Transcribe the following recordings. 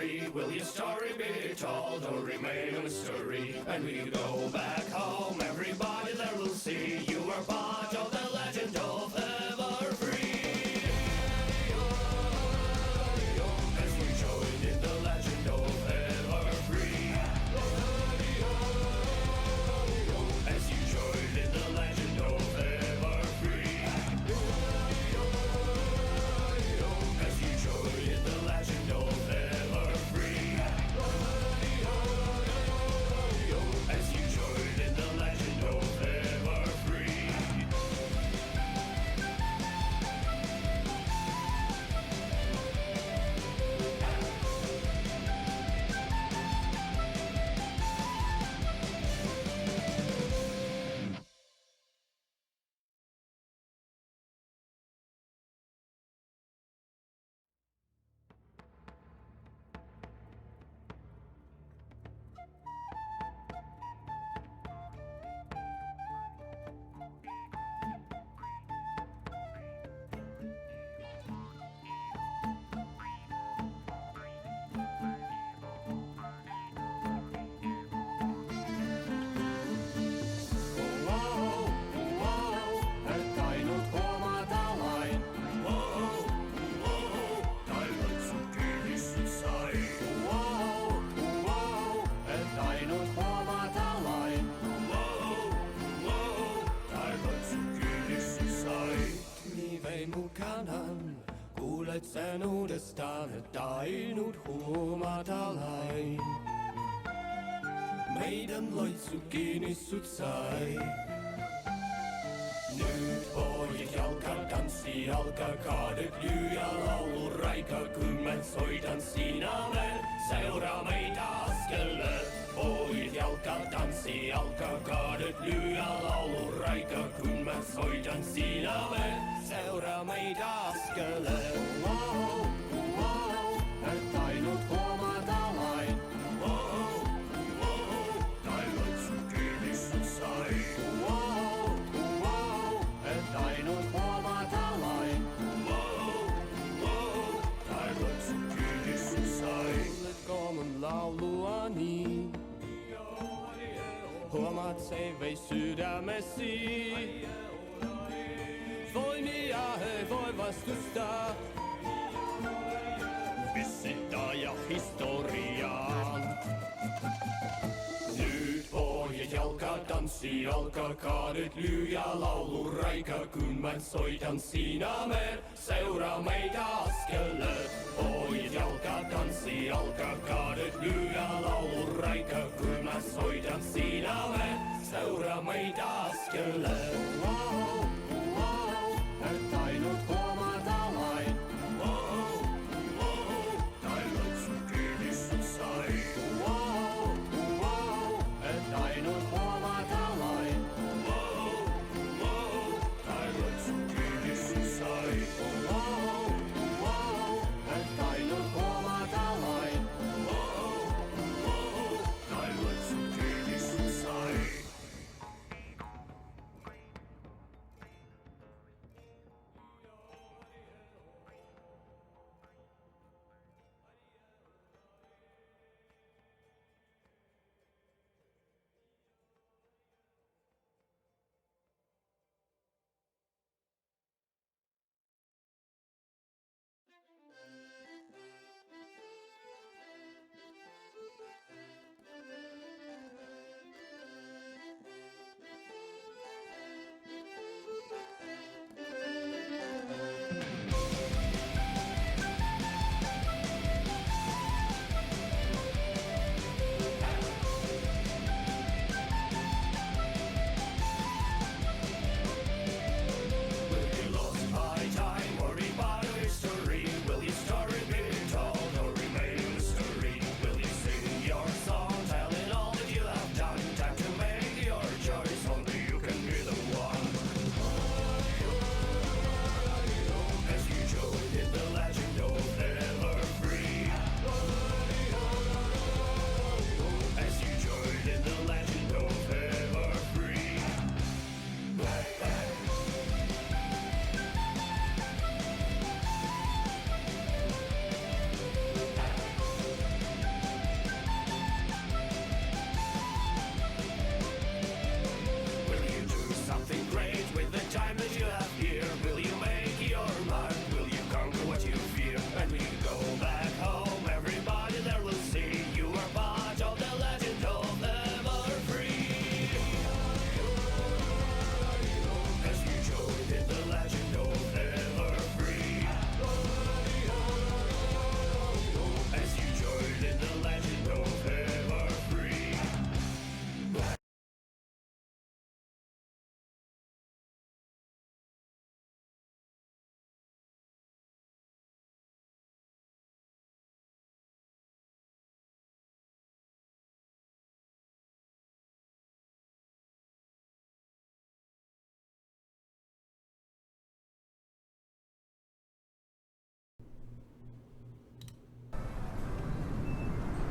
furry? Will your story be told or remain a mystery? When we go back home, everybody there will see you are part of the legend of Everfree. As we join in the legend of Everfree. As you join in the legend of Everfree. As you join in the legend of Everfree. As you join in the legend of Everfree. Kuulet sen uudestaan, että ainut huomata lain. Meidän loitsu kiinni sut sai. Nyt pojat jalka tanssi, alkaa nyt lyö ja laulu raika. Kun mä soitan sinä men, seuraa meitä askelle. Pojat jalka tanssi, alkaa nyt lyö ja laulu raika. Kun mä soitan sinä men, seuraa meitä askelle. Wow, wow, et ainut huomata lain. Wow, wow, tai loitsu kiinni sut sai. Wow, wow, et ainut huomata lain. Wow, wow, tai loitsu kiinni sut sai. Kuuletko mun lauluani? Huomaat se vei sydämesi. Voimia ei voi vastustaa. Visitaa ja historiaan. Nyt pojat jalka tanssi, alkakaa nyt lyö ja laulu raika. Kun mä soitan sinä men, seuraa meitä askelle. Pojat jalka tanssi, alkakaa nyt lyö ja laulu raika. Kun mä soitan sinä men, seuraa meitä askelle. Wow, wow, et ainut huomata lain. Wow, wow, tai loitsu kiinni sut sai. Wow, wow, et ainut huomata lain. Wow, wow, tai loitsu kiinni sut sai. Wow, wow, et ainut huomata lain. Wow, wow, tai loitsu kiinni sut sai.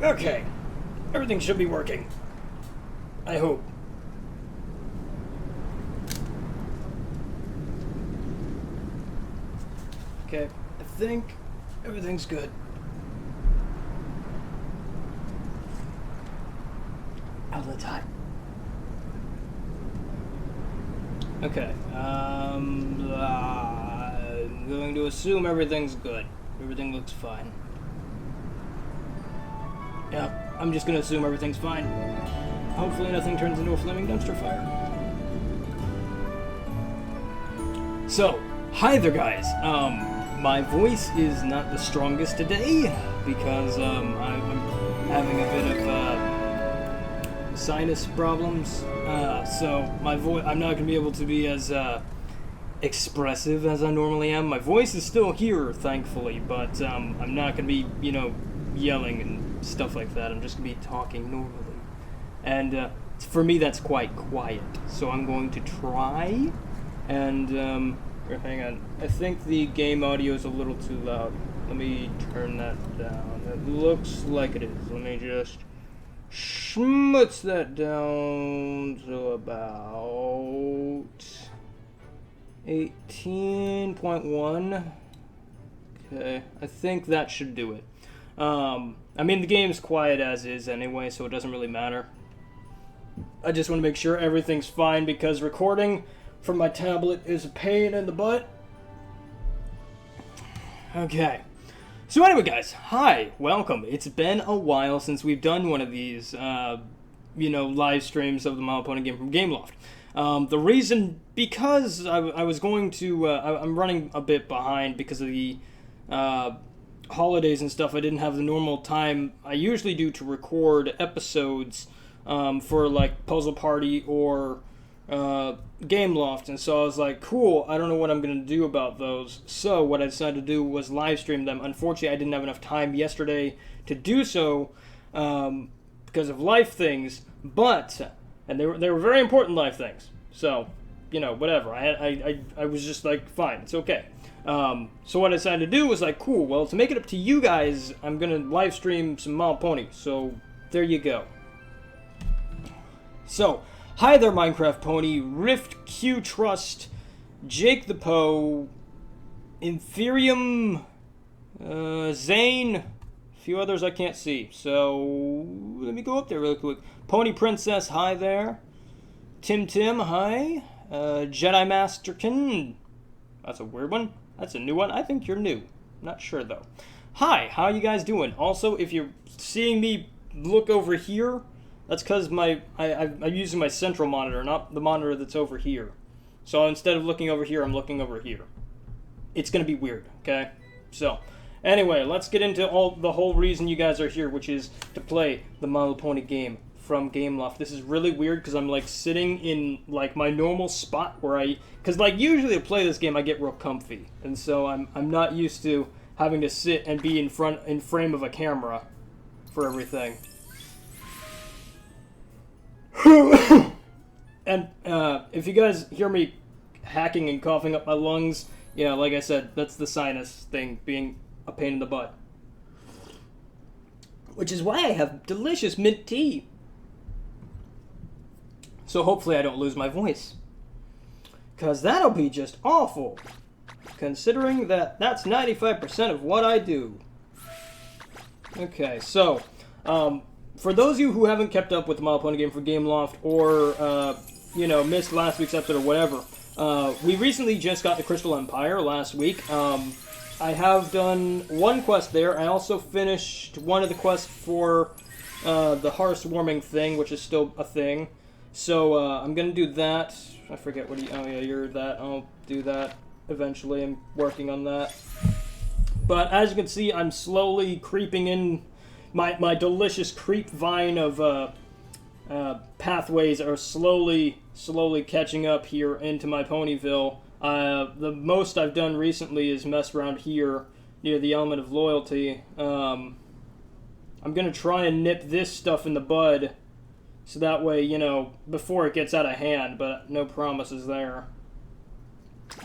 Okay. Everything should be working. I hope. Okay, I think everything's good. Outlet time. Okay, I'm going to assume everything's good. Everything looks fine. Yeah, I'm just gonna assume everything's fine. Hopefully nothing turns into a flaming dumpster fire. So, hi there guys. My voice is not the strongest today because I'm having a bit of sinus problems. So my voice, I'm not gonna be able to be as expressive as I normally am. My voice is still here, thankfully, but I'm not gonna be, you know, yelling and stuff like that. I'm just gonna be talking normally, and for me that's quite quiet. So I'm going to try, and hang on. I think the game audio is a little too loud. Let me turn that down. It looks like it is. Let me just schmutz that down to about 18.1. Okay, I think that should do it. I mean, the game's quiet as is anyway, so it doesn't really matter. I just want to make sure everything's fine because recording from my tablet is a pain in the butt. Okay. So anyway, guys, hi, welcome. It's been a while since we've done one of these, you know, live streams of the My Little Pony game from Gameloft. The reason, because I was going to, I'm running a bit behind because of the holidays and stuff. I didn't have the normal time I usually do to record episodes for, like, Puzzle Party or Gameloft, and so I was like, cool, I don't know what I'm going to do about those. So what I decided to do was live stream them. Unfortunately, I didn't have enough time yesterday to do so because of life things, but, and they were very important life things, so, you know, whatever. I was just like, fine, it's okay. So what I decided to do was like, cool, well, to make it up to you guys, I'm going to live stream some My Little Pony, so there you go. So, hi there, Minecraft Pony, Rift Q Trust, Jake the Poe, Inferium, Zane, a few others I can't see. So, let me go up there really quick. Pony Princess, hi there. Tim, hi. Jedi Masterkin, that's a weird one. That's a new one. I think you're new. Not sure, though. Hi, how you guys doing? Also, if you're seeing me look over here, that's because I'm using my central monitor, not the monitor that's over here. So instead of looking over here, I'm looking over here. It's going to be weird, okay? So, anyway, let's get into the whole reason you guys are here, which is to play the My Little Pony game from Gameloft. This is really weird because I'm, like, sitting in, like, my normal spot where because, like, usually to play this game, I get real comfy. And so I'm not used to having to sit and be in frame of a camera for everything. And if you guys hear me hacking and coughing up my lungs, you know, like I said, that's the sinus thing being a pain in the butt. Which is why I have delicious mint tea. So hopefully I don't lose my voice. Because that'll be just awful. Considering that that's 95% of what I do. Okay, so, for those of you who haven't kept up with the My Little Pony game for Gameloft, or, you know, missed last week's episode or whatever, we recently just got the Crystal Empire last week. I have done one quest there. I also finished one of the quests for the hearth-warming thing, which is still a thing. So, I'm gonna do that. I forget what oh yeah, you're that. I'll do that eventually. I'm working on that. But as you can see, I'm slowly creeping in. My delicious creep vine of pathways are slowly catching up here into my Ponyville. The most I've done recently is mess around here near the element of loyalty. I'm going to try and nip this stuff in the bud so that way, you know, before it gets out of hand, but no promises there.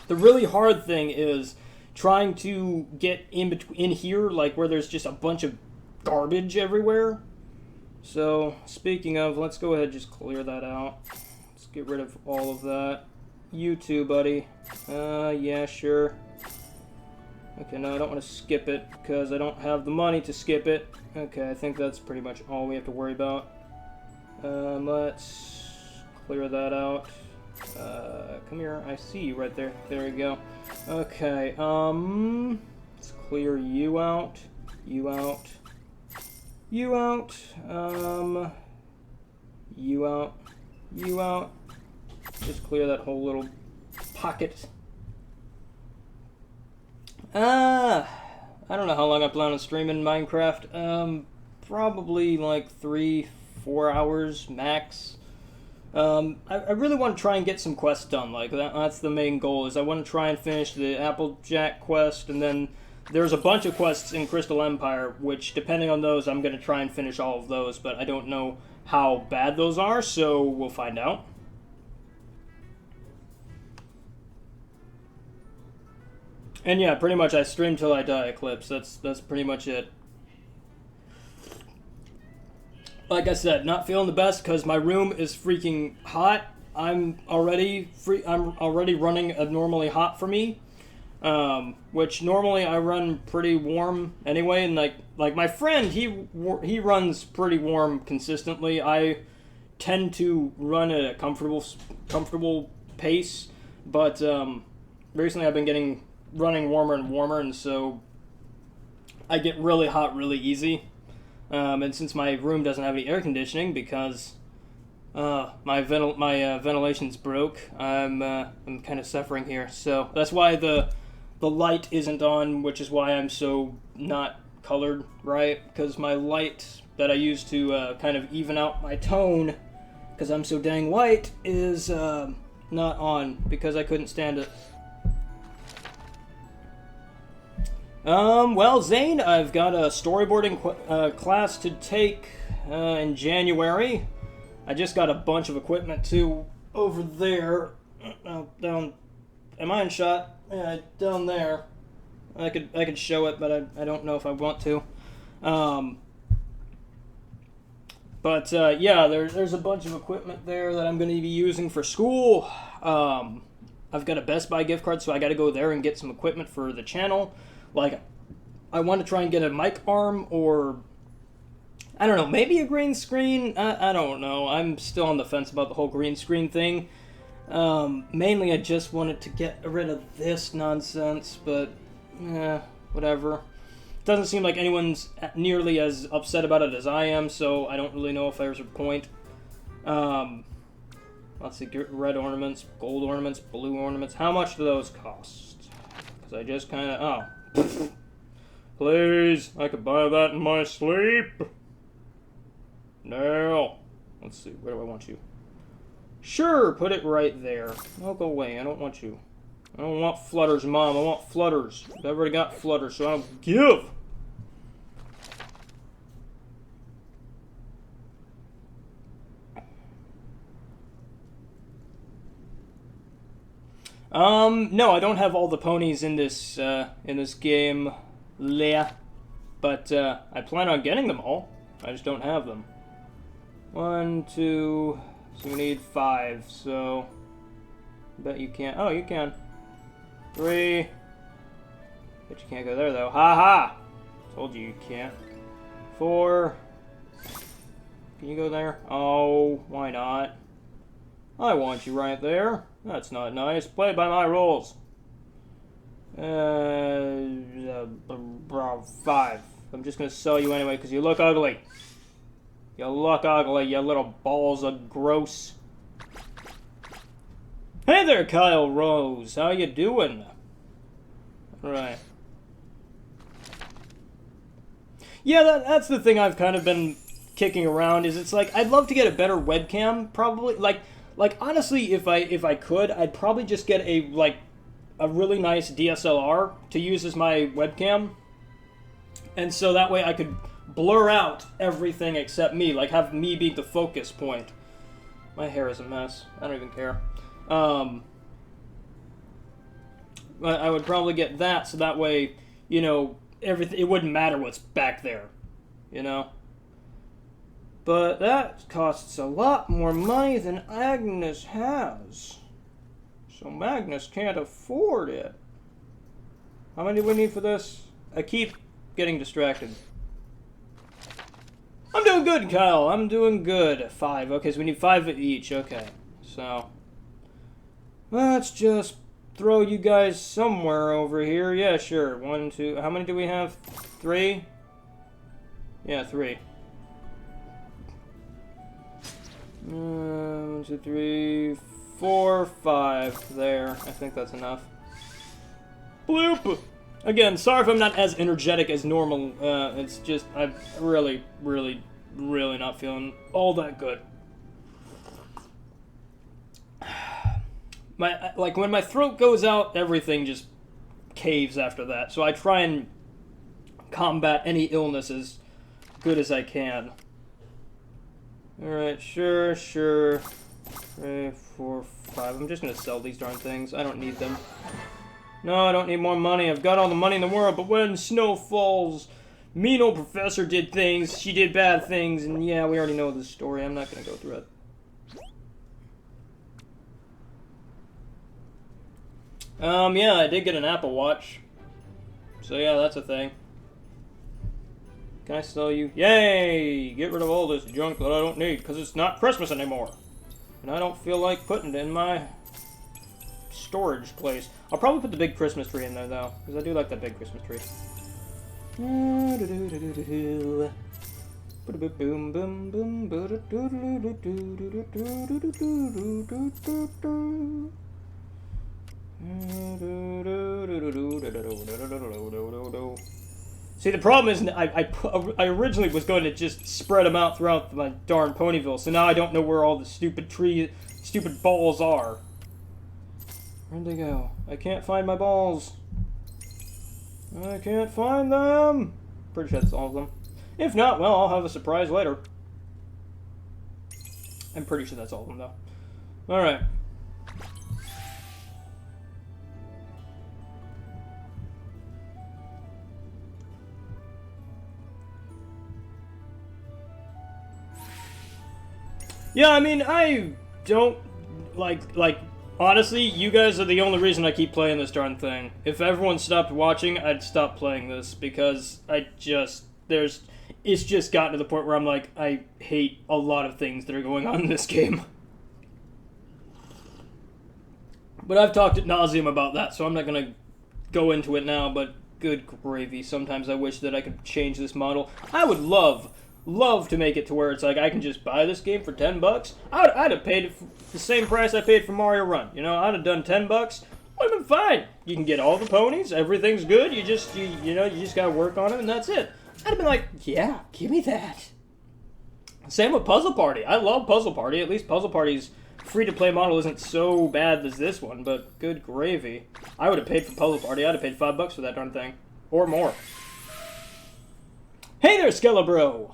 The really hard thing is trying to get in here, like where there's just a bunch of garbage everywhere. So, speaking of, let's go ahead and just clear that out. Let's get rid of all of that. You too, buddy. Yeah, sure. Okay, no, I don't want to skip it, because I don't have the money to skip it. Okay, I think that's pretty much all we have to worry about. Let's clear that out. Come here, I see you right there. There you go. Okay, let's clear you out. You out. You out. You out. You out. Just clear that whole little pocket. I don't know how long I plan on streaming Minecraft. Probably like 3-4 hours max. I really want to try and get some quests done. Like that's the main goal. Is I want to try and finish the Applejack quest, and then there's a bunch of quests in Crystal Empire, which depending on those, I'm going to try and finish all of those. But I don't know how bad those are, so we'll find out. And yeah, pretty much I stream till I die, Eclipse. That's pretty much it. Like I said, not feeling the best because my room is freaking hot. I'm already running abnormally hot for me, which normally I run pretty warm anyway. And like my friend, he runs pretty warm consistently. I tend to run at a comfortable pace, but recently I've been running warmer and warmer, and so I get really hot really easy. And since my room doesn't have any air conditioning because my ventilation's broke, I'm kind of suffering here. So that's why the light isn't on, which is why I'm so not colored right, because my light that I use to kind of even out my tone, because I'm so dang white, is not on because I couldn't stand it. Well, Zane, I've got a storyboarding class to take in January. I just got a bunch of equipment too over there. Down, am I in shot? Yeah, down there. I could show it, but I don't know if I want to. Yeah, there's a bunch of equipment there that I'm going to be using for school. I've got a Best Buy gift card, so I got to go there and get some equipment for the channel. Like, I want to try and get a mic arm, or I don't know, maybe a green screen. I don't know. I'm still on the fence about the whole green screen thing. Mainly, I just wanted to get rid of this nonsense, but whatever. Doesn't seem like anyone's nearly as upset about it as I am, so I don't really know if there's a point. Let's see, red ornaments, gold ornaments, blue ornaments. How much do those cost? Because I just kind of, oh. Please, I could buy that in my sleep. No. Let's see, where do I want you? Sure, put it right there. No, go away, I don't want you. I don't want flutters, Mom, I want flutters. I've already got flutters, so I don't give. No, I don't have all the ponies in this game, Leah, but, I plan on getting them all. I just don't have them. 1, 2, so we need 5, so, I bet you can't, oh, you can. 3, but you can't go there, though. Ha ha! Told you can't. 4, can you go there? Oh, why not? I want you right there. That's not nice. Play by my rules. 5. I'm just gonna sell you anyway because you look ugly. You look ugly, you little balls of gross. Hey there, Kyle Rose. How you doing? Right. Yeah, that's the thing I've kind of been kicking around. Is it's like I'd love to get a better webcam. Probably like honestly, if I could, I'd probably just get a really nice DSLR to use as my webcam, and so that way I could blur out everything except me, like have me be the focus point. My hair is a mess. I don't even care. But I would probably get that, so that way, you know, everything, it wouldn't matter what's back there. you know? But that costs a lot more money than Agnes has. So Magnus can't afford it. How many do we need for this? I keep getting distracted. I'm doing good, Kyle. I'm doing good. 5. Okay, so we need 5 each. Okay, so let's just throw you guys somewhere over here. Yeah, sure. 1, 2. How many do we have? 3? Yeah, 3. 1, 2, 3, 4, 5. There. I think that's enough. Bloop! Again, sorry if I'm not as energetic as normal. It's just, I'm really not feeling all that good. Like, when my throat goes out, everything just caves after that. So I try and combat any illness as good as I can. Alright, sure. 3, 4, 5. I'm just gonna sell these darn things. I don't need them. No, I don't need more money. I've got all the money in the world, but when snow falls, mean old professor did things, she did bad things, and yeah, we already know the story. I'm not gonna go through it. Yeah, I did get an Apple Watch. So yeah, that's a thing. Can I sell you? Yay! Get rid of all this junk that I don't need, because it's not Christmas anymore. And I don't feel like putting it in my storage place. I'll probably put the big Christmas tree in there, though, because I do like that big Christmas tree. See, the problem is, I originally was going to just spread them out throughout my darn Ponyville, so now I don't know where all the stupid balls are. Where'd they go? I can't find my balls. I can't find them! Pretty sure that's all of them. If not, well, I'll have a surprise later. I'm pretty sure that's all of them, though. Alright. Yeah, I mean, I don't, like, honestly, you guys are the only reason I keep playing this darn thing. If everyone stopped watching, I'd stop playing this, because it's just gotten to the point where I'm like, I hate a lot of things that are going on in this game. But I've talked ad nauseum about that, so I'm not gonna go into it now, but good gravy, sometimes I wish that I could change this model. I would love to make it to where it's like I can just buy this game for $10. I'd have paid it the same price I paid for Mario Run. You know, I'd have done $10. Would have been fine. You can get all the ponies. Everything's good. You just gotta work on it, and that's it. I'd have been like, yeah, give me that. Same with Puzzle Party. I love Puzzle Party. At least Puzzle Party's free-to-play model isn't so bad as this one, but good gravy. I would have paid for Puzzle Party. I'd have paid $5 for that darn thing. Or more. Hey there, Skelebro!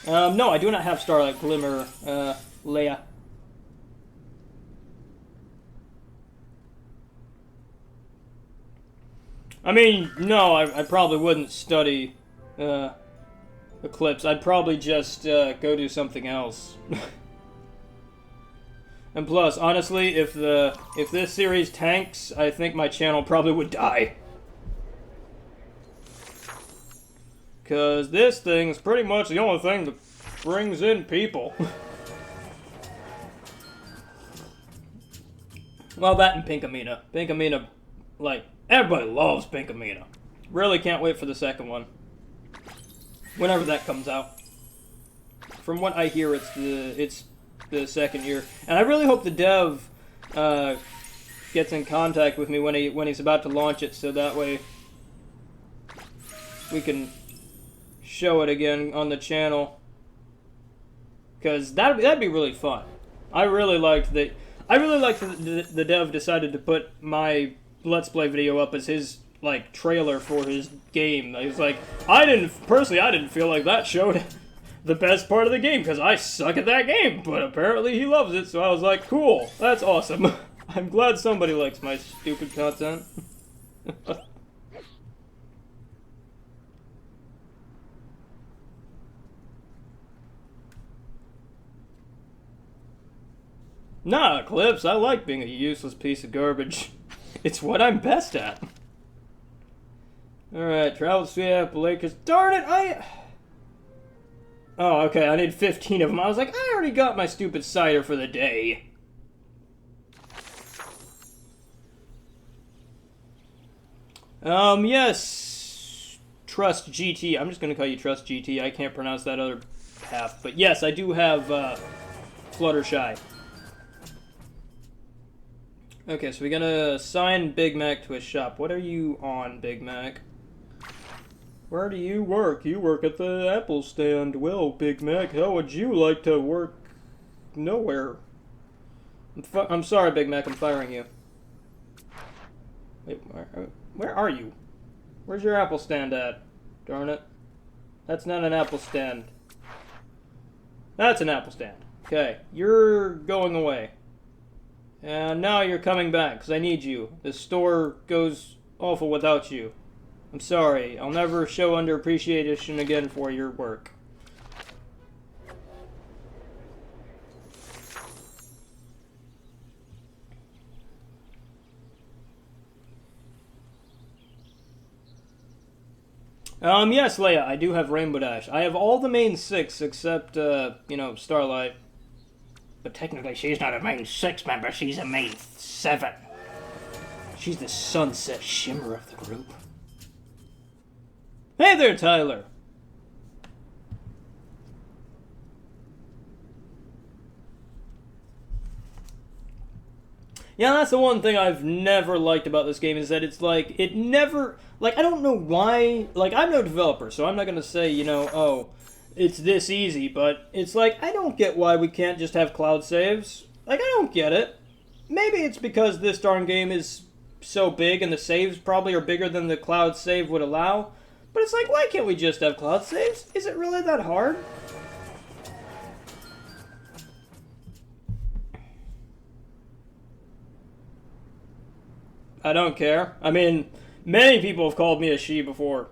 No, I do not have Starlight Glimmer, Leia. I mean, no, I probably wouldn't study, Eclipse. I'd probably just, go do something else. And plus, honestly, if this series tanks, I think my channel probably would die. Because this thing's pretty much the only thing that brings in people. Well, that and Pinkamena. Pinkamena, like, everybody loves Pinkamena. Really can't wait for the second one. Whenever that comes out. From what I hear, it's the second year. And I really hope the dev gets in contact with me when he's about to launch it, so that way we can show it again on the channel, because that'd be really fun. I really liked the dev decided to put my Let's Play video up as his like trailer for his game. He was like, I didn't feel like that showed the best part of the game because I suck at that game, but apparently he loves it. So I was like, cool, that's awesome. I'm glad somebody likes my stupid content. Nah, Eclipse, I like being a useless piece of garbage. It's what I'm best at. Alright, travel to the Appalachians. Darn it, Oh, okay, I need 15 of them. I was like, I already got my stupid cider for the day. Yes. Trust GT. I'm just gonna call you Trust GT. I can't pronounce that other half. But yes, I do have, Fluttershy. Okay, so we're gonna assign Big Mac to a shop. What are you on, Big Mac? Where do you work? You work at the apple stand. Well, Big Mac, how would you like to work nowhere? I'm sorry, Big Mac, I'm firing you. Wait, where are you? Where's your apple stand at? Darn it. That's not an apple stand. That's an apple stand. Okay, you're going away. And now you're coming back, because I need you. The store goes awful without you. I'm sorry. I'll never show underappreciation again for your work. Yes, Leia, I do have Rainbow Dash. I have all the main 6 except, you know, Starlight. But technically, she's not a main 6 member, she's a main 7. She's the sunset shimmer of the group. Hey there, Tyler! Yeah, that's the one thing I've never liked about this game, is that it's like, it never, like, I don't know why, like, I'm no developer, so I'm not gonna say, you know, oh, it's this easy, but it's like, I don't get why we can't just have cloud saves. Like, I don't get it. Maybe it's because this darn game is so big, and the saves probably are bigger than the cloud save would allow, but it's like, why can't we just have cloud saves? Is it really that hard? I don't care. I mean, many people have called me a she before.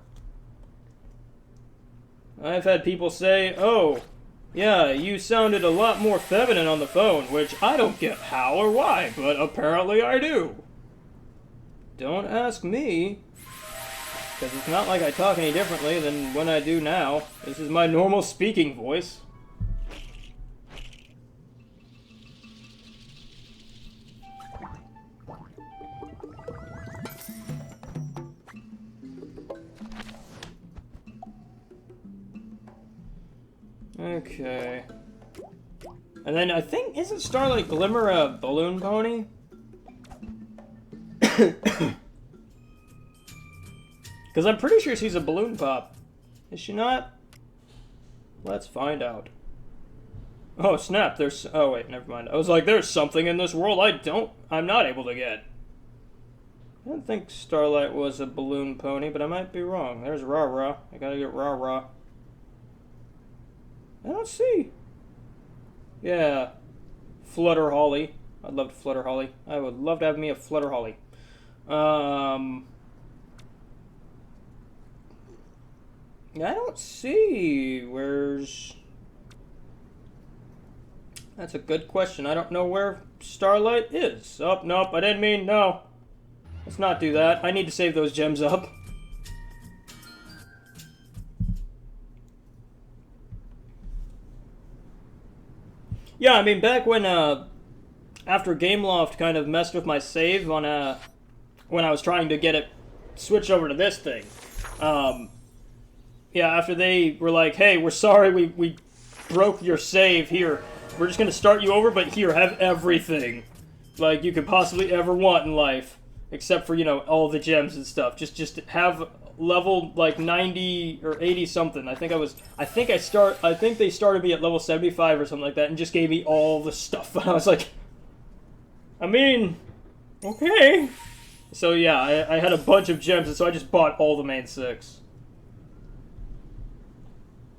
I've had people say, oh, yeah, you sounded a lot more feminine on the phone, which I don't get how or why, but apparently I do. Don't ask me, because it's not like I talk any differently than when I do now. This is my normal speaking voice. Okay. And then I think, isn't Starlight Glimmer a balloon pony? Because I'm pretty sure she's a balloon pop. Is she not? Let's find out. Oh, snap, there's... Oh, wait, never mind. I was like, there's something in this world I'm not able to get. I don't think Starlight was a balloon pony, but I might be wrong. There's Rah-Rah. I gotta get Rah-Rah. I don't see. Yeah. Flutter Holly. I'd love to Flutter Holly. I would love to have me a Flutter Holly. I don't see. Where's... That's a good question. I don't know where Starlight is. Oh, nope, I didn't mean... No. Let's not do that. I need to save those gems up. Yeah, I mean, back when, after Gameloft kind of messed with my save on, when I was trying to get it switched over to this thing. Yeah, after they were like, hey, we're sorry we broke your save, here. We're just gonna start you over, but here, have everything. Like, you could possibly ever want in life. Except for, you know, all the gems and stuff. Just have level, like, 90 or 80 something. I think they started me at level 75 or something like that and just gave me all the stuff. And I was like, I mean, okay. So yeah, I had a bunch of gems, and so I just bought all the main 6.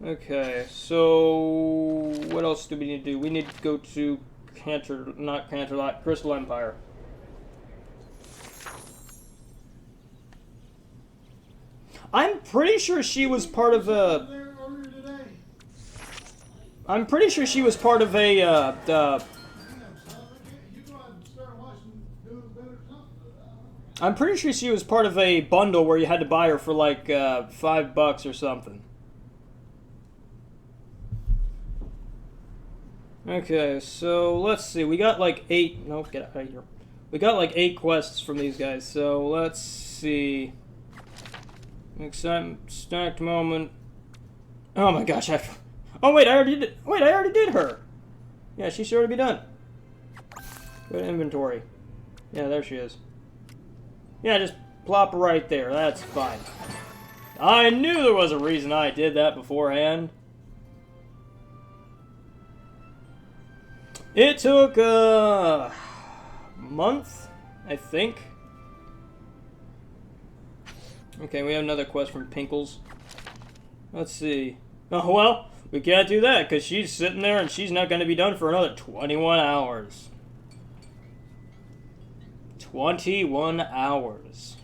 Okay, so what else do we need to do? We need to go to Crystal Empire. I'm pretty sure she was part of a... I'm pretty sure she was part of a, I'm pretty sure she was part of a bundle where you had to buy her for like $5 or something. Okay, so let's see. We got like 8. Nope, get out of here. We got like 8 quests from these guys. So let's see. Excitement, stacked moment. Oh my gosh! Oh wait, I already did. Wait, I already did her. Yeah, she should already be done. Go to inventory. Yeah, there she is. Yeah, just plop her right there. That's fine. I knew there was a reason I did that beforehand. It took a month, I think. Okay, we have another quest from Pinkles. Let's see. Oh, well, we can't do that because she's sitting there and she's not going to be done for another 21 hours. 21 hours.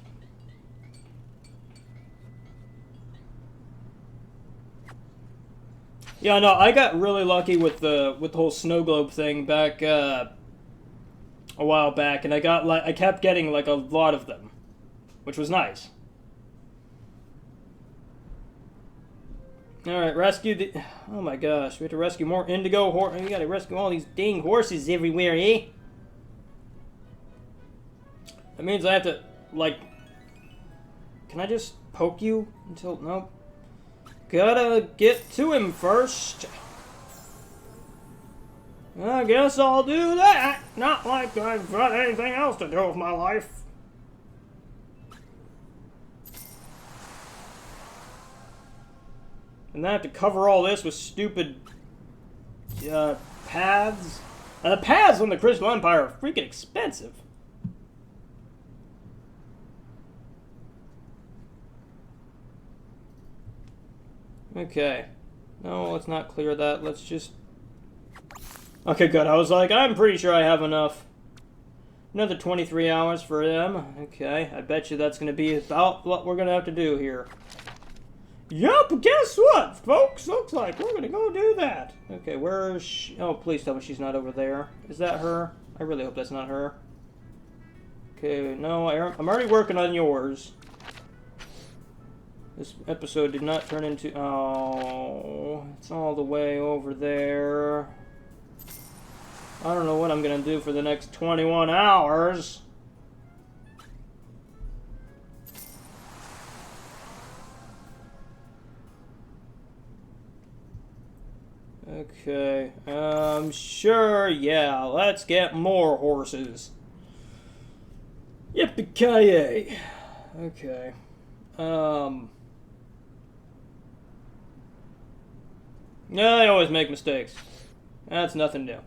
Yeah, no, I got really lucky with the whole snow globe thing back a while back, and I kept getting like a lot of them, which was nice. All right, rescue the. Oh my gosh, we have to rescue more indigo horses. We gotta rescue all these dang horses everywhere, eh? That means I have to like. Can I just poke you until nope? Gotta get to him first. I guess I'll do that. Not like I've got anything else to do with my life. And then I have to cover all this with stupid paths. And the paths on the Crystal Empire are freaking expensive. Okay. No, let's not clear that. Let's just... Okay, good. I was like, I'm pretty sure I have enough. Another 23 hours for them. Okay, I bet you that's going to be about what we're going to have to do here. Yup, guess what, folks? Looks like we're going to go do that. Okay, where is she? Oh, please tell me she's not over there. Is that her? I really hope that's not her. Okay, no, I'm already working on yours. This episode did not turn into... Oh, it's all the way over there. I don't know what I'm going to do for the next 21 hours. Okay, sure, yeah, let's get more horses. Yippee-ki-yay. Okay, yeah, I always make mistakes. That's nothing new.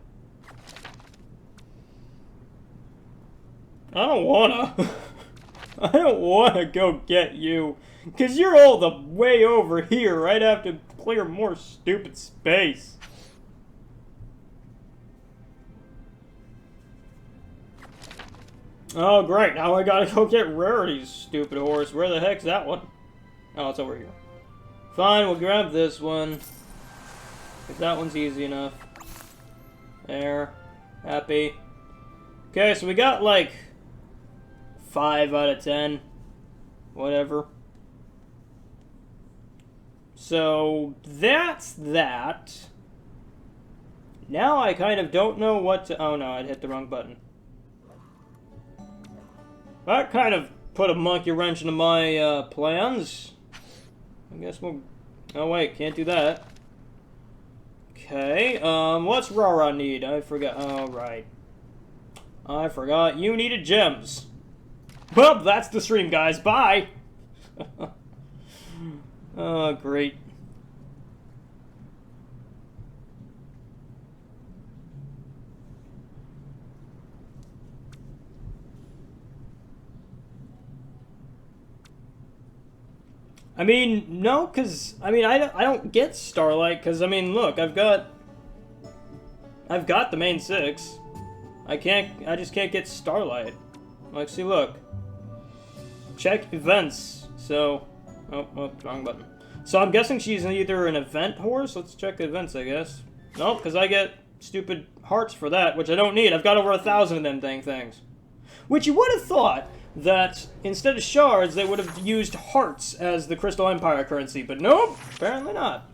I don't wanna. I don't wanna go get you. Because you're all the way over here. I'd have to clear more stupid space. Oh, great. Now I gotta go get Rarity's stupid horse. Where the heck's that one? Oh, it's over here. Fine, we'll grab this one. If that one's easy enough. There. Happy. Okay, so we got like 5 out of 10. Whatever. So, that's that. Now I kind of don't know what to... Oh no, I'd hit the wrong button. That kind of put a monkey wrench into my plans. I guess we'll... Oh wait, can't do that. Okay, what's Rara need? I forgot. Oh, right. I forgot you needed gems. Well, that's the stream, guys. Bye! Oh, great. I mean, no, because, I mean, I don't get Starlight, because, I mean, look, I've got the main 6. I just can't get Starlight. Like, see, look. Check events. So, oh, wrong button. So I'm guessing she's either an event horse. Let's check events, I guess. Nope, because I get stupid hearts for that, which I don't need. I've got over 1,000 of them dang things. Which you would have thought that instead of shards, they would have used hearts as the Crystal Empire currency, but nope, apparently not.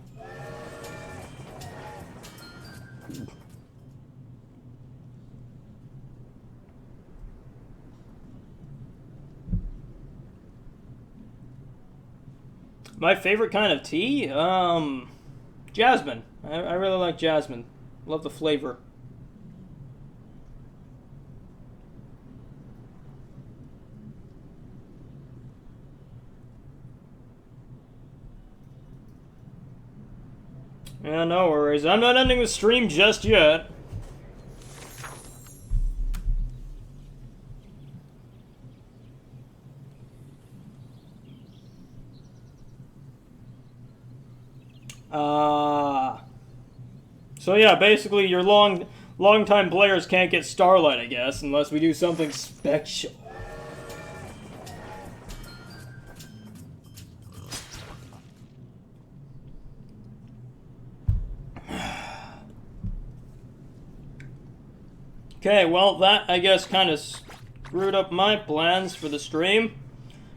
My favorite kind of tea? Jasmine. I really like jasmine. Love the flavor. Yeah, no worries. I'm not ending the stream just yet. So yeah, basically your long-time players can't get Starlight, I guess, unless we do something special. Okay, well, that, I guess, kind of screwed up my plans for the stream.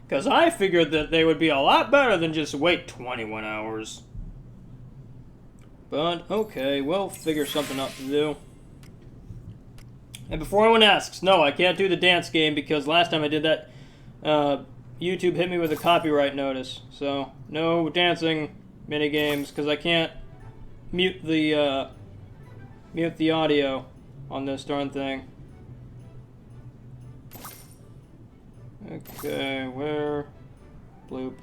Because I figured that they would be a lot better than just wait 21 hours. But, okay, we'll figure something out to do. And before anyone asks, no, I can't do the dance game because last time I did that, YouTube hit me with a copyright notice. So, no dancing minigames because I can't mute the audio on this darn thing. Okay, where? Bloop.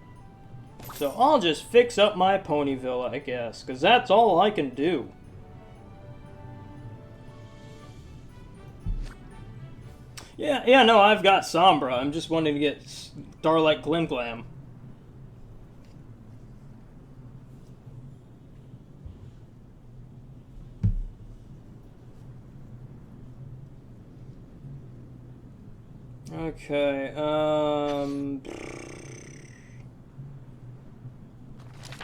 So I'll just fix up my Ponyville, I guess, because that's all I can do. Yeah, no, I've got Sombra. I'm just wanting to get Starlight Glim Glam. Okay,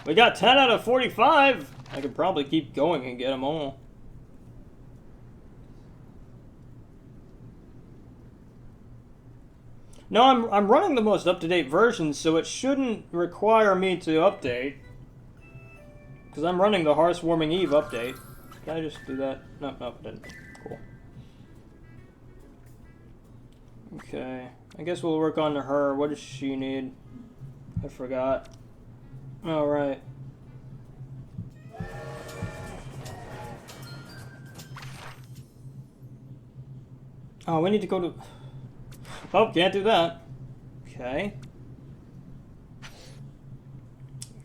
we got 10 out of 45! I could probably keep going and get them all. No, I'm running the most up-to-date version, so it shouldn't require me to update. Because I'm running the Hearthwarming Eve update. Can I just do that? No, I didn't. Cool. Okay, I guess we'll work on her. What does she need? I forgot. Alright. Oh, we need to go to... Oh, can't do that. Okay.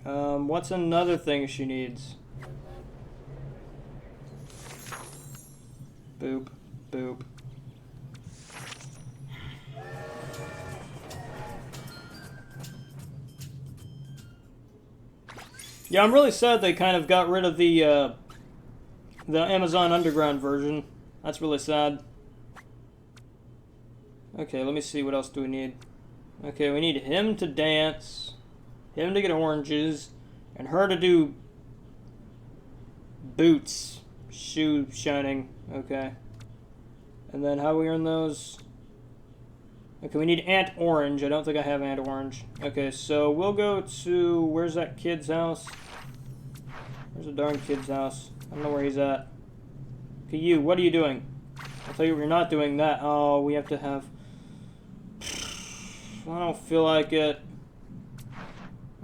What's another thing she needs? Boop, boop. Yeah, I'm really sad they kind of got rid of the Amazon Underground version. That's really sad. Okay, let me see, what else do we need? Okay, we need him to dance, him to get oranges, and her to do boots, shoe shining. Okay. And then how we earn those? Okay, we need Ant Orange. I don't think I have Ant Orange. Okay, so we'll go to... Where's that kid's house? Where's the darn kid's house? I don't know where he's at. Okay, you, what are you doing? I'll tell you you're not doing that. Oh, we have to have... I don't feel like it.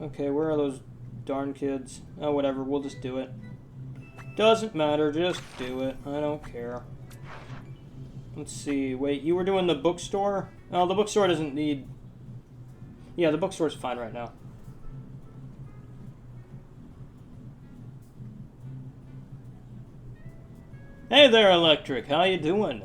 Okay, where are those darn kids? Oh, whatever, we'll just do it. Doesn't matter, just do it. I don't care. Let's see, wait, you were doing the bookstore? Oh, the bookstore doesn't need... Yeah, the bookstore's fine right now. Hey there, Electric, how you doing?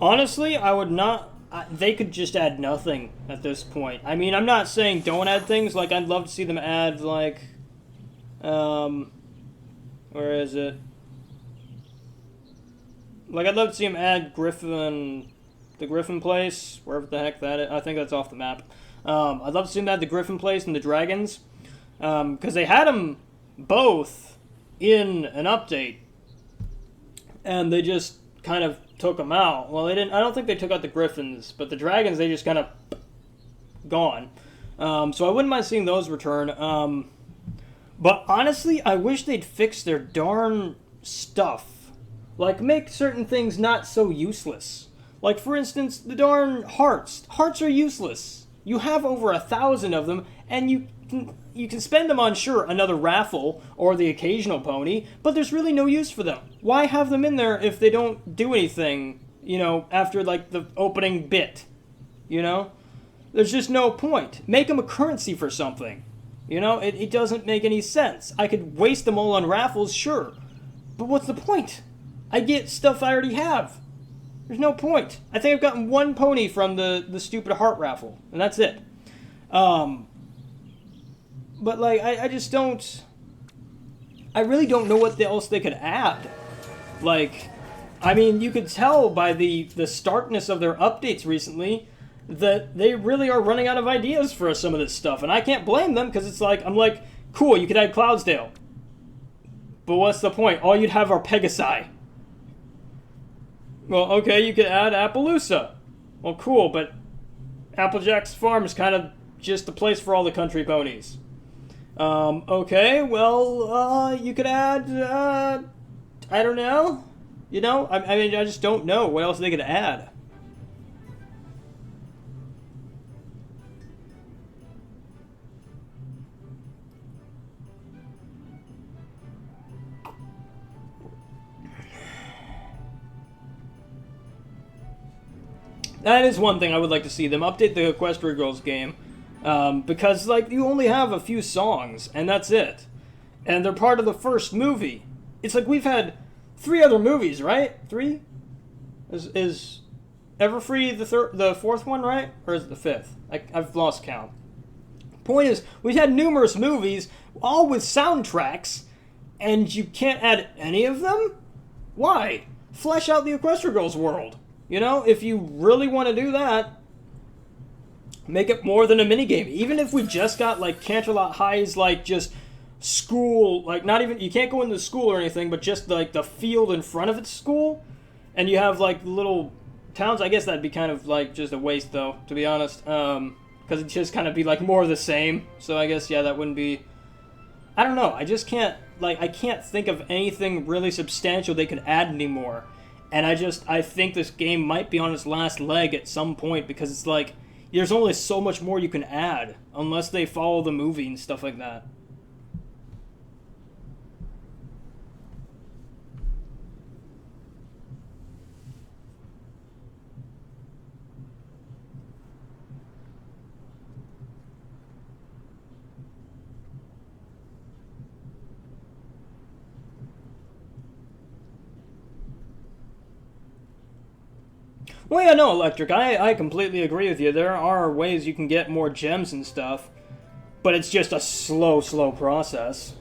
Honestly, I would not... they could just add nothing at this point. I mean, I'm not saying don't add things. Like, I'd love to see them add, like... where is it? Like, I'd love to see them add Griffin... The Griffin Place, wherever the heck that is. I think that's off the map. I'd love to see them add the Griffin Place and the Dragons. Because they had them both in an update and they just kind of took them out. Well, they didn't. I don't think they took out the griffins, but the dragons, they just kind of gone. So I wouldn't mind seeing those return. But honestly, I wish they'd fix their darn stuff. Like, make certain things not so useless. Like, for instance, the darn hearts. Hearts are useless. You have over 1,000 of them, and you can spend them on, sure, another raffle or the occasional pony, but there's really no use for them. Why have them in there if they don't do anything, you know, after, like, the opening bit? You know? There's just no point. Make them a currency for something. You know, it doesn't make any sense. I could waste them all on raffles, sure. But what's the point? I get stuff I already have. There's no point. I think I've gotten one pony from the stupid heart raffle, and that's it. But, like, I just don't... I really don't know what else they could add. Like, I mean, you could tell by the starkness of their updates recently that they really are running out of ideas for some of this stuff. And I can't blame them, because it's like, I'm like, cool, you could add Cloudsdale. But what's the point? All you'd have are Pegasi. Well, okay, you could add Appaloosa. Well, cool, but Applejack's Farm is kind of just the place for all the country ponies. Okay, well, you could add, I don't know. You know, I mean, I just don't know what else they could add. That is one thing I would like to see them update the Equestria Girls game, because like you only have a few songs and that's it, and they're part of the first movie. It's like we've had 3 other movies, right? 3? Is Everfree the 4th one, right? Or is it the 5th? I've lost count. Point is, we've had numerous movies, all with soundtracks, and you can't add any of them? Why? Flesh out the Equestria Girls world. You know, if you really want to do that, make it more than a minigame. Even if we just got, like, Canterlot High's, like, just school, like, not even, you can't go into school or anything, but just, like, the field in front of its school, and you have, like, little towns. I guess that'd be kind of, like, just a waste, though, to be honest, because it'd just kind of be, like, more of the same, so I guess, yeah, that wouldn't be, I don't know, I just can't, like, I can't think of anything really substantial they could add anymore. And I think this game might be on its last leg at some point, because it's like, there's only so much more you can add, unless they follow the movie and stuff like that. Well, yeah, no, Electric, I completely agree with you. There are ways you can get more gems and stuff, but it's just a slow process.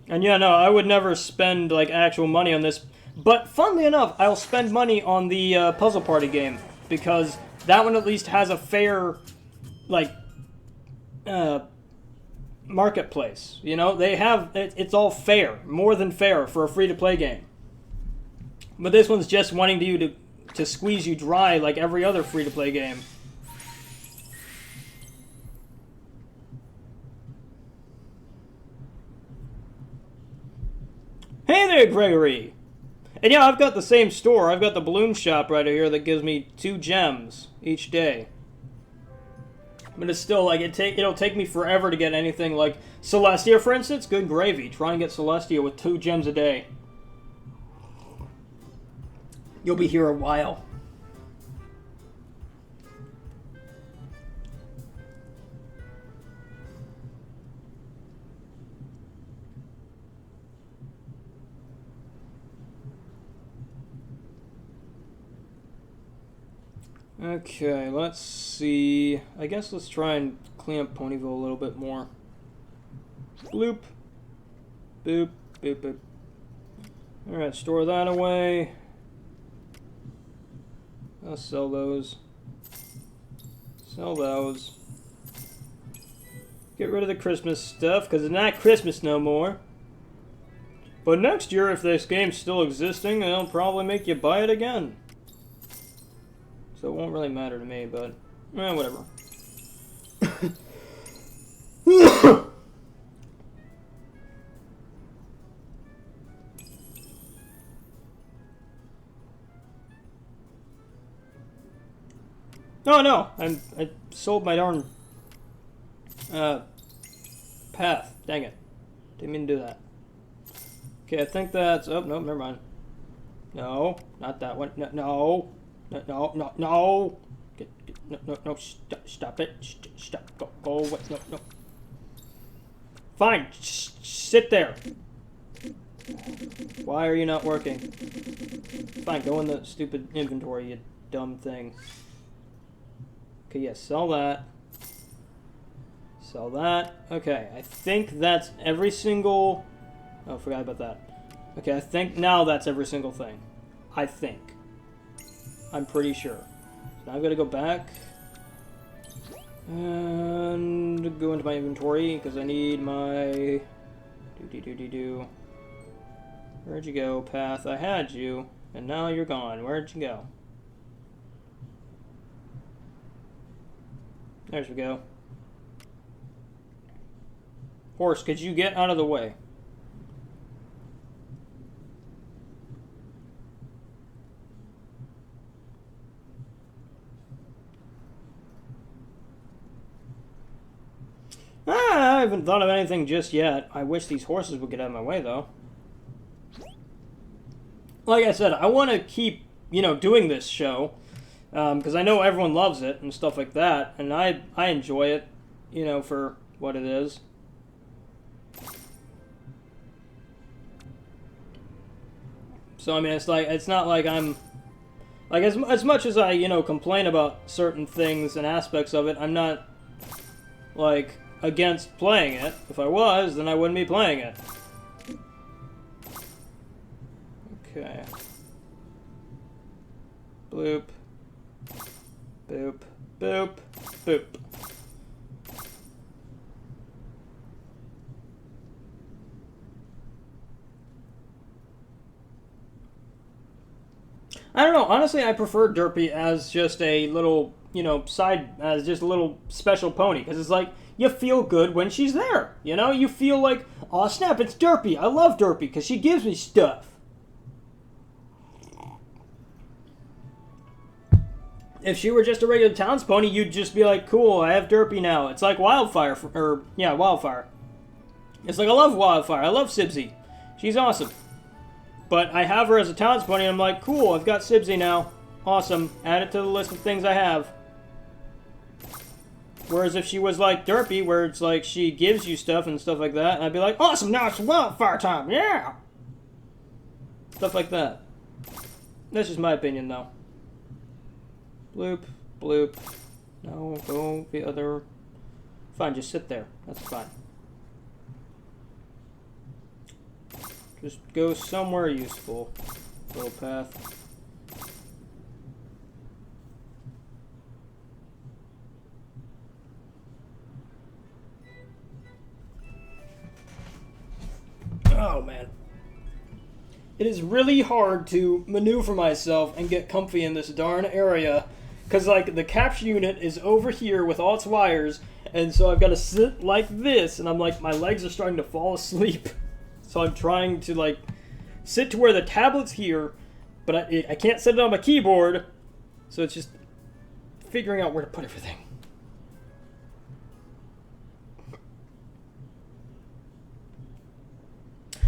And yeah, no, I would never spend, like, actual money on this, but funnily enough, I'll spend money on the Puzzle Party game, because that one at least has a fair, like, marketplace. You know, they have, it's all fair, more than fair for a free-to-play game. But this one's just wanting you to squeeze you dry like every other free-to-play game. Hey there, Gregory! And yeah, I've got the same store. I've got the balloon shop right here that gives me 2 gems each day. But it's still, like, it'll take me forever to get anything like Celestia, for instance. Good gravy. Try and get Celestia with 2 gems a day. You'll be here a while. Okay, let's see. I guess let's try and clean up Ponyville a little bit more. Bloop. Boop. Boop, boop. Alright, store that away. I'll sell those. Sell those. Get rid of the Christmas stuff, because it's not Christmas no more. But next year, if this game's still existing, they'll probably make you buy it again. So it won't really matter to me, but... whatever. Oh no! I sold my darn path. Dang it. Didn't mean to do that. Okay, I think that's... Oh, no, never mind. No, not that one. No, no, no, no, no. No, stop it. Stop. Go away. No, no. Fine, sit there. Why are you not working? Fine, go in the stupid inventory, you dumb thing. Okay, yes, sell that. Sell that. Okay, I think that's every single... Oh, forgot about that. Okay, I think now that's every single thing. I think. I'm pretty sure. So now I've got to go back. And go into my inventory, because I need my... Where'd you go, Path? I had you, and now you're gone. Where'd you go? There we go. Horse, could you get out of the way? I haven't thought of anything just yet. I wish these horses would get out of my way, though. Like I said, I want to keep, doing this show. Because I know everyone loves it and stuff like that. And I enjoy it, for what it is. So, I mean, it's not like I'm... Like, as much as I, complain about certain things and aspects of it, I'm not, like... against playing it. If I was, then I wouldn't be playing it. Okay. Bloop. Boop. Boop. Boop. I don't know. Honestly, I prefer Derpy as just a little, as just a little special pony. Because it's like, you feel good when she's there, You feel like, aw snap, it's Derpy. I love Derpy because she gives me stuff. If she were just a regular towns-pony, you'd just be like, cool, I have Derpy now. It's like Wildfire, Wildfire. It's like, I love Wildfire. I love Sibsy. She's awesome. But I have her as a towns-pony, and I'm like, cool, I've got Sibsy now. Awesome. Add it to the list of things I have. Whereas if she was like Derpy, where it's like she gives you stuff and stuff like that, and I'd be like, awesome, now it's Wildfire time, yeah! Stuff like that. That's just my opinion, though. Bloop, bloop. No, go the other... Fine, just sit there. That's fine. Just go somewhere useful, little path. Oh, man. It is really hard to maneuver myself and get comfy in this darn area. Because, like, the capture unit is over here with all its wires. And so I've got to sit like this. And I'm like, my legs are starting to fall asleep. So I'm trying to, like, sit to where the tablet's here. But I can't set it on my keyboard. So it's just figuring out where to put everything.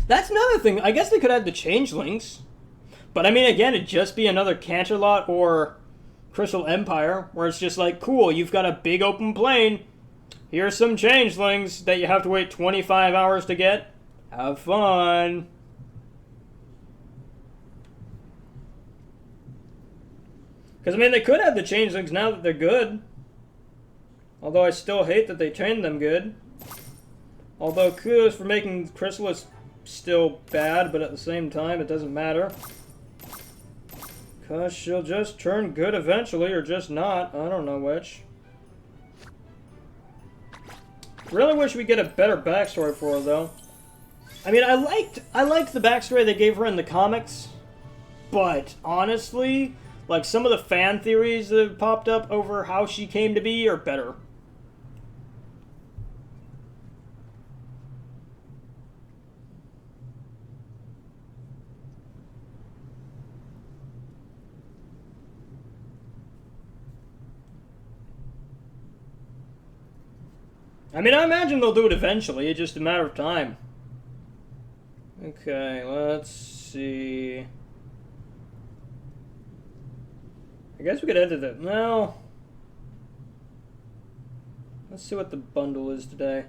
That's another thing. I guess they could add the changelings. But I mean, again, it'd just be another Canterlot or Crystal Empire, where it's just like, cool, you've got a big open plain. Here's some changelings that you have to wait 25 hours to get. Have fun. Because, I mean, they could have the changelings now that they're good. Although I still hate that they trained them good. Although, kudos for making Chrysalis still bad, but at the same time, it doesn't matter. Because she'll just turn good eventually, or just not. I don't know which. Really wish we get a better backstory for her, though. I mean, I liked the backstory they gave her in the comics, but honestly, like, some of the fan theories that have popped up over how she came to be are better. I mean, I imagine they'll do it eventually, it's just a matter of time. Okay, let's see. I guess we could edit it. No. Let's see what the bundle is today.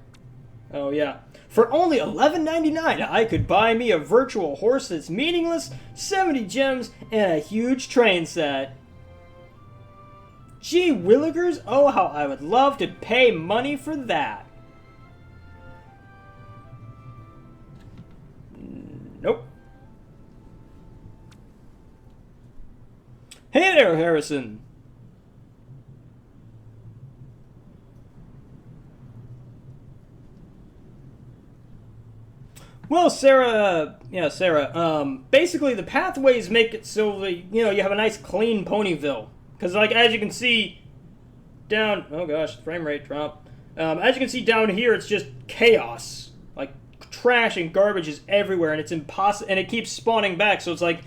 Oh, yeah. For only $11.99, I could buy me a virtual horse that's meaningless, 70 gems, and a huge train set. Gee willikers, oh how I would love to pay money for that. Nope. Hey there, Harrison. Well, Sarah, basically the pathways make it so that, you know, you have a nice clean Ponyville. Because, like, as you can see down... Oh, gosh, frame rate drop. As you can see down here, it's just chaos. Like, trash and garbage is everywhere, and it's impossible... And it keeps spawning back, so it's like...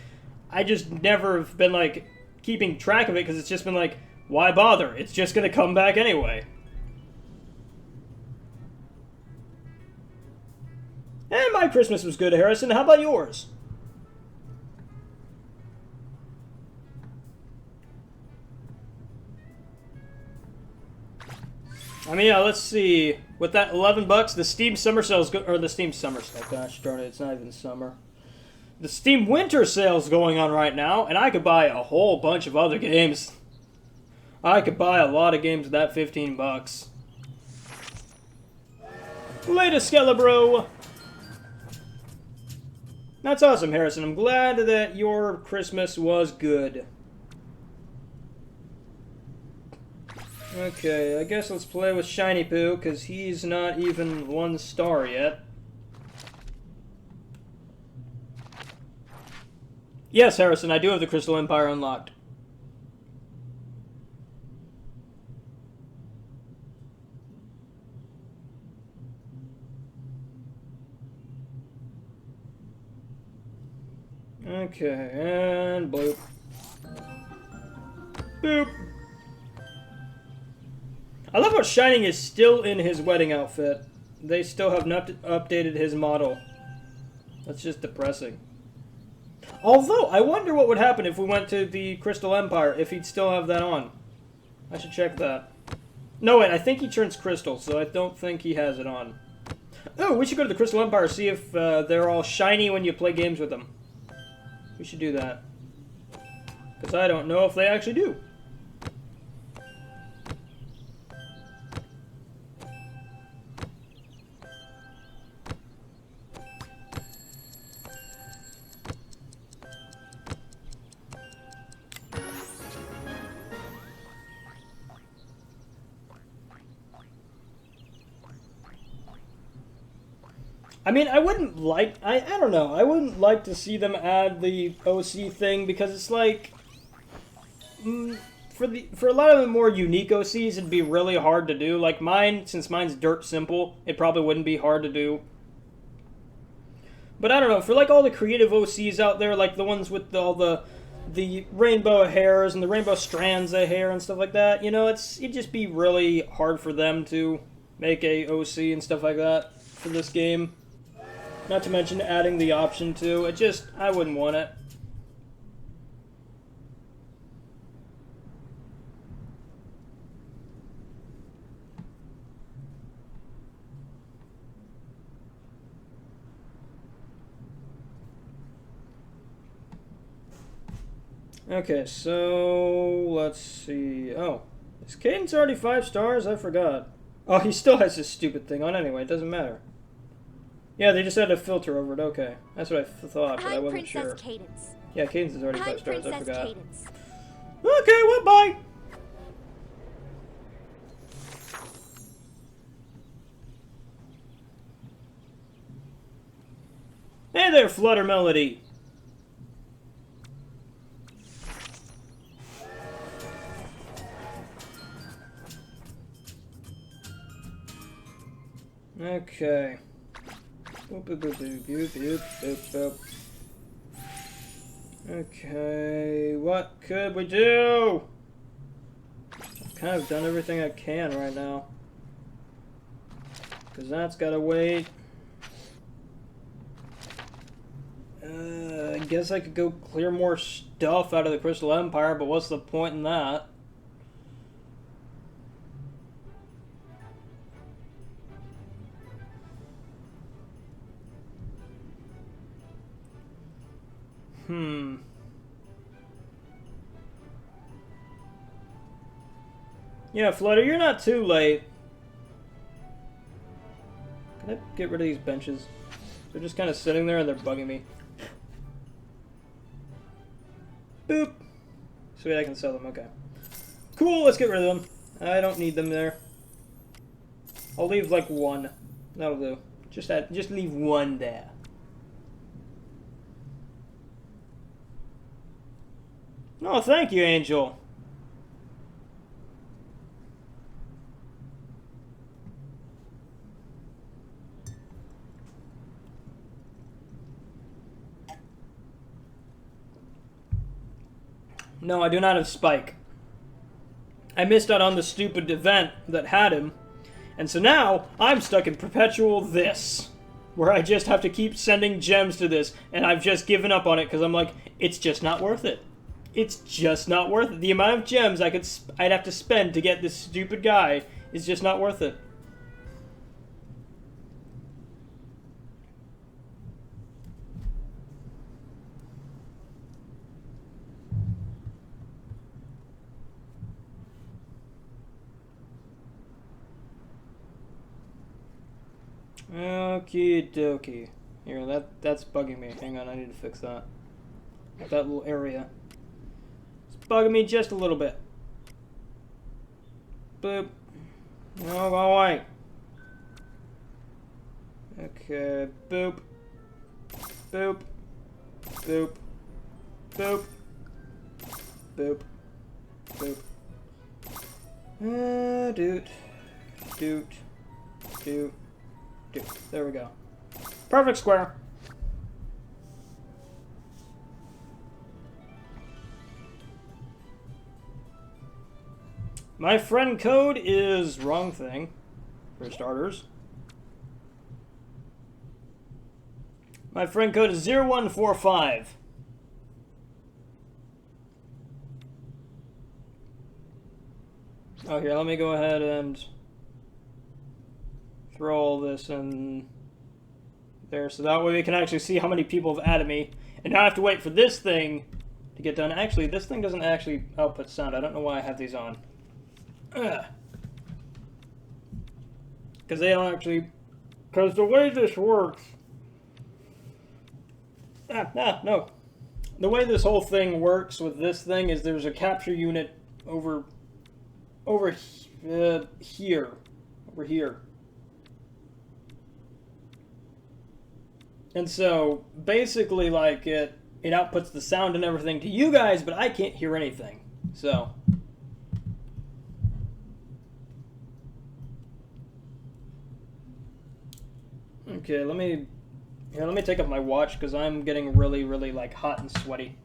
I just never have been, like, keeping track of it, because it's just been like, why bother? It's just going to come back anyway. And my Christmas was good, Harrison. How about yours? I mean, yeah, let's see. With that $11, the Steam Summer Sale's or the Steam Summer Sale. Gosh darn it, it's not even summer. The Steam Winter Sale's going on right now, and I could buy a whole bunch of other games. I could buy a lot of games with that $15. Later, Skelebro. That's awesome, Harrison. I'm glad that your Christmas was good. Okay, I guess let's play with Shiny Poo, because he's not even 1 star yet. Yes, Harrison, I do have the Crystal Empire unlocked. Okay, and bloop. Boop. I love how Shining is still in his wedding outfit. They still have not updated his model. That's just depressing. Although, I wonder what would happen if we went to the Crystal Empire, if he'd still have that on. I should check that. No, wait, I think he turns crystal, so I don't think he has it on. Oh, we should go to the Crystal Empire, see if they're all shiny when you play games with them. We should do that. Because I don't know if they actually do. I mean, I wouldn't like... I don't know. I wouldn't like to see them add the OC thing, because it's like... for a lot of the more unique OCs, it'd be really hard to do. Like mine, since mine's dirt simple, it probably wouldn't be hard to do. But I don't know, for like all the creative OCs out there, like the ones with all the rainbow hairs and the rainbow strands of hair and stuff like that, you know, it'd just be really hard for them to make a OC and stuff like that for this game. Not to mention adding the option to. I wouldn't want it. Okay, so let's see. Oh, is Caden's already 5 stars? I forgot. Oh, he still has this stupid thing on anyway. It doesn't matter. Yeah, they just had a filter over it. Okay, that's what I thought, but I wasn't sure. Cadence. Yeah, Cadence is already 5 stars. I forgot. Cadence. Okay, well, bye. Hey there, Flutter Melody! Okay. Boop, boop, boop, boop, boop, boop, boop, boop. Okay, what could we do? I've kind of done everything I can right now. Because that's gotta wait. I guess I could go clear more stuff out of the Crystal Empire, but what's the point in that? Yeah, Flutter, you're not too late. Can I get rid of these benches? They're just kind of sitting there and they're bugging me. Boop. Sweet, I can sell them. Okay. Cool, let's get rid of them. I don't need them there. I'll leave like one. That'll do. Just leave one there. Oh, thank you, Angel. No, I do not have Spike. I missed out on the stupid event that had him, and so now I'm stuck in perpetual this, where I just have to keep sending gems to this, and I've just given up on it because I'm like, it's just not worth it. It's just not worth it. The amount of gems I'd have to spend to get this stupid guy is just not worth it. Okie dokie. Here, that's bugging me. Hang on, I need to fix that. That little area. It's bugging me just a little bit. Boop. No, go away. Okay, boop. Boop. Boop. Boop. Boop. Boop. Doot. Doot. Doot. There we go. Perfect square. My friend code is wrong thing, for starters. My friend code is 0145. Oh, here, let me go ahead and throw all this in there, so that way we can actually see how many people have added me. And now I have to wait for this thing to get done. Actually, this thing doesn't actually output sound. I don't know why I have these on. Because they don't actually... Because the way this works... no. The way this whole thing works with this thing is there's a capture unit over here. And so, basically, like, it outputs the sound and everything to you guys, but I can't hear anything. So... Okay, let me take off my watch, because I'm getting really, really, like, hot and sweaty.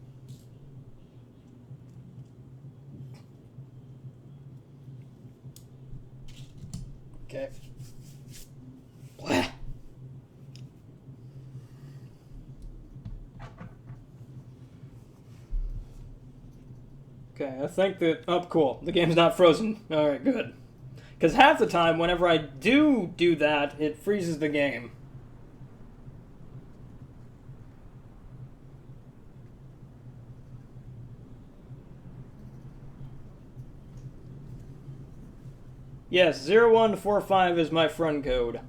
Okay. Blah. Okay, I think that... Oh, cool. The game's not frozen. Alright, good. Because half the time, whenever I do that, it freezes the game. Yes, 0145 is my friend code.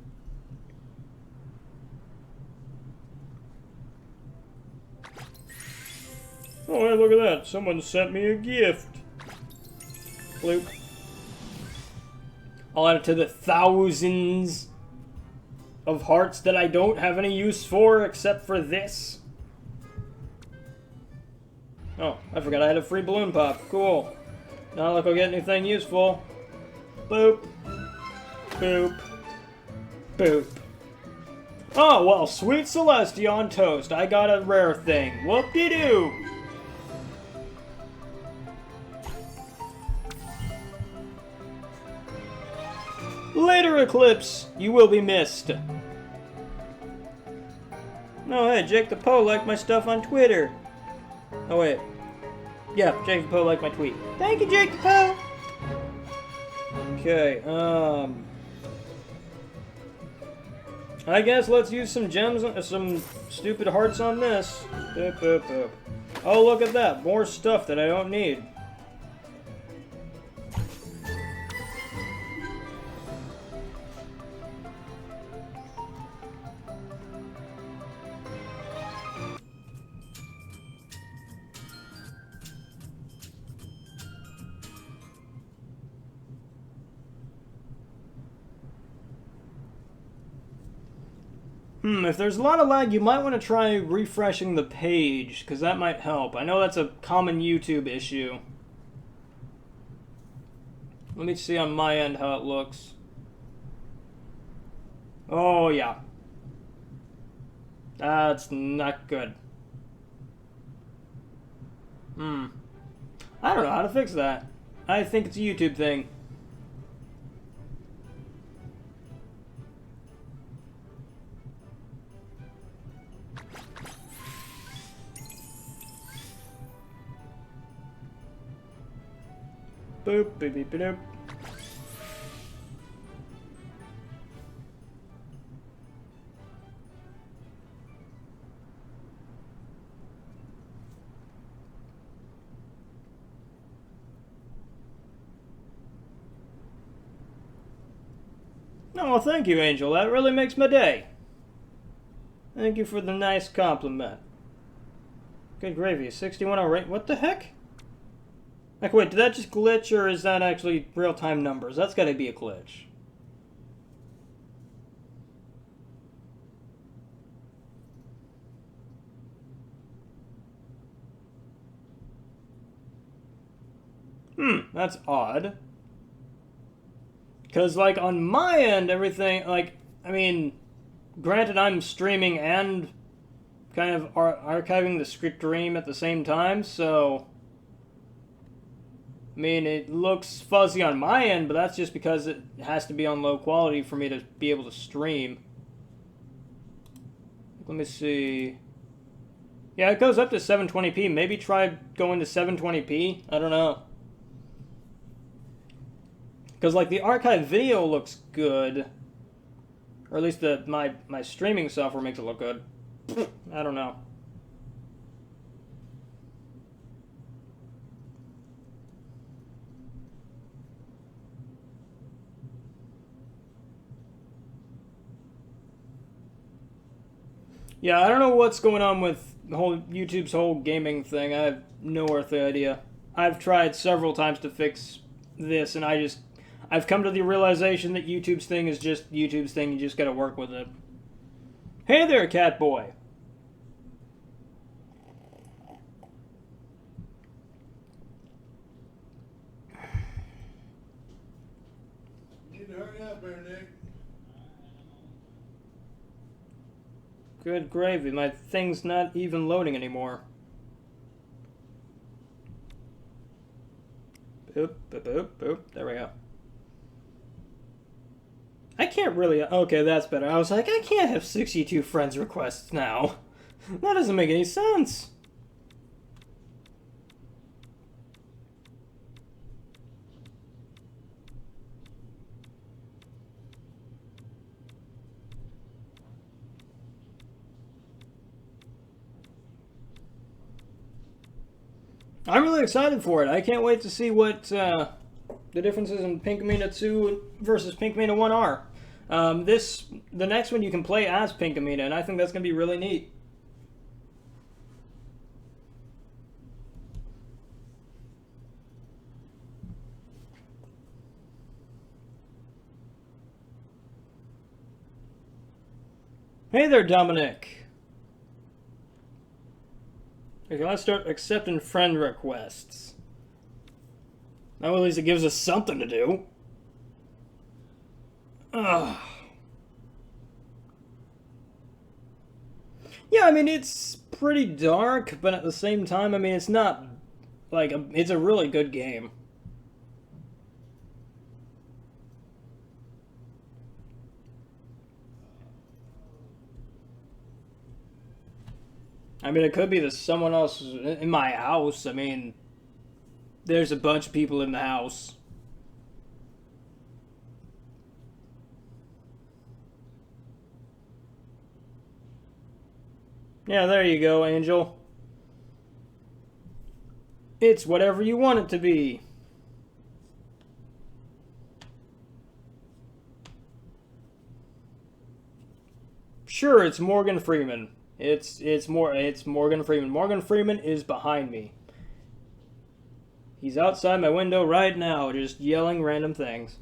Oh, hey, look at that. Someone sent me a gift. Bloop. I'll add it to the thousands of hearts that I don't have any use for except for this. Oh, I forgot I had a free balloon pop. Cool. Not like I'll get anything useful. Boop. Boop. Boop. Oh, well, sweet Celestia on toast. I got a rare thing. Whoop-de-doo. Later, Eclipse. You will be missed. Oh, hey, Jake the Poe liked my stuff on Twitter. Oh, wait. Yeah, Jake the Poe liked my tweet. Thank you, Jake the Poe. Okay, I guess let's use some gems, some stupid hearts on this. Boop, boop, boop. Oh, look at that. More stuff that I don't need. If there's a lot of lag, you might want to try refreshing the page, because that might help. I know that's a common YouTube issue. Let me see on my end how it looks. Oh, yeah. That's not good. I don't know how to fix that. I think it's a YouTube thing. Boop, beep, beep, beep, boop. Oh, well, thank you, Angel. That really makes my day. Thank you for the nice compliment. Good gravy. 61 rate. What the heck? Like, wait, did that just glitch, or is that actually real-time numbers? That's gotta be a glitch. That's odd. Because, like, on my end, everything, like, I mean, granted I'm streaming and kind of archiving the stream at the same time, so... I mean, it looks fuzzy on my end, but that's just because it has to be on low quality for me to be able to stream. Let me see. Yeah, it goes up to 720p. Maybe try going to 720p. I don't know. Because, like, the archive video looks good. Or at least my streaming software makes it look good. I don't know. Yeah, I don't know what's going on with the whole YouTube's whole gaming thing. I have no earthly idea. I've tried several times to fix this, and I've come to the realization that YouTube's thing is just YouTube's thing. You just gotta work with it. Hey there, cat boy. You need to hurry up there, Nick. Good gravy. My thing's not even loading anymore. Boop, boop, boop, boop. There we go. I can't really... Okay, that's better. I was like, I can't have 62 friends requests now. That doesn't make any sense. I'm really excited for it. I can't wait to see what the differences in Pinkamena 2 versus Pinkamena 1 are. The next one you can play as Pinkamena, and I think that's going to be really neat. Hey there, Dominic. Okay, let's start accepting friend requests. Now at least it gives us something to do. Ugh. Yeah, I mean, it's pretty dark, but at the same time, I mean, it's not, like, it's a really good game. I mean, it could be that someone else in my house. I mean, there's a bunch of people in the house. Yeah, there you go, Angel. It's whatever you want it to be. Sure, it's Morgan Freeman. It's Morgan Freeman. Morgan Freeman is behind me. He's outside my window right now, just yelling random things.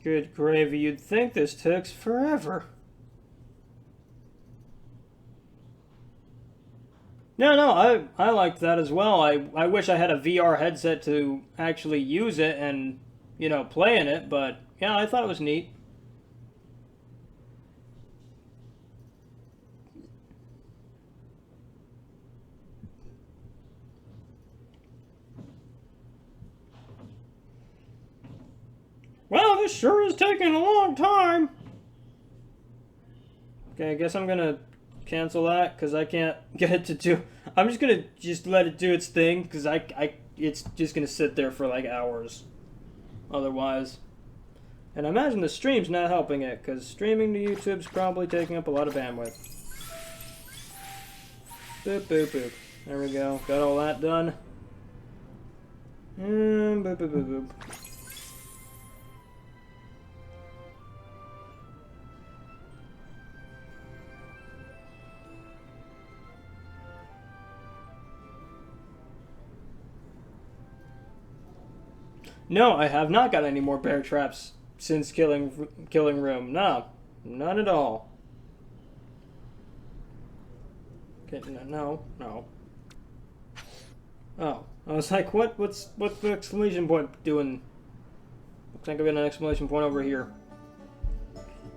Good gravy, you'd think this takes forever. No, I liked that as well. I wish I had a VR headset to actually use it and, you know, play in it, but yeah, I thought it was neat. Well, this sure is taking a long time. Okay, I guess I'm gonna cancel that because I can't get it to do. I'm just gonna let it do its thing because it's just gonna sit there for like hours otherwise. And I imagine the stream's not helping it because streaming to YouTube's probably taking up a lot of bandwidth. Boop, boop, boop. There we go. Got all that done. Boop, boop, boop, boop. No, I have not got any more bear traps since killing room. No, none at all. Okay, no. Oh, I was like, what's the exclamation point doing? Looks like I've got an exclamation point over here.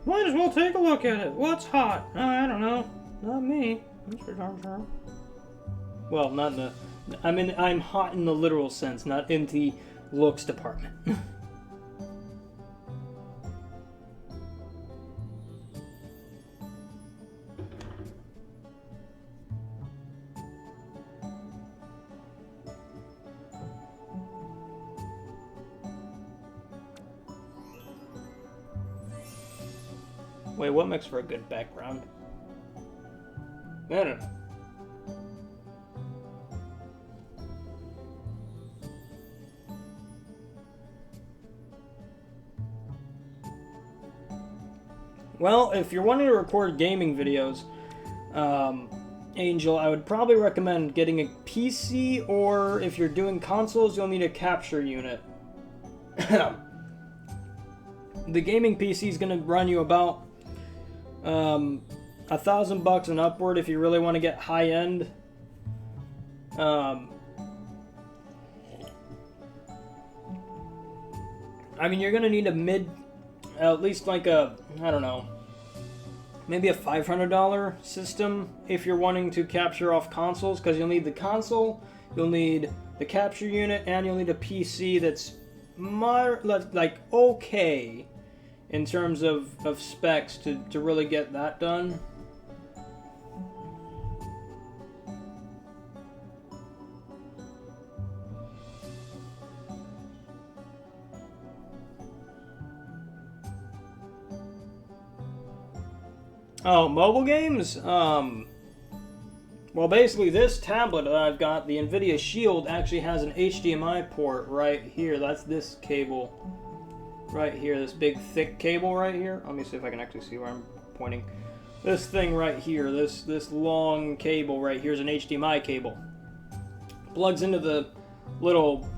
Might as well take a look at it. What's hot? I don't know. Not me. Mr. Darmstrong. Well, not in the. I mean, I'm hot in the literal sense, not in the looks department. Wait, what makes for a good background? I don't know. Well, if you're wanting to record gaming videos, Angel, I would probably recommend getting a PC, or if you're doing consoles, you'll need a capture unit. The gaming PC is going to run you about $1,000 and upward if you really want to get high end. I mean, you're going to need a at least like a, I don't know, maybe a $500 system if you're wanting to capture off consoles, because you'll need the console, you'll need the capture unit, and you'll need a PC that's like okay in terms of specs to really get that done. Oh, mobile games? Well, basically this tablet that I've got, the NVIDIA Shield, actually has an HDMI port right here. That's this cable right here, this big thick cable right here. Let me see if I can actually see where I'm pointing. this thing right here, this long cable right here is an HDMI cable. Plugs into the little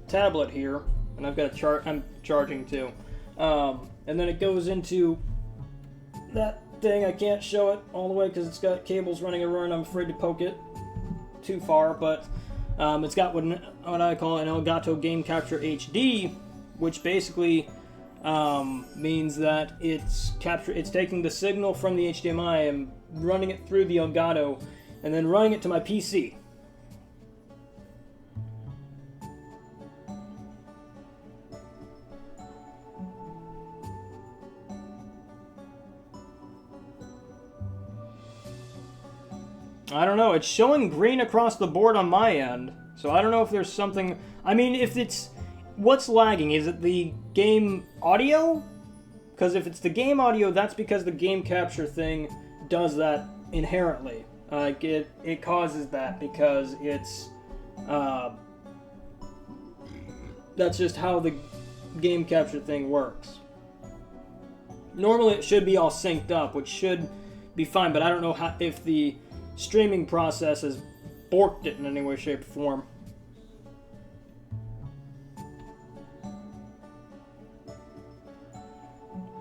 tablet here, and I've got I'm charging too. And then it goes into that thing. I can't show it all the way because it's got cables running around. I'm afraid to poke it too far, but it's got what I call an Elgato Game Capture HD, which basically means that it's taking the signal from the HDMI and running it through the Elgato, and then running it to my PC. I don't know, it's showing green across the board on my end, so I don't know if there's something... I mean, if it's... What's lagging? Is it the game audio? Because if it's the game audio, that's because the game capture thing does that inherently. It causes that because it's... that's just how the game capture thing works. Normally it should be all synced up, which should be fine, but I don't know if the streaming process has borked it in any way, shape, or form.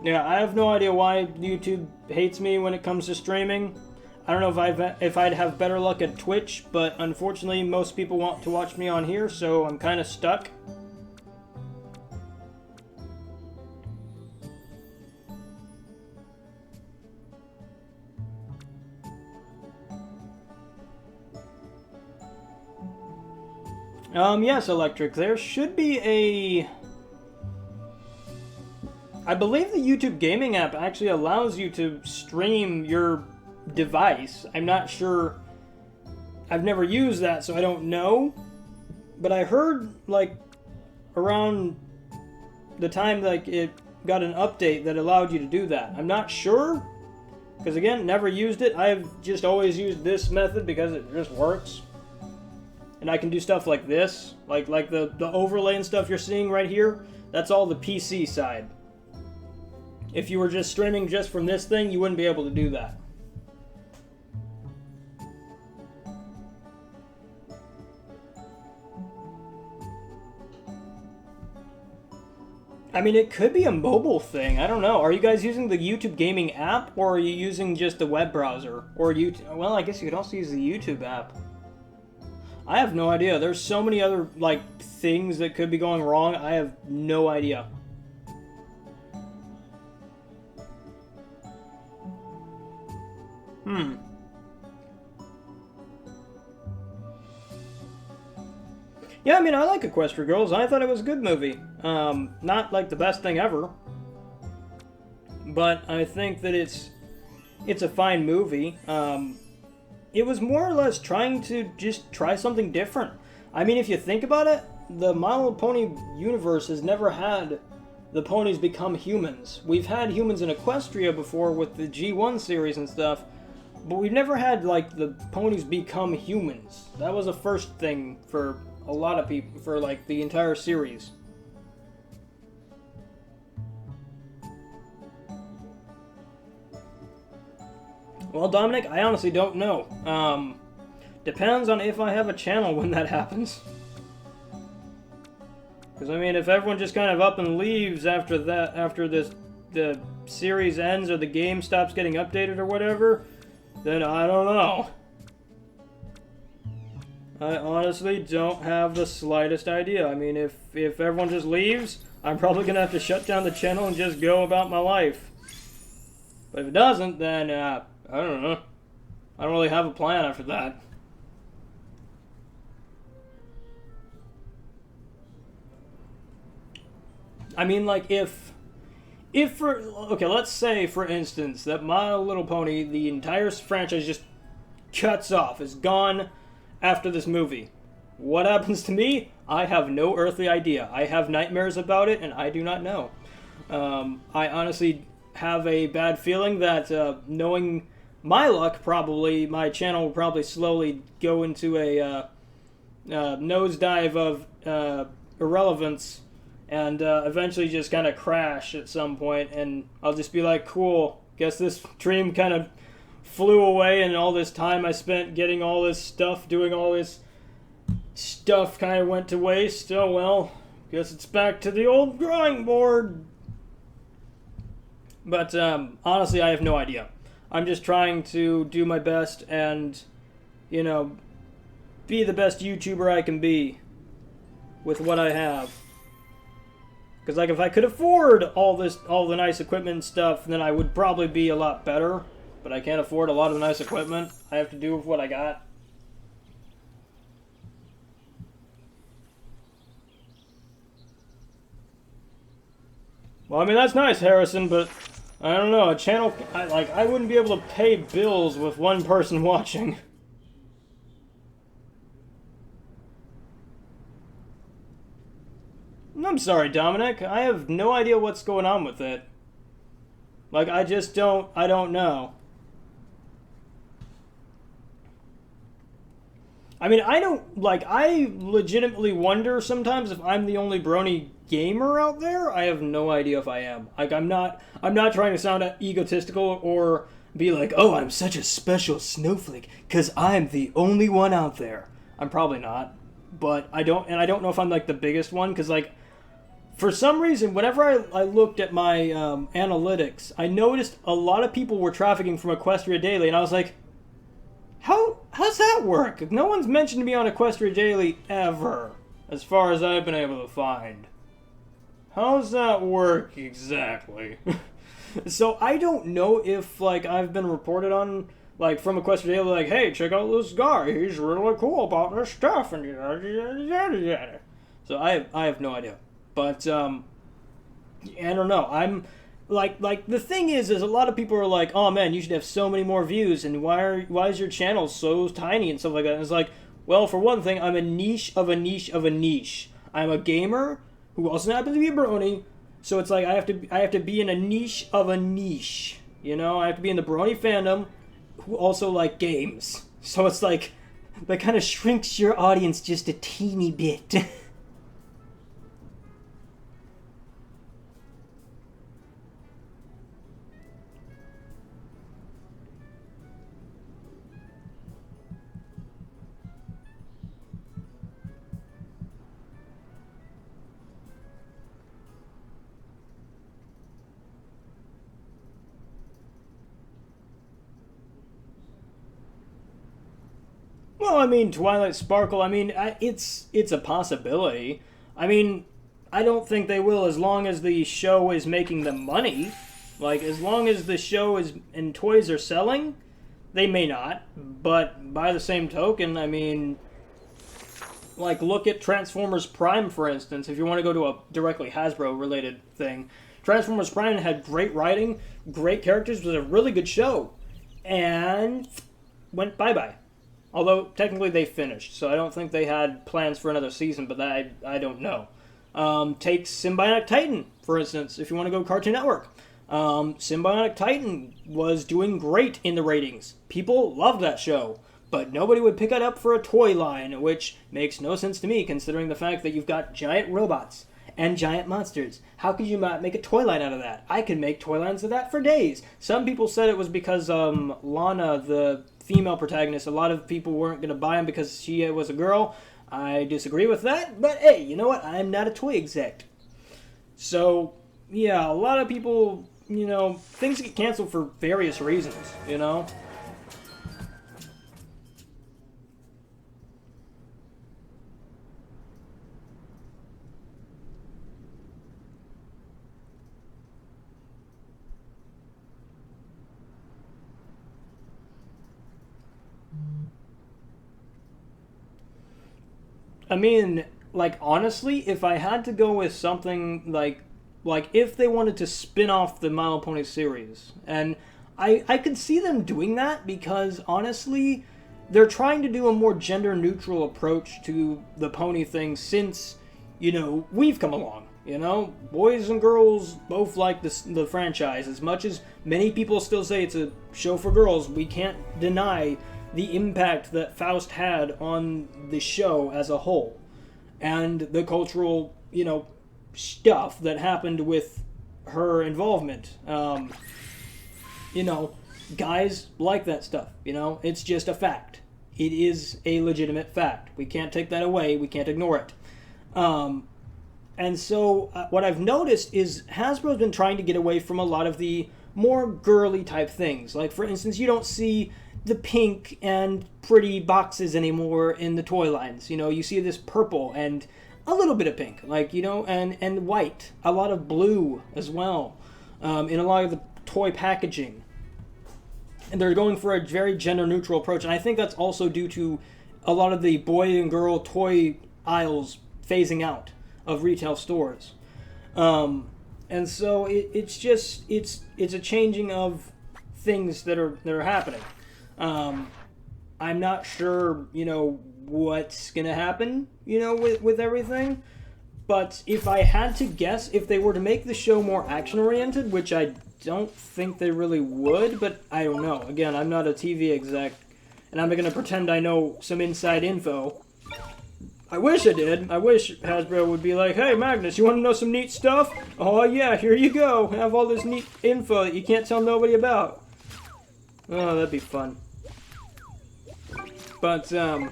Yeah, I have no idea why YouTube hates me when it comes to streaming. I don't know if I'd have better luck at Twitch, but unfortunately most people want to watch me on here, so I'm kind of stuck. Yes, Electric, there should be a... I believe the YouTube gaming app actually allows you to stream your device. I'm not sure. I've never used that, so I don't know. But I heard, like, around the time, like, it got an update that allowed you to do that. I'm not sure, because, again, never used it. I've just always used this method because it just works. And I can do stuff like this, like the overlay and stuff you're seeing right here. That's all the PC side. If you were just streaming just from this thing, you wouldn't be able to do that. I mean, it could be a mobile thing. I don't know. Are you guys using the YouTube gaming app, or are you using just the web browser? Or YouTube? Well, I guess you could also use the YouTube app. I have no idea. There's so many other, like, things that could be going wrong. I have no idea. Yeah, I mean, I like Equestria Girls. I thought it was a good movie. Not, like, the best thing ever. But I think that it's a fine movie. It was more or less trying to just try something different. I mean, if you think about it, the My Little Pony universe has never had the ponies become humans. We've had humans in Equestria before with the G1 series and stuff, but we've never had, like, the ponies become humans. That was a first thing for a lot of people, for, like, the entire series. Well, Dominic, I honestly don't know. Depends on if I have a channel when that happens. Because, I mean, if everyone just kind of up and leaves after that, after the series ends or the game stops getting updated or whatever, then I don't know. I honestly don't have the slightest idea. I mean, if everyone just leaves, I'm probably going to have to shut down the channel and just go about my life. But if it doesn't, then, I don't know. I don't really have a plan after that. I mean, like, if for... Okay, let's say, for instance, that My Little Pony, the entire franchise just cuts off, is gone after this movie. What happens to me? I have no earthly idea. I have nightmares about it, and I do not know. I honestly have a bad feeling that, knowing my luck, probably, my channel will probably slowly go into a nosedive of irrelevance, and eventually just kind of crash at some point, and I'll just be like, cool, Guess this dream kind of flew away, and all this time I spent getting all this stuff, doing all this stuff, kind of went to waste. Oh well, guess it's back to the old drawing board. But honestly, I have no idea. I'm just trying to do my best and, you know, be the best YouTuber I can be with what I have. Because, like, if I could afford all the nice equipment and stuff, then I would probably be a lot better. But I can't afford a lot of the nice equipment. I have to do with what I got. Well, I mean, that's nice, Harrison, but I don't know, a channel, I wouldn't be able to pay bills with one person watching. I'm sorry, Dominic, I have no idea what's going on with it. Like, I don't know. I mean, I legitimately wonder sometimes if I'm the only Brony gamer out there. I have no idea if I am. Like, I'm not trying to sound egotistical or be like, oh, I'm such a special snowflake because I'm the only one out there. I'm probably not, but I don't know if I'm like the biggest one, because like, for some reason, whenever I looked at my analytics, I noticed a lot of people were trafficking from Equestria Daily, and I was like, how's that work? No one's mentioned me on Equestria Daily ever, as far as I've been able to find. How's that work exactly? So I don't know if like I've been reported on like from Equestria Daily, like, hey, check out this guy, he's really cool about this stuff, and yada yada. So I have no idea, but I don't know. I'm like the thing is a lot of people are like, oh man, you should have so many more views, and why is your channel so tiny and stuff like that? And it's like, well, for one thing, I'm a niche of a niche of a niche. I'm a gamer who also happens to be a Brony, so it's like I have to be in a niche of a niche. You know, I have to be in the Brony fandom who also like games. So it's like that kind of shrinks your audience just a teeny bit. Well, I mean, Twilight Sparkle, I mean, it's a possibility. I mean, I don't think they will as long as the show is making them money. Like, as long as the show is and toys are selling, they may not. But by the same token, I mean, like, look at Transformers Prime, for instance, if you want to go to a directly Hasbro-related thing. Transformers Prime had great writing, great characters, was a really good show, and went bye-bye. Although, technically, they finished, so I don't think they had plans for another season, but that I don't know. Take Symbionic Titan, for instance, if you want to go Cartoon Network. Symbionic Titan was doing great in the ratings. People loved that show, but nobody would pick it up for a toy line, which makes no sense to me, considering the fact that you've got giant robots and giant monsters. How could you not make a toy line out of that? I could make toy lines of that for days. Some people said it was because Lana, the female protagonist, a lot of people weren't going to buy him because she was a girl. I disagree with that, but hey, you know what? I'm not a toy exec. So, yeah, a lot of people, you know, things get canceled for various reasons, you know? I mean, like, honestly, if I had to go with something like if they wanted to spin off the My Little Pony series, and I could see them doing that because, honestly, they're trying to do a more gender-neutral approach to the pony thing since, you know, we've come along, you know? Boys and girls both like the franchise. As much as many people still say it's a show for girls, we can't deny the impact that Faust had on the show as a whole, and the cultural, you know, stuff that happened with her involvement. you know, guys like that stuff, you know? It's just a fact. It is a legitimate fact. We can't take that away. We can't ignore it. And so what I've noticed is Hasbro's been trying to get away from a lot of the more girly type things. Like, for instance, you don't see the pink and pretty boxes anymore in the toy lines. You know, you see this purple and a little bit of pink, like, you know, and white. A lot of blue as well in a lot of the toy packaging. And they're going for a very gender-neutral approach. And I think that's also due to a lot of the boy and girl toy aisles phasing out of retail stores. And so it's a changing of things that are happening. I'm not sure, you know, what's going to happen, you know, with everything. But if I had to guess, if they were to make the show more action-oriented, which I don't think they really would, but I don't know. Again, I'm not a TV exec, and I'm going to pretend I know some inside info. I wish I did. I wish Hasbro would be like, hey, Magnus, you want to know some neat stuff? Oh, yeah, here you go. Have all this neat info that you can't tell nobody about. Oh, that'd be fun. But, no,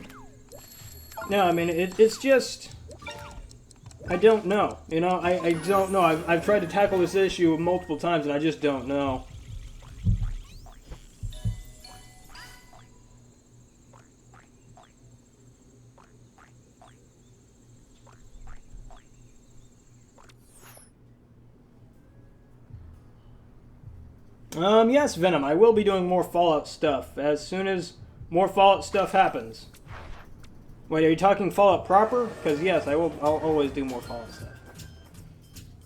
I mean, it's just... I don't know. You know, I don't know. I've tried to tackle this issue multiple times, and I just don't know. Yes, Venom, I will be doing more Fallout stuff as soon as more Fallout stuff happens. Wait, are you talking Fallout proper? Because yes, I'll always do more Fallout stuff.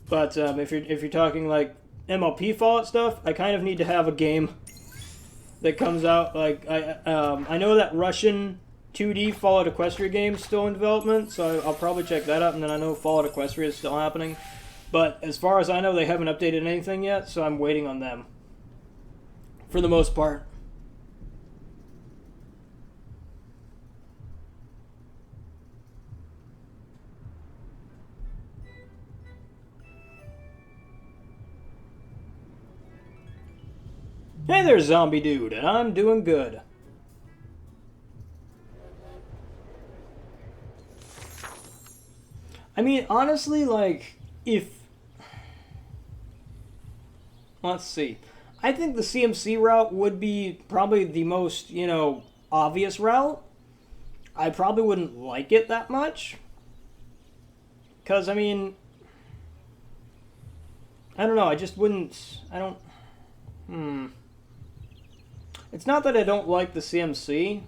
But if you're talking like MLP Fallout stuff, I kind of need to have a game that comes out. Like I know that Russian 2D Fallout Equestria game is still in development, so I'll probably check that out. And then I know Fallout Equestria is still happening, but as far as I know, they haven't updated anything yet, so I'm waiting on them. For the most part. Hey there, zombie dude, and I'm doing good. I mean, honestly, like, let's see. I think the CMC route would be probably the most, you know, obvious route. I probably wouldn't like it that much. Because, I mean... I don't know, I just wouldn't... I don't... It's not that I don't like the CMC,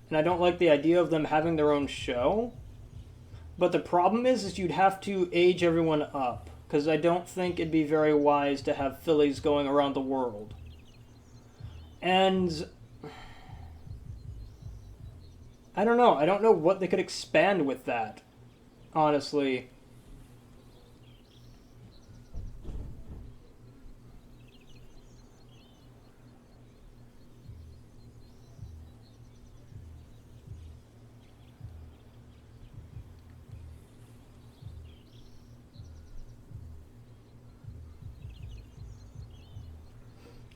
and I don't like the idea of them having their own show. But the problem is you'd have to age everyone up. Because I don't think it'd be very wise to have fillies going around the world. And... I don't know. I don't know what they could expand with that, honestly.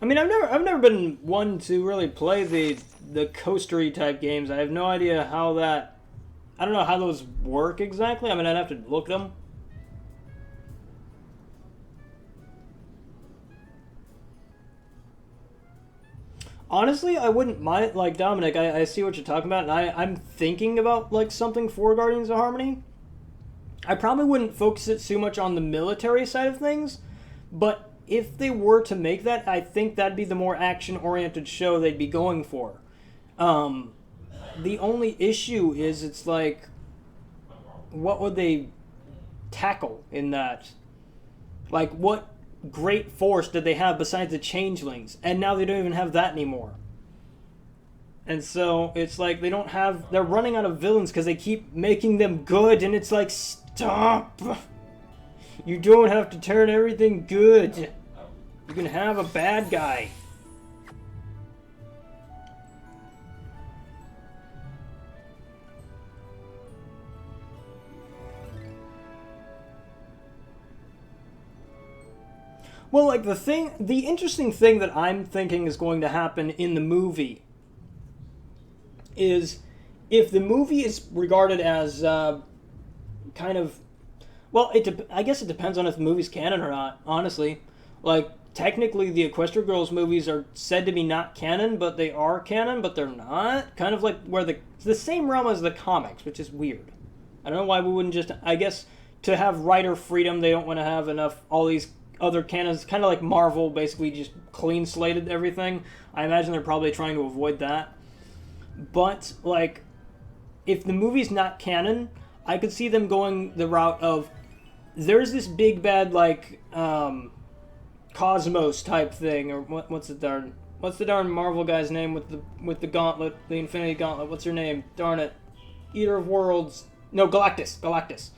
I mean, I've never been one to really play the coastery type games. I have no idea how that... I don't know how those work exactly. I mean, I'd have to look them. Honestly, I wouldn't mind... Like, Dominic, I see what you're talking about, and I'm thinking about, like, something for Guardians of Harmony. I probably wouldn't focus it too much on the military side of things, but... if they were to make that, I think that'd be the more action-oriented show they'd be going for. The only issue is, it's like, what would they tackle in that? Like, what great force did they have besides the changelings? And now they don't even have that anymore. And so, it's like, they're running out of villains because they keep making them good, and it's like, stop! You don't have to turn everything good. You can have a bad guy. Well, like, the interesting thing that I'm thinking is going to happen in the movie is if the movie is regarded as kind of, well, I guess it depends on if the movie's canon or not, honestly. Like, technically, the Equestria Girls movies are said to be not canon, but they are canon, but they're not. Kind of like where it's the same realm as the comics, which is weird. I don't know why we wouldn't just, I guess, to have writer freedom, they don't want to have all these other canons, kind of like Marvel, basically just clean slated everything. I imagine they're probably trying to avoid that. But, like, if the movie's not canon, I could see them going the route of, there's this big bad, like, Cosmos type thing, or what's the darn Marvel guy's name with the gauntlet, the Infinity Gauntlet? What's her name? Darn it, Eater of Worlds. No, Galactus.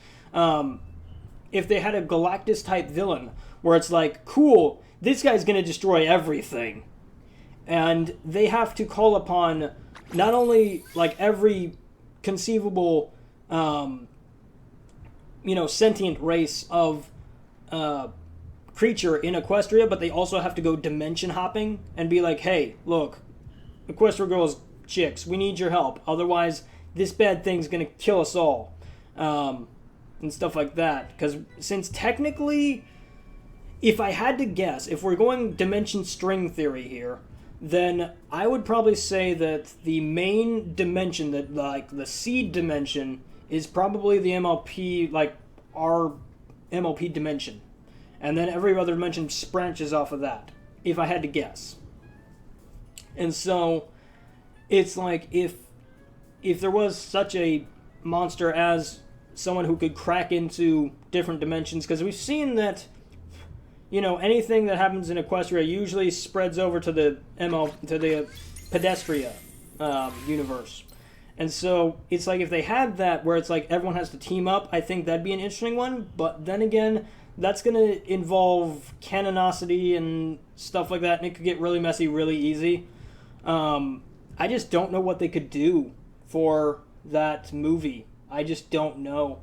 If they had a Galactus type villain, where it's like, cool, this guy's gonna destroy everything, and they have to call upon not only like every conceivable, sentient race of creature in Equestria, but they also have to go dimension hopping and be like, hey, look, Equestria Girls chicks, we need your help. Otherwise, this bad thing's gonna kill us all. And stuff like that. Because since technically, if I had to guess, if we're going dimension string theory here, then I would probably say that the main dimension, that like the seed dimension, is probably the MLP, like our MLP dimension. And then every other dimension branches off of that, if I had to guess. And so, it's like, if there was such a monster as someone who could crack into different dimensions, because we've seen that, anything that happens in Equestria usually spreads over to the Pedestria universe. And so, it's like, if they had that, where it's like everyone has to team up, I think that'd be an interesting one, but then again, that's going to involve canonicity and stuff like that, and it could get really messy really easy. I just don't know what they could do for that movie. I just don't know.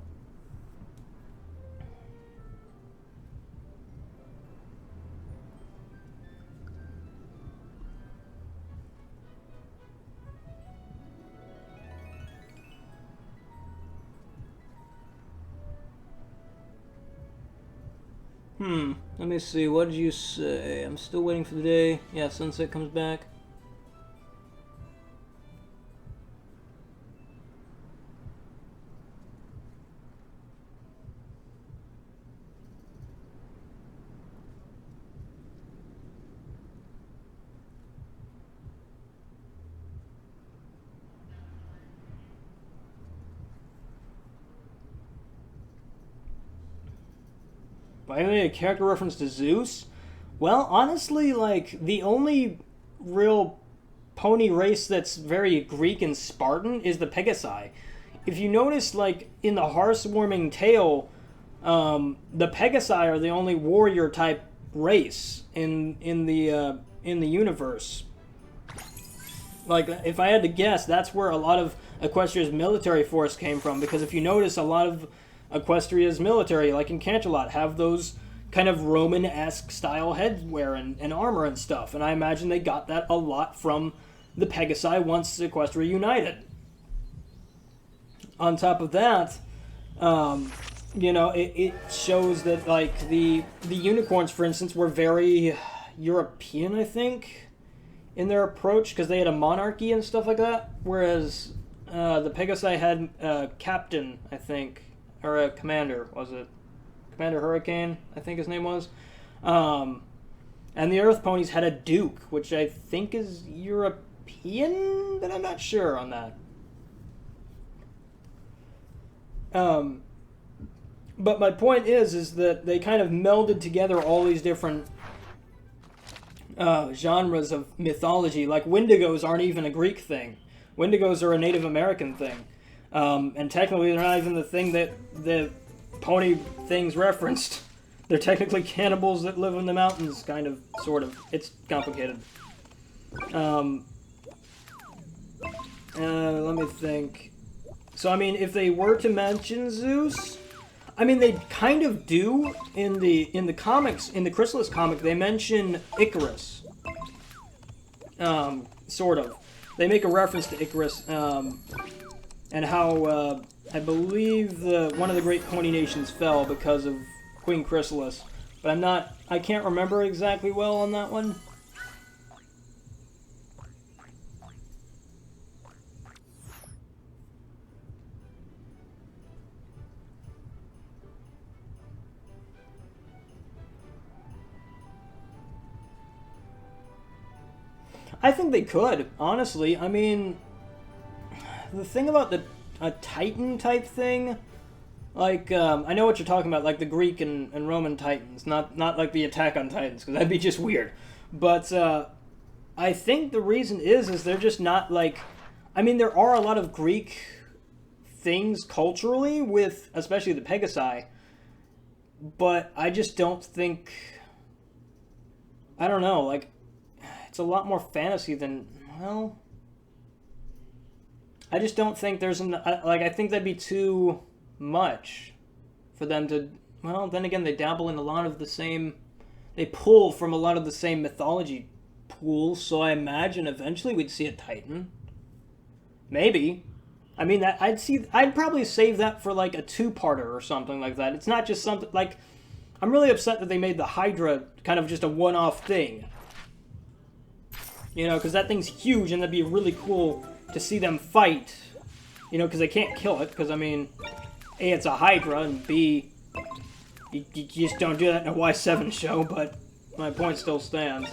Let me see. What did you say? I'm still waiting for the day. Yeah, sunset comes back. Finally, a character reference to Zeus? Well, honestly, like, the only real pony race that's very Greek and Spartan is the Pegasi. If you notice, like, in the Hearthwarming tale, the Pegasi are the only warrior-type race in the universe. Like, if I had to guess, that's where a lot of Equestria's military force came from, because if you notice, a lot of Equestria's military, like in Canterlot, have those kind of Roman-esque style headwear and armor and stuff, and I imagine they got that a lot from the Pegasi once Equestria united. On top of that, it shows that, like, the unicorns, for instance, were very European, I think, in their approach, because they had a monarchy and stuff like that, whereas the Pegasi had a captain, I think, or a commander, was it? Commander Hurricane, I think his name was. And the Earth Ponies had a duke, which I think is European, but I'm not sure on that. But my point is that they kind of melded together all these different genres of mythology. Like, Wendigos aren't even a Greek thing. Wendigos are a Native American thing. And technically they're not even the thing that the pony things referenced. They're technically cannibals that live in the mountains, kind of, sort of. It's complicated. Let me think. So, I mean, if they were to mention Zeus, I mean, they kind of do in the comics. In the Chrysalis comic, they mention Icarus. Sort of. They make a reference to Icarus, and how I believe one of the great pony nations fell because of Queen Chrysalis. But I can't remember exactly well on that one. I think they could, honestly. I mean, the thing about a Titan type thing, like, I know what you're talking about, like the Greek and Roman Titans, not like the Attack on Titans, because that'd be just weird. But I think the reason is they're just not like, I mean, there are a lot of Greek things culturally with, especially the Pegasi, but I just don't think, I don't know, like, it's a lot more fantasy than, well, I just don't think there's I think that'd be too much for them to, well, then again, they dabble in a lot of the same, they pull from a lot of the same mythology pools, so I imagine eventually we'd see a Titan. Maybe. I mean, I'd probably save that for like a two-parter or something like that. It's not just something, like, I'm really upset that they made the Hydra kind of just a one-off thing. You know, because that thing's huge, and that'd be really cool to see them fight. You know, because they can't kill it, because, I mean, A, it's a Hydra, and B, you just don't do that in a Y7 show, but my point still stands.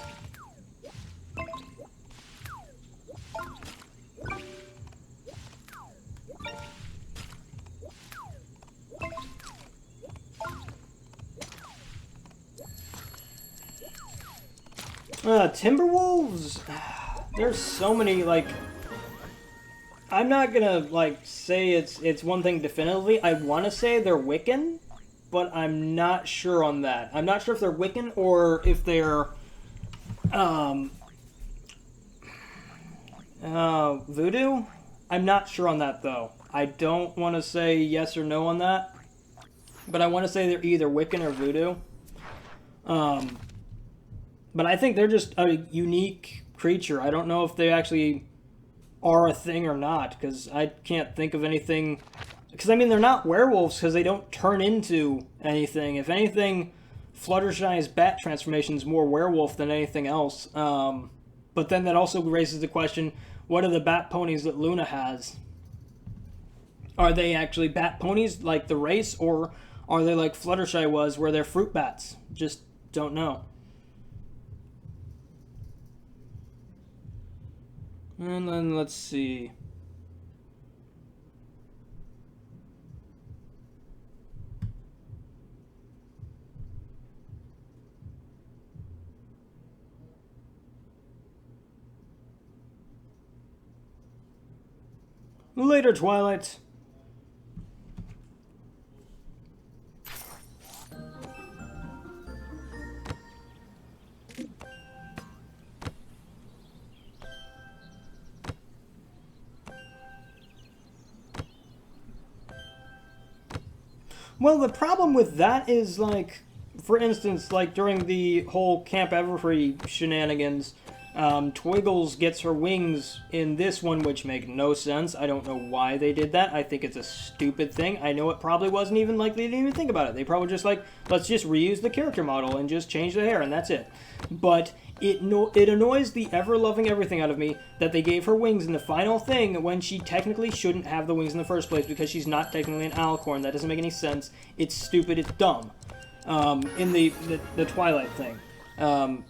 Timberwolves, there's so many, like, I'm not gonna, like, say it's one thing definitively. I want to say they're Wiccan, but I'm not sure on that. I'm not sure if they're Wiccan or if they're, voodoo? I'm not sure on that, though. I don't want to say yes or no on that, but I want to say they're either Wiccan or voodoo. But I think they're just a unique creature. I don't know if they actually are a thing or not, because I can't think of anything. Because, I mean, they're not werewolves because they don't turn into anything. If anything, Fluttershy's bat transformation is more werewolf than anything else. But then that also raises the question, what are the bat ponies that Luna has? Are they actually bat ponies like the race, or are they like Fluttershy was, where they're fruit bats? Just don't know. And then let's see. Later, Twilight. Well, the problem with that is, like, for instance, like, during the whole Camp Everfree shenanigans, Twiggles gets her wings in this one, which make no sense. I don't know why they did that. I think it's a stupid thing. I know it probably wasn't even, like, they didn't even think about it. They probably just, like, let's just reuse the character model and just change the hair, and that's it. But it annoys the ever-loving everything out of me that they gave her wings in the final thing when she technically shouldn't have the wings in the first place, because she's not technically an alicorn. That doesn't make any sense. It's stupid. It's dumb. In the Twilight thing.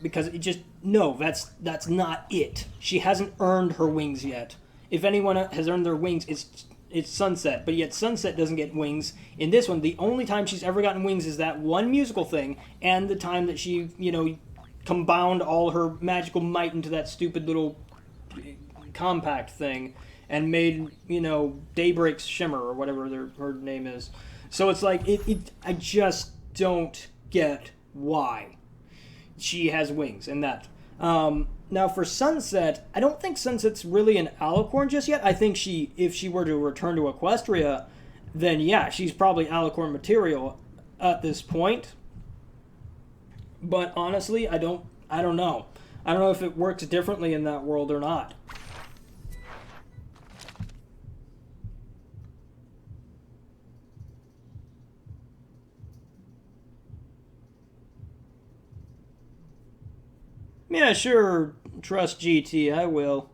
Because it just, no, that's not it. She hasn't earned her wings yet. If anyone has earned their wings, it's Sunset, but yet Sunset doesn't get wings. In this one, the only time she's ever gotten wings is that one musical thing, and the time that she, you know, compound all her magical might into that stupid little compact thing, and made, you know, Daybreak's Shimmer, or whatever her name is. So it's like, I just don't get why she has wings in that. Now for Sunset, I don't think Sunset's really an alicorn just yet. I think if she were to return to Equestria then yeah, she's probably Alicorn material at this point. But honestly, I don't know. I don't know if it works differently in that world or not. Yeah, sure, trust GT, I will.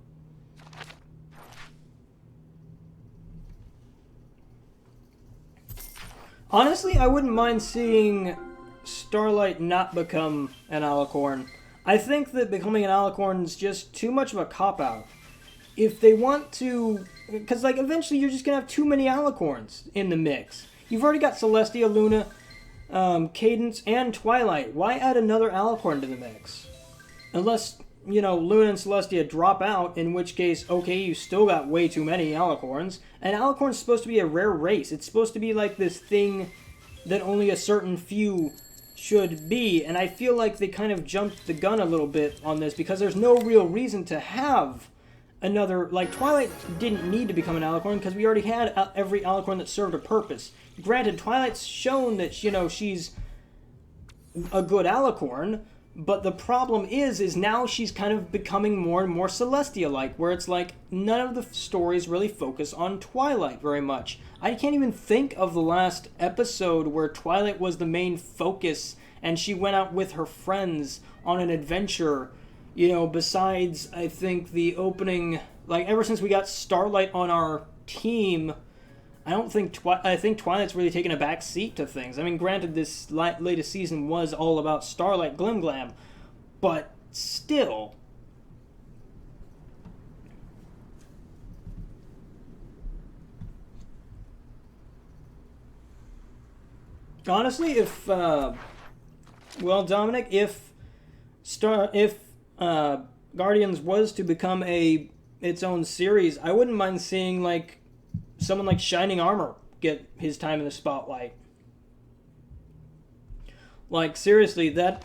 Honestly, I wouldn't mind seeing Starlight not become an Alicorn. I think that becoming an Alicorn is just too much of a cop-out. If they want to... Because, like, eventually you're just going to have too many Alicorns in the mix. You've already got Celestia, Luna, Cadence, and Twilight. Why add another Alicorn to the mix? Unless, you know, Luna and Celestia drop out, in which case, okay, you still got way too many Alicorns. And Alicorn's supposed to be a rare race. It's supposed to be like this thing that only a certain few should be. And I feel like they kind of jumped the gun a little bit on this because there's no real reason to have another... Like, Twilight didn't need to become an Alicorn because we already had every Alicorn that served a purpose. Granted, Twilight's shown that, you know, she's a good Alicorn, but the problem is now she's kind of becoming more and more Celestia-like, where it's like none of the stories really focus on Twilight very much. I can't even think of the last episode where Twilight was the main focus and she went out with her friends on an adventure, you know, besides, I think, the opening... Like, ever since we got Starlight on our team, I think Twilight's really taken a back seat to things. I mean, granted, this latest season was all about Starlight Glim-Glam, but still. Honestly, if Dominic, if Guardians was to become its own series, I wouldn't mind seeing like someone like Shining Armor get his time in the spotlight. Like, seriously, that...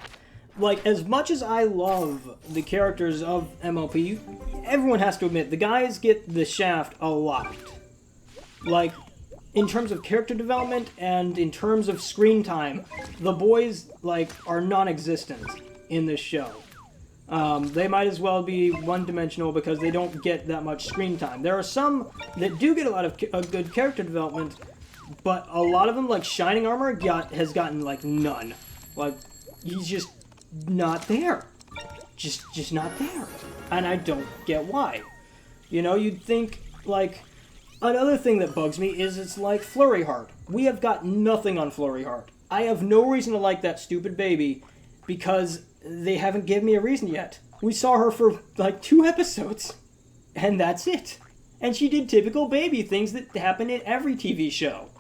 Like, as much as I love the characters of MLP, everyone has to admit, the guys get the shaft a lot. Like, in terms of character development and in terms of screen time, the boys, like, are non-existent in this show. They might as well be one-dimensional because they don't get that much screen time. There are some that do get a lot of good character development, but a lot of them, like Shining Armor, has gotten, like, none. Like, he's just not there. Just not there. And I don't get why. You know, you'd think, like... Another thing that bugs me is it's like Flurry Heart. We have got nothing on Flurry Heart. I have no reason to like that stupid baby because... They haven't given me a reason yet. We saw her for, like, 2 episodes. And that's it. And she did typical baby things that happen in every TV show.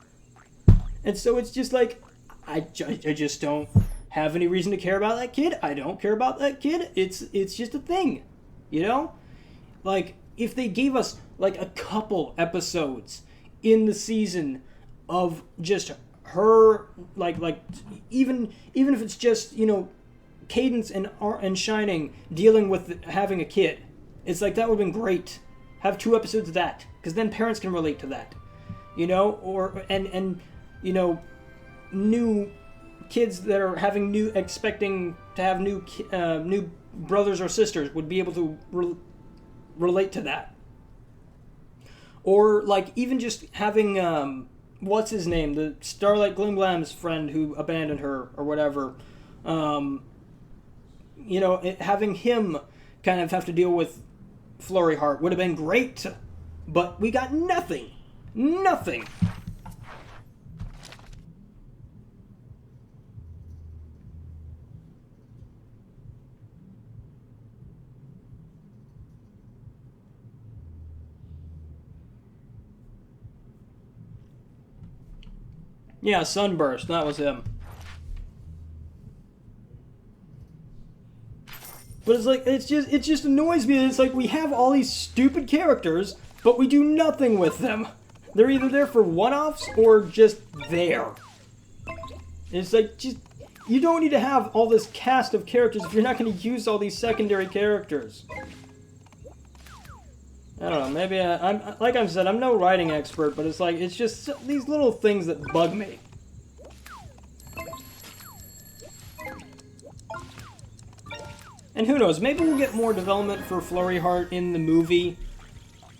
And so it's just like, I just don't have any reason to care about that kid. I don't care about that kid. It's just a thing. You know? Like, if they gave us, like, a couple episodes in the season of just her, like even if it's just, you know, Cadence and Shining dealing with having a kid. It's like, that would have been great. Have 2 episodes of that. Because then parents can relate to that. You know? And you know, new kids that are expecting to have new brothers or sisters would be able to relate to that. Or, like, even just having, what's his name? The Starlight Glim-Glam's friend who abandoned her, or whatever. You know, having him kind of have to deal with Flurry Heart would have been great. But we got nothing. Nothing. Yeah, Sunburst. That was him. But it's like, it just annoys me that it's like we have all these stupid characters, but we do nothing with them. They're either there for one-offs or just there. And it's like, just, you don't need to have all this cast of characters if you're not going to use all these secondary characters. I don't know, maybe I'm, like I said, I'm no writing expert, but it's like, it's just these little things that bug me. And who knows, maybe we'll get more development for Flurry Heart in the movie,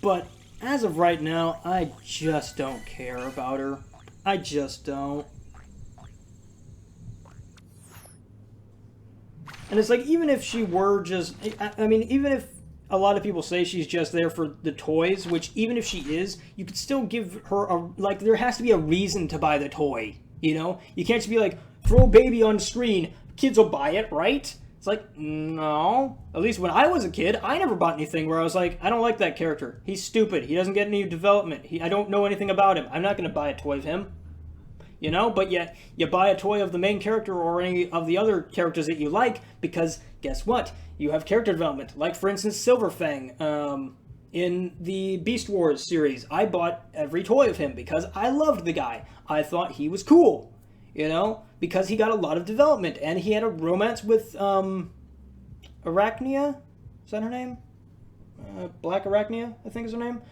but as of right now, I just don't care about her. I just don't. And it's like, even if she were just, I mean, even if a lot of people say she's just there for the toys, which even if she is, you could still give her a, like, there has to be a reason to buy the toy, you know? You can't just be like, throw baby on screen, kids will buy it, right? It's like, no. At least when I was a kid, I never bought anything where I was like, I don't like that character. He's stupid. He doesn't get any development. I don't know anything about him. I'm not going to buy a toy of him. You know? But yet, you buy a toy of the main character or any of the other characters that you like because, guess what? You have character development. Like, for instance, Silverfang. In the Beast Wars series, I bought every toy of him because I loved the guy. I thought he was cool. You know? Because he got a lot of development, and he had a romance with, Arachnia? Is that her name? Black Arachnia, I think is her name.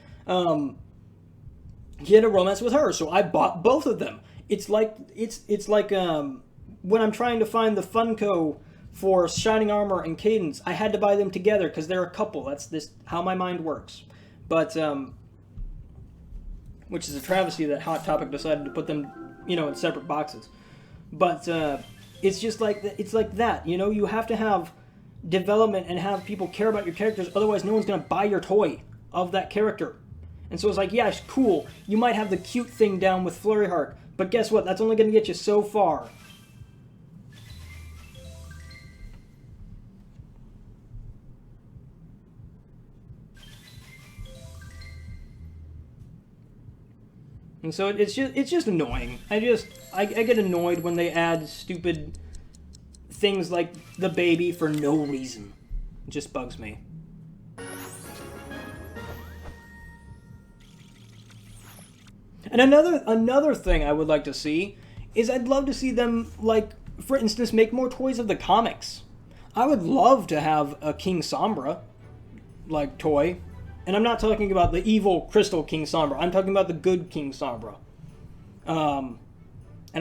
He had a romance with her, so I bought both of them. It's like, when I'm trying to find the Funko for Shining Armor and Cadence, I had to buy them together, because they're a couple. That's how my mind works. But, which is a travesty that Hot Topic decided to put them, you know, in separate boxes. But it's just like it's like that, you know. You have to have development and have people care about your characters. Otherwise, no one's gonna buy your toy of that character. And so it's like, yeah, it's cool. You might have the cute thing down with Flurry Heart, but guess what? That's only gonna get you so far. And so it's just annoying. I get annoyed when they add stupid things like the baby for no reason. It just bugs me. And another thing I would like to see is I'd love to see them, like, for instance, make more toys of the comics. I would love to have a King Sombra, like, toy. And I'm not talking about the evil Crystal King Sombra. I'm talking about the good King Sombra. And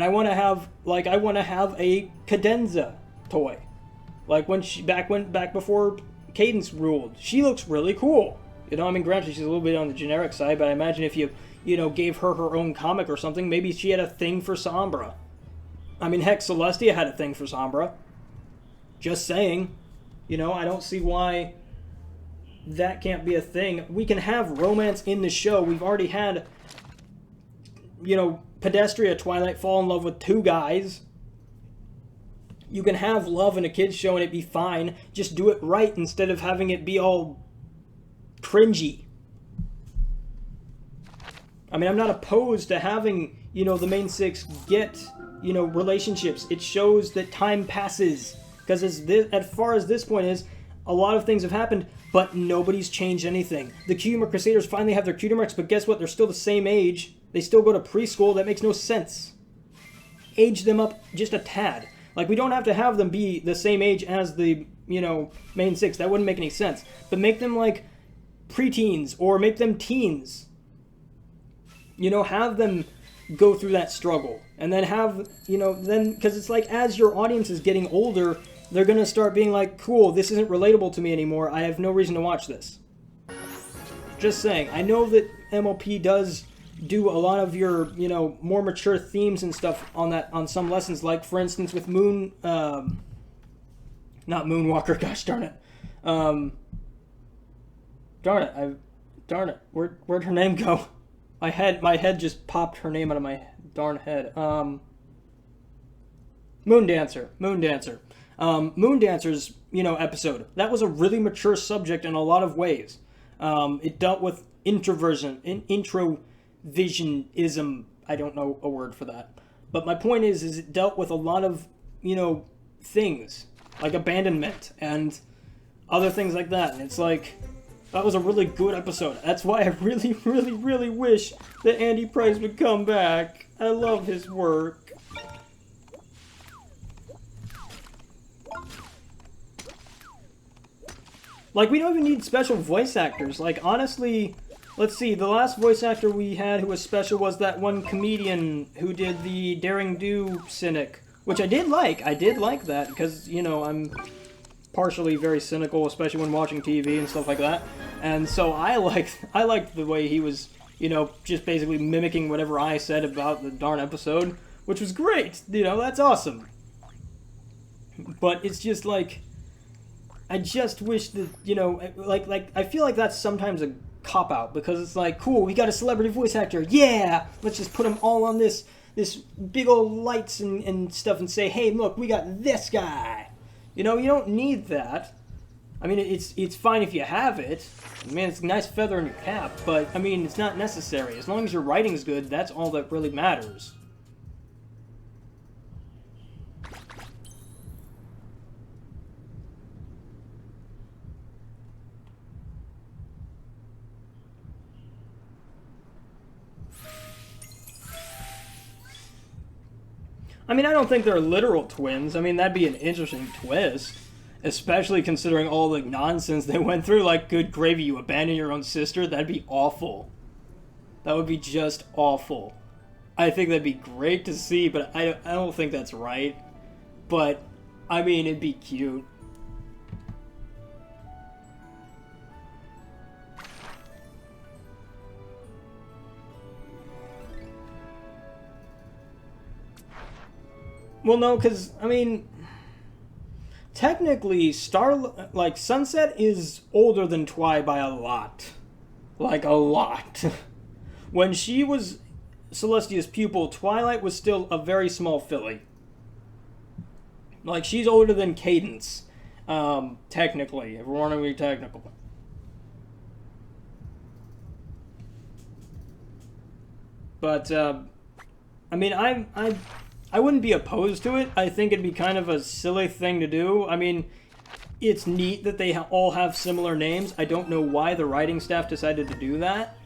I want to have a Cadenza toy. Like when back before Cadence ruled. She looks really cool. You know, I mean, granted, she's a little bit on the generic side, but I imagine if you gave her own comic or something, maybe she had a thing for Sombra. I mean, heck, Celestia had a thing for Sombra. Just saying. You know, I don't see why that can't be a thing. We can have romance in the show. We've already had, you know, Pedestria, Twilight fall in love with two guys. You can have love in a kid's show and it be fine. Just do it right instead of having it be all cringy. I mean, I'm not opposed to having, you know, the main six get, you know, relationships. It shows that time passes. Because as far as this point is, a lot of things have happened, but nobody's changed anything. The Cutie Mark Crusaders finally have their cutie marks, but guess what? They're still the same age. They still go to preschool. That makes no sense. Age them up just a tad. Like, we don't have to have them be the same age as the, you know, main six. That wouldn't make any sense. But make them, like, preteens, or make them teens. You know, have them go through that struggle. And then have, you know, then, because it's like, as your audience is getting older, they're going to start being like, cool, this isn't relatable to me anymore. I have no reason to watch this. Just saying. I know that MLP does do a lot of your, you know, more mature themes and stuff on some lessons. Like, for instance, with not Moonwalker, gosh darn it. Darn it. Where'd her name go? My head just popped her name out of my darn head. Moondancer. Moondancer's, you know, episode. That was a really mature subject in a lot of ways. It dealt with introvisionism. I don't know a word for that. But my point is it dealt with a lot of, you know, things. Like abandonment and other things like that. And it's like, that was a really good episode. That's why I really, really, really wish that Andy Price would come back. I love his work. Like, we don't even need special voice actors. Like, honestly, let's see, the last voice actor we had who was special was that one comedian who did the Daring Do Cynic, which I did like. I did like that, because, you know, I'm partially very cynical, especially when watching TV and stuff like that. And so I liked the way he was, you know, just basically mimicking whatever I said about the darn episode, which was great. You know, that's awesome. But it's just like, I just wish that, you know, like I feel like that's sometimes a cop-out, because it's like, cool, we got a celebrity voice actor, yeah, let's just put them all on this big old lights and stuff and say, hey, look, we got this guy. You know, you don't need that. I mean, it's fine if you have it. I mean, it's a nice feather in your cap, but, I mean, it's not necessary. As long as your writing's good, that's all that really matters. I mean, I don't think they're literal twins. I mean, that'd be an interesting twist. Especially considering all the nonsense they went through. Like, good gravy, you abandon your own sister? That'd be awful. That would be just awful. I think that'd be great to see, but I don't think that's right. But, I mean, it'd be cute. Well, no, because, I mean, technically, Sunset is older than Twi by a lot. Like, a lot. When she was Celestia's pupil, Twilight was still a very small filly. Like, she's older than Cadence, technically, if we're want to be technical. But, I mean, I wouldn't be opposed to it. I think it'd be kind of a silly thing to do. I mean, it's neat that they all have similar names. I don't know why the writing staff decided to do that,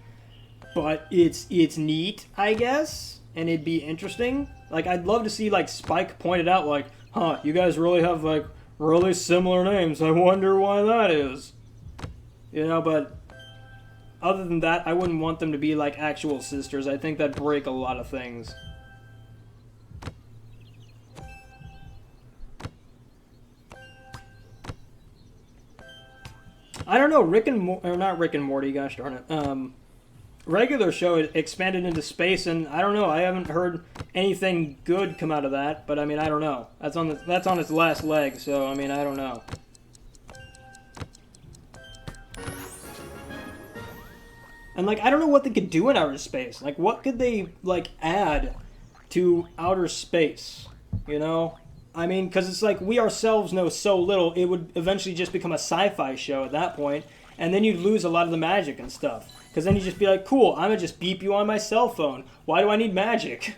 but it's neat, I guess, and it'd be interesting. Like, I'd love to see, like, Spike pointed out, like, huh, you guys really have, like, really similar names. I wonder why that is. You know, but other than that, I wouldn't want them to be, like, actual sisters. I think that'd break a lot of things. I don't know, not Rick and Morty, gosh darn it. Regular show expanded into space, and I don't know, I haven't heard anything good come out of that, but I mean, I don't know. That's on its last leg, so I mean, I don't know. And like, I don't know what they could do in outer space. Like, what could they, like, add to outer space, you know? I mean, because it's like, we ourselves know so little, it would eventually just become a sci-fi show at that point, and then you'd lose a lot of the magic and stuff. Because then you'd just be like, cool, I'm going to just beep you on my cell phone. Why do I need magic?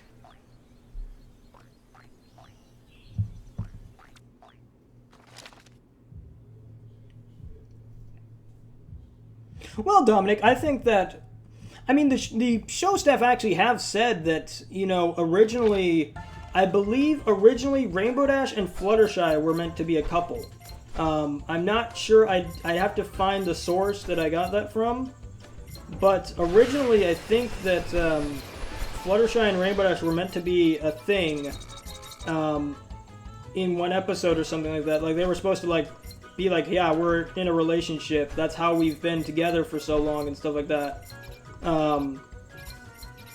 Well, Dominic, I think that, I mean, the show staff actually have said that, you know, originally, I believe originally Rainbow Dash and Fluttershy were meant to be a couple. I'm not sure, I'd have to find the source that I got that from. But originally I think that Fluttershy and Rainbow Dash were meant to be a thing in one episode or something like that. Like, they were supposed to, like, be like, yeah, we're in a relationship. That's how we've been together for so long and stuff like that. And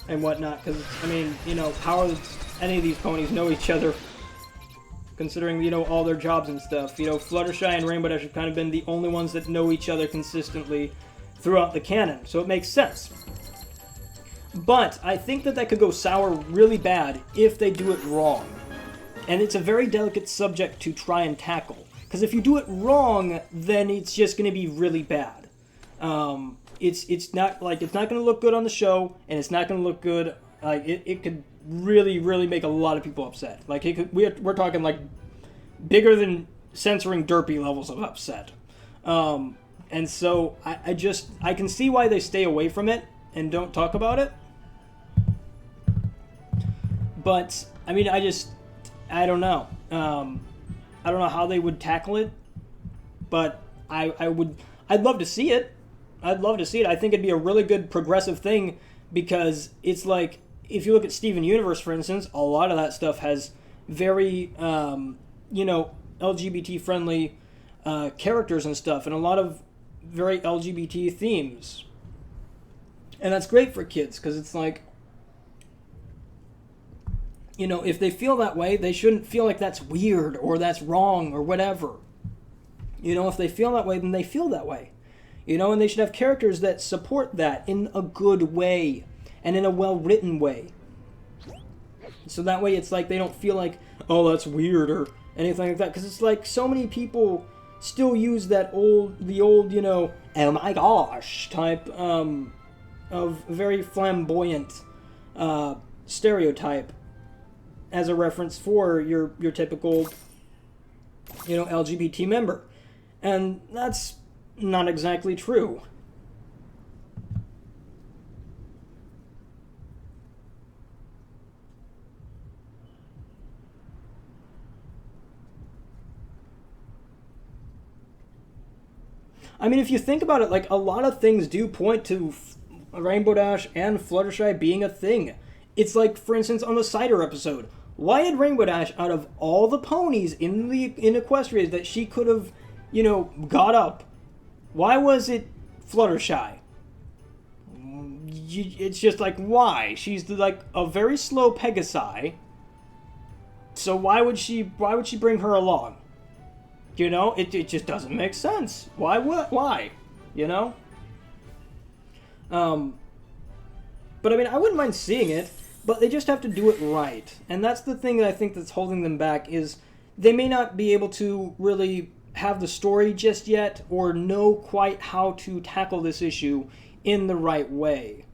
whatnot. Because, I mean, you know, how are any of these ponies know each other, considering, you know, all their jobs and stuff. You know, Fluttershy and Rainbow Dash have kind of been the only ones that know each other consistently throughout the canon, so it makes sense. But I think that could go sour really bad if they do it wrong. And it's a very delicate subject to try and tackle. Because if you do it wrong, then it's just going to be really bad. It's not going to look good on the show, and it's not going to look good. Like, it could really, really make a lot of people upset. Like, we're talking, like, bigger than censoring Derpy levels of upset. And so I can see why they stay away from it and don't talk about it. But I mean, I don't know. I don't know how they would tackle it, but I'd love to see it. I'd love to see it. I think it'd be a really good progressive thing because it's like, if you look at Steven Universe, for instance, a lot of that stuff has very, LGBT-friendly characters and stuff, and a lot of very LGBT themes. And that's great for kids, because it's like, if they feel that way, they shouldn't feel like that's weird or that's wrong or whatever. If they feel that way, then they feel that way. And they should have characters that support that in a good way and in a well-written way. So that way it's like they don't feel like, oh, that's weird or anything like that. Because it's like so many people still use the old, oh my gosh type of very flamboyant stereotype as a reference for your typical, LGBT member. And that's not exactly true. I mean, if you think about it, like, a lot of things do point to Rainbow Dash and Fluttershy being a thing. It's like, for instance, on the Cider episode, why did Rainbow Dash, out of all the ponies in Equestria that she could have, got up, why was it Fluttershy? It's just like, why? She's like a very slow Pegasi, so why would she bring her along? It just doesn't make sense. Why? Why? But I mean, I wouldn't mind seeing it, but they just have to do it right. And that's the thing that I think that's holding them back, is they may not be able to really have the story just yet or know quite how to tackle this issue in the right way.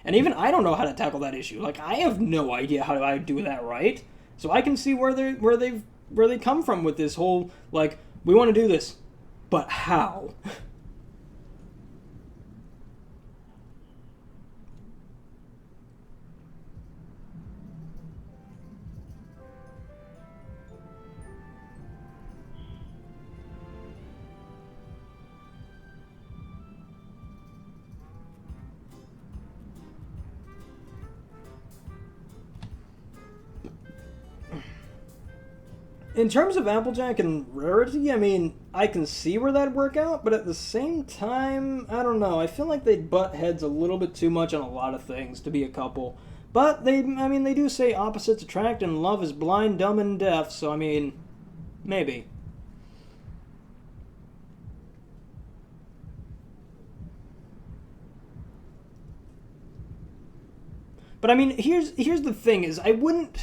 And even I don't know how to tackle that issue. Like, I have no idea how I do that right. So I can see where they come from with this whole, like, we want to do this, but how? In terms of Applejack and rarity, I mean, I can see where that'd work out, but at the same time, I don't know. I feel like they'd butt heads a little bit too much on a lot of things to be a couple. But they do say opposites attract and love is blind, dumb, and deaf, so I mean, maybe. But I mean, here's the thing, is I wouldn't...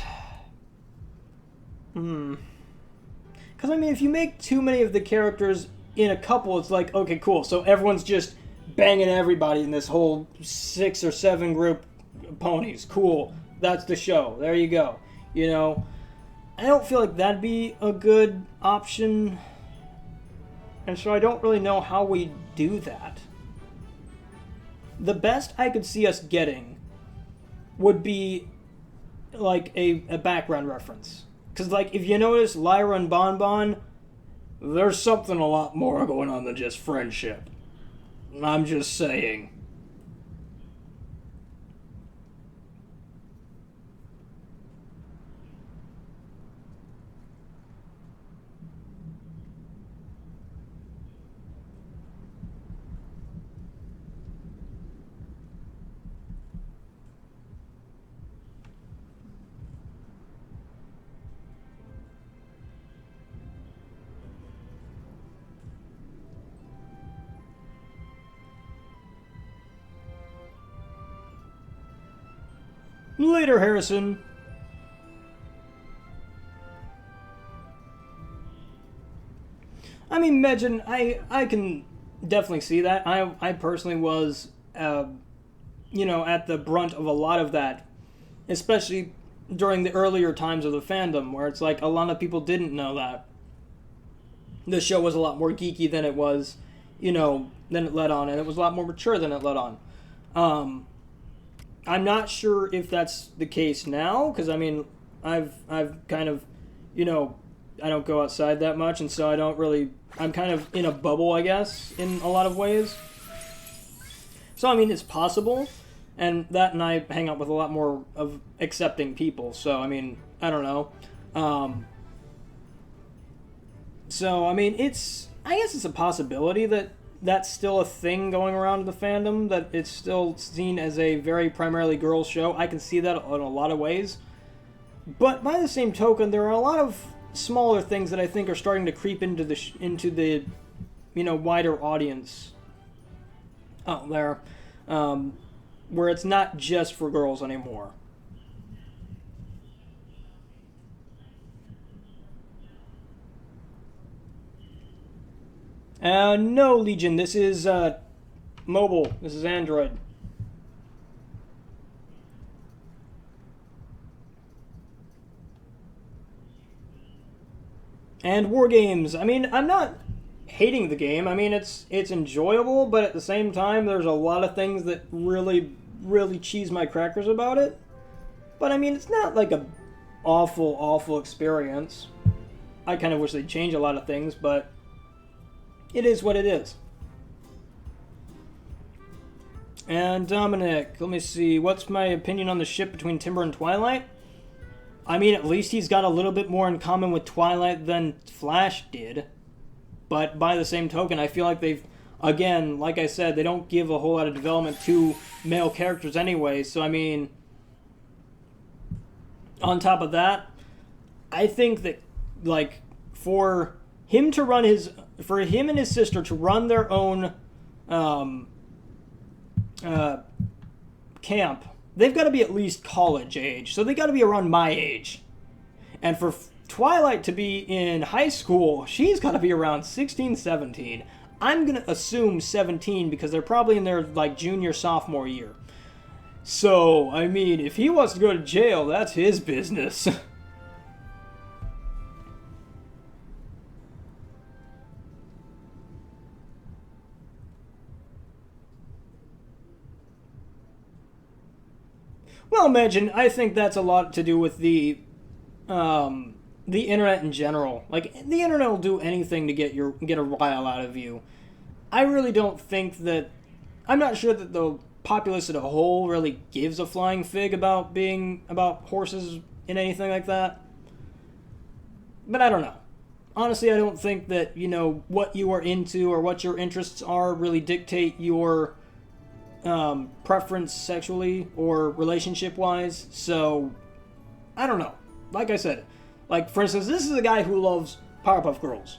Because, I mean, if you make too many of the characters in a couple, it's like, okay, cool, so everyone's just banging everybody in this whole 6 or 7 group of ponies. Cool. That's the show. There you go. I don't feel like that'd be a good option. And so I don't really know how we do that. The best I could see us getting would be, like, a background reference. Because, like, if you notice Lyra and Bon Bon, there's something a lot more going on than just friendship. I'm just saying. Later, Harrison. I mean, Megan, I can definitely see that. I personally was, at the brunt of a lot of that, especially during the earlier times of the fandom, where it's like a lot of people didn't know that the show was a lot more geeky than it was, than it let on, and it was a lot more mature than it let on. I'm not sure if that's the case now, because, I mean, I've kind of, I don't go outside that much, and so I don't really I'm kind of in a bubble, I guess, in a lot of ways. So, I mean, it's possible, and that and I hang out with a lot more of accepting people, so, I mean, I don't know. So, I mean, I guess it's a possibility that that's still a thing going around in the fandom, that it's still seen as a very primarily girls show. I can see that in a lot of ways. But by the same token, there are a lot of smaller things that I think are starting to creep into the wider audience out there, where it's not just for girls anymore. No, Legion, this is mobile. This is Android. And War Games. I mean, I'm not hating the game. I mean, it's enjoyable, but at the same time, there's a lot of things that really, really cheese my crackers about it. But I mean, it's not like a awful, awful experience. I kind of wish they'd change a lot of things, but it is what it is. And Dominic, let me see. What's my opinion on the ship between Timber and Twilight? I mean, at least he's got a little bit more in common with Twilight than Flash did. But by the same token, I feel like they've, again, like I said, they don't give a whole lot of development to male characters anyway. So, I mean, on top of that, I think that, like, for him and his sister to run their own camp, they've got to be at least college age. So they got to be around my age. And for Twilight to be in high school, she's got to be around 16, 17. I'm going to assume 17 because they're probably in their, like, junior, sophomore year. So, I mean, if he wants to go to jail, that's his business. Well, imagine, I think that's a lot to do with the internet in general. Like, the internet will do anything to get a rile out of you. I really don't think that... I'm not sure that the populace as a whole really gives a flying fig about horses in anything like that. But I don't know. Honestly, I don't think that, what you are into or what your interests are really dictate your preference sexually or relationship-wise. So, I don't know. Like I said, like, for instance, this is a guy who loves Powerpuff Girls.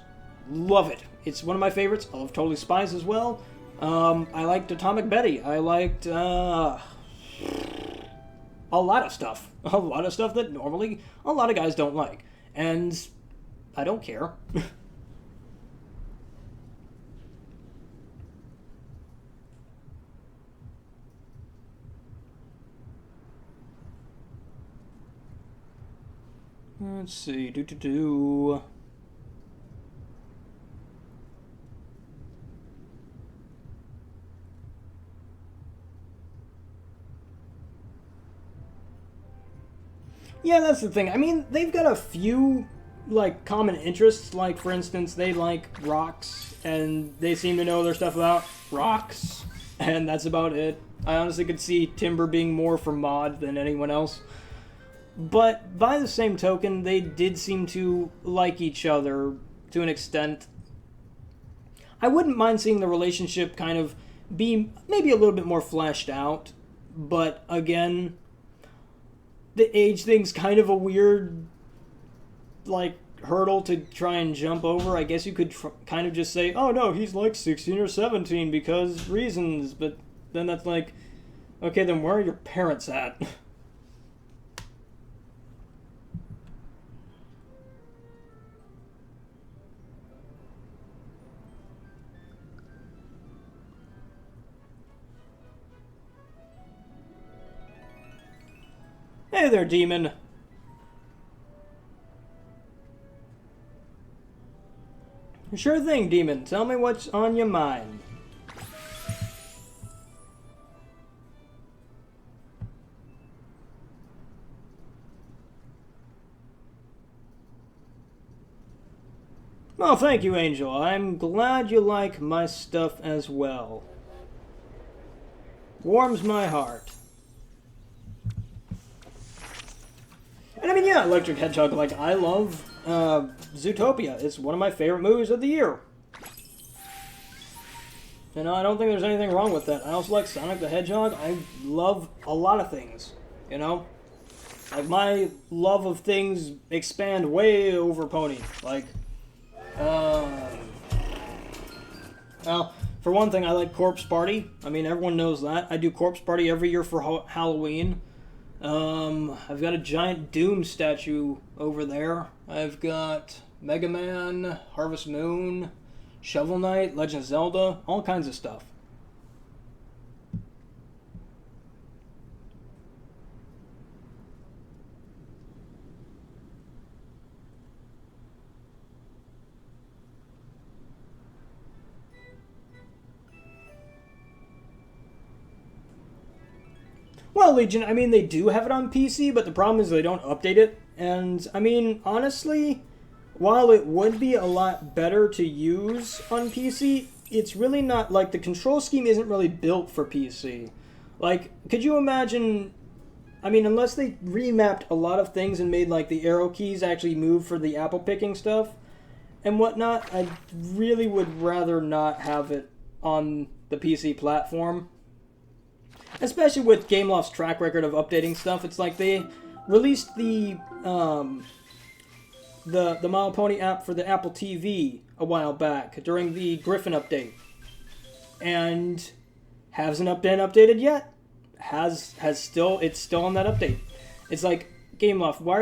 Love it. It's one of my favorites. I love Totally Spies as well. I liked Atomic Betty. I liked, a lot of stuff. A lot of stuff that normally a lot of guys don't like. And I don't care. Let's see. Yeah, that's the thing. I mean, they've got a few, like, common interests. Like, for instance, they like rocks, and they seem to know their stuff about rocks, and that's about it. I honestly could see Timber being more for mod than anyone else. But by the same token, they did seem to like each other to an extent. I wouldn't mind seeing the relationship kind of be maybe a little bit more fleshed out, but again, the age thing's kind of a weird, like, hurdle to try and jump over. I guess you could kind of just say, oh no, he's like 16 or 17 because reasons, but then that's like, okay, then where are your parents at? Hey there, demon. Sure thing, demon. Tell me what's on your mind. Well, thank you, Angel. I'm glad you like my stuff as well. Warms my heart. And I mean, yeah, Electric Hedgehog, like, I love Zootopia. It's one of my favorite movies of the year. And I don't think there's anything wrong with that. I also like Sonic the Hedgehog. I love a lot of things, you know? Like, my love of things expand way over Pony. Like, well, for one thing, I like Corpse Party. I mean, everyone knows that. I do Corpse Party every year for Halloween. I've got a giant Doom statue over there. I've got Mega Man, Harvest Moon, Shovel Knight, Legend of Zelda, all kinds of stuff. Well, Legion, I mean, they do have it on PC, but the problem is they don't update it. And, I mean, honestly, while it would be a lot better to use on PC, it's really not, like, the control scheme isn't really built for PC. Like, could you imagine, I mean, unless they remapped a lot of things and made, like, the arrow keys actually move for the apple picking stuff and whatnot, I really would rather not have it on the PC platform. Especially with Gameloft's track record of updating stuff. It's like they released the My Little Pony app for the Apple TV a while back during the Griffin update, and hasn't been updated yet. It's still on that update. It's like, Gameloft, why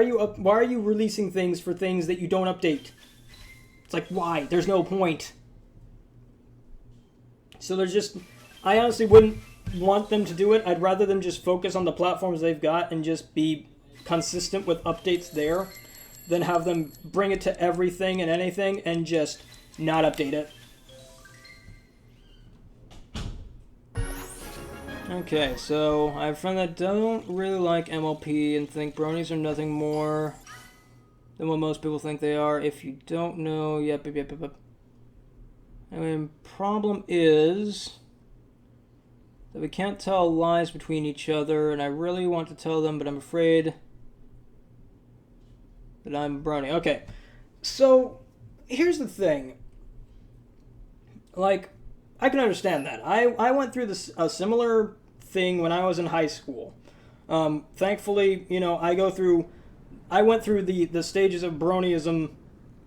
are you releasing things for things that you don't update? It's like, why? There's no point. So there's just, I honestly wouldn't want them to do it. I'd rather them just focus on the platforms they've got and just be consistent with updates there than have them bring it to everything and anything and just not update it. Okay, so I have a friend that don't really like MLP and think bronies are nothing more than what most people think they are. If you don't know, yep. I mean, problem is that we can't tell lies between each other, and I really want to tell them, but I'm afraid that I'm a brony. Okay, so here's the thing. Like, I can understand that. I went through a similar thing when I was in high school. Thankfully, you know, I went through the stages of bronyism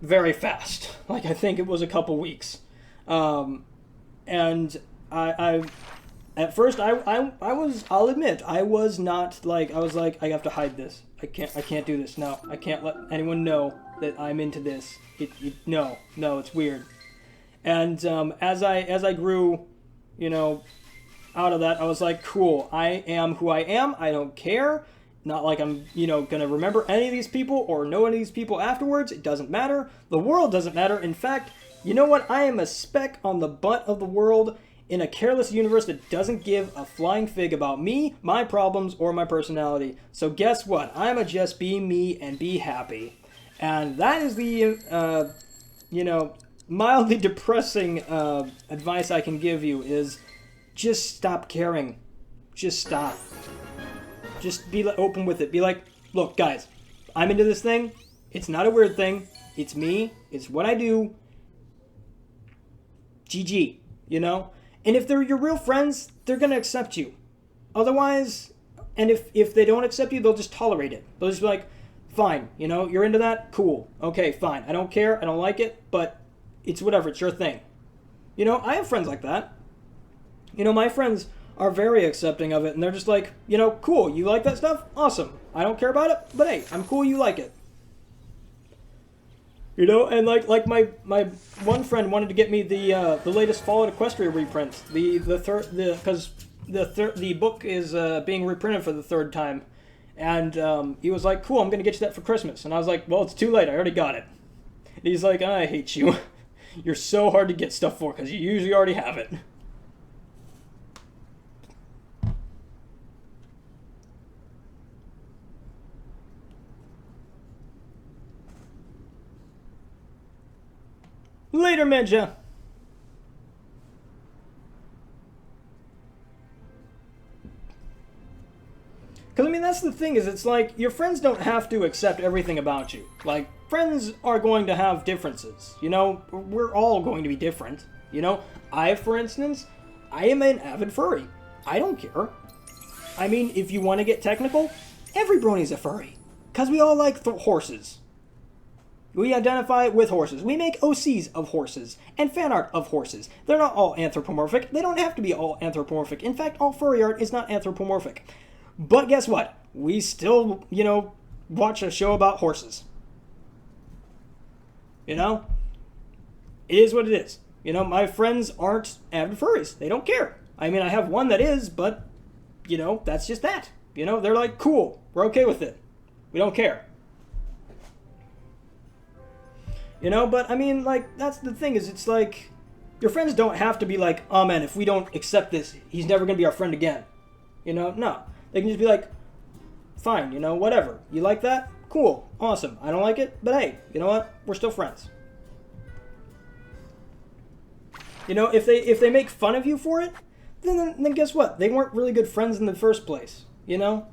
very fast. Like, I think it was a couple weeks. And at first, I'll admit, I was not, like, I was like, I have to hide this. I can't do this. No, I can't let anyone know that I'm into this. No, it's weird. And, as I grew, you know, out of that, I was like, cool, I am who I am. I don't care. Not like I'm, you know, gonna remember any of these people or know any of these people afterwards. It doesn't matter. The world doesn't matter. In fact, you know what? I am a speck on the butt of the world in a careless universe that doesn't give a flying fig about me, my problems, or my personality. So guess what? I'ma just be me and be happy. And that is the, you know, mildly depressing advice I can give you is just stop caring. Just stop. Just be open with it. Be like, look, guys, I'm into this thing. It's not a weird thing. It's me. It's what I do. GG, you know? And if they're your real friends, they're going to accept you. Otherwise, and if they don't accept you, they'll just tolerate it. They'll just be like, fine, you know, you're into that? Cool. Okay, fine. I don't care. I don't like it, but it's whatever. It's your thing. You know, I have friends like that. You know, my friends are very accepting of it, and they're just like, you know, cool, you like that stuff? Awesome. I don't care about it, but hey, I'm cool you like it. You know, and like my one friend wanted to get me the latest Fallout Equestria reprints. Because the book is being reprinted for the third time, and he was like, cool, I'm gonna get you that for Christmas. And I was like, well, it's too late, I already got it. And he's like, I hate you. You're so hard to get stuff for because you usually already have it. Later, Medja. Because, I mean, that's the thing, is it's like, your friends don't have to accept everything about you. Like, friends are going to have differences, you know? We're all going to be different, you know? For instance, I am an avid furry. I don't care. I mean, if you want to get technical, every brony's a furry. Because we all like horses. We identify with horses. We make OCs of horses and fan art of horses. They're not all anthropomorphic. They don't have to be all anthropomorphic. In fact, all furry art is not anthropomorphic. But guess what? We still, you know, watch a show about horses. You know? It is what it is. You know, my friends aren't avid furries. They don't care. I mean, I have one that is, but, you know, that's just that. You know, they're like, cool. We're okay with it. We don't care. You know, but, I mean, like, that's the thing, is it's like, your friends don't have to be like, oh, man, if we don't accept this, he's never going to be our friend again. You know, no. They can just be like, fine, you know, whatever. You like that? Cool. Awesome. I don't like it, but hey, you know what? We're still friends. You know, if they make fun of you for it, then guess what? They weren't really good friends in the first place, you know?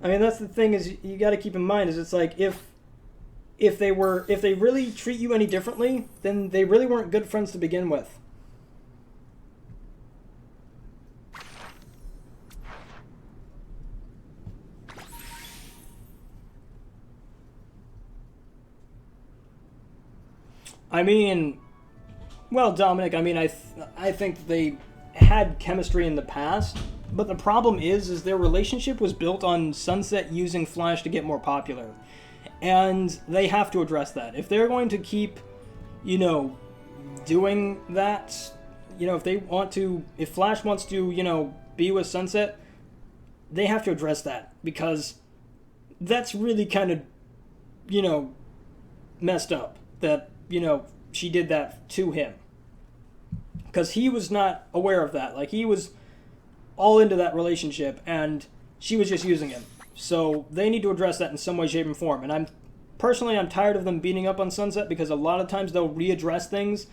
I mean, that's the thing, is you got to keep in mind, is it's like, if they really treat you any differently, then they really weren't good friends to begin with. I mean, well, Dominic, I mean, I think they had chemistry in the past, but the problem is their relationship was built on Sunset using Flash to get more popular. And they have to address that. If they're going to keep, you know, doing that, you know, if Flash wants to, you know, be with Sunset, they have to address that, because that's really kind of, you know, messed up that, you know, she did that to him. Because he was not aware of that. Like, he was all into that relationship, and she was just using him. So they need to address that in some way, shape, and form. And I'm tired of them beating up on Sunset, because a lot of times they'll readdress things,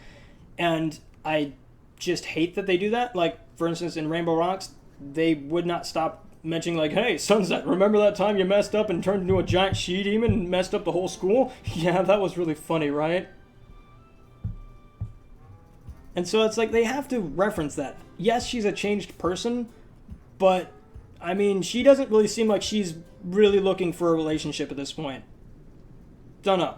and I just hate that they do that. Like, for instance, in Rainbow Rocks, they would not stop mentioning, like, hey, Sunset, remember that time you messed up and turned into a giant she-demon and messed up the whole school? Yeah, that was really funny, right? And so it's like, they have to reference that. Yes, she's a changed person, but, I mean, she doesn't really seem like she's really looking for a relationship at this point. Don't know.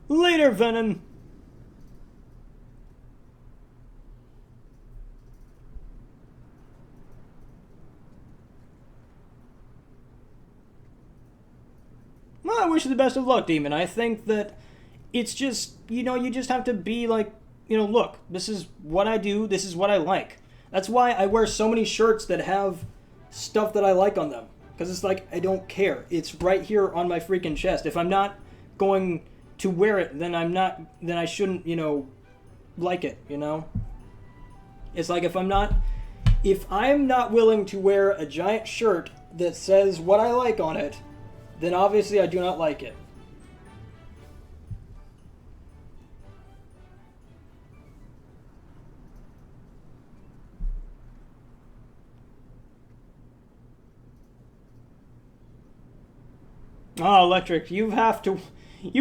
Later, Venom. Well, I wish you the best of luck, Demon. I think that it's just, you know, you just have to be like, you know, look, this is what I do, this is what I like. That's why I wear so many shirts that have stuff that I like on them. Because it's like, I don't care. It's right here on my freaking chest. If I'm not going to wear it, then I shouldn't, you know, like it, you know? It's like, if I'm not willing to wear a giant shirt that says what I like on it, then obviously I do not like it. Oh, Electric, you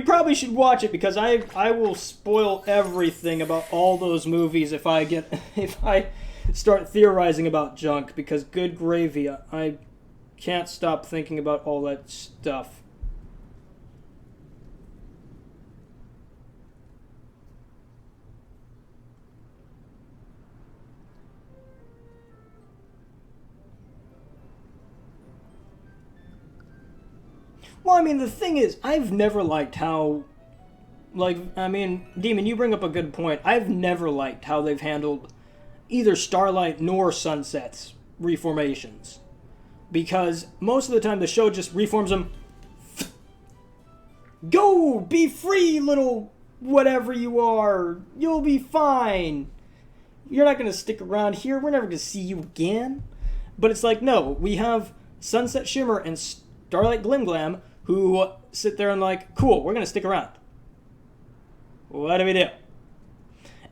probably should watch it, because I will spoil everything about all those movies if I start theorizing about junk, because good gravy, I can't stop thinking about all that stuff. Well, I mean, the thing is, I've never liked how, like, I mean, Demon, you bring up a good point. I've never liked how they've handled either Starlight nor Sunset's reformations. Because most of the time the show just reforms them. Go! Be free, little whatever you are! You'll be fine! You're not going to stick around here. We're never going to see you again. But it's like, no, we have Sunset Shimmer and Starlight Glimglam, who sit there and like, cool, we're going to stick around. What do we do?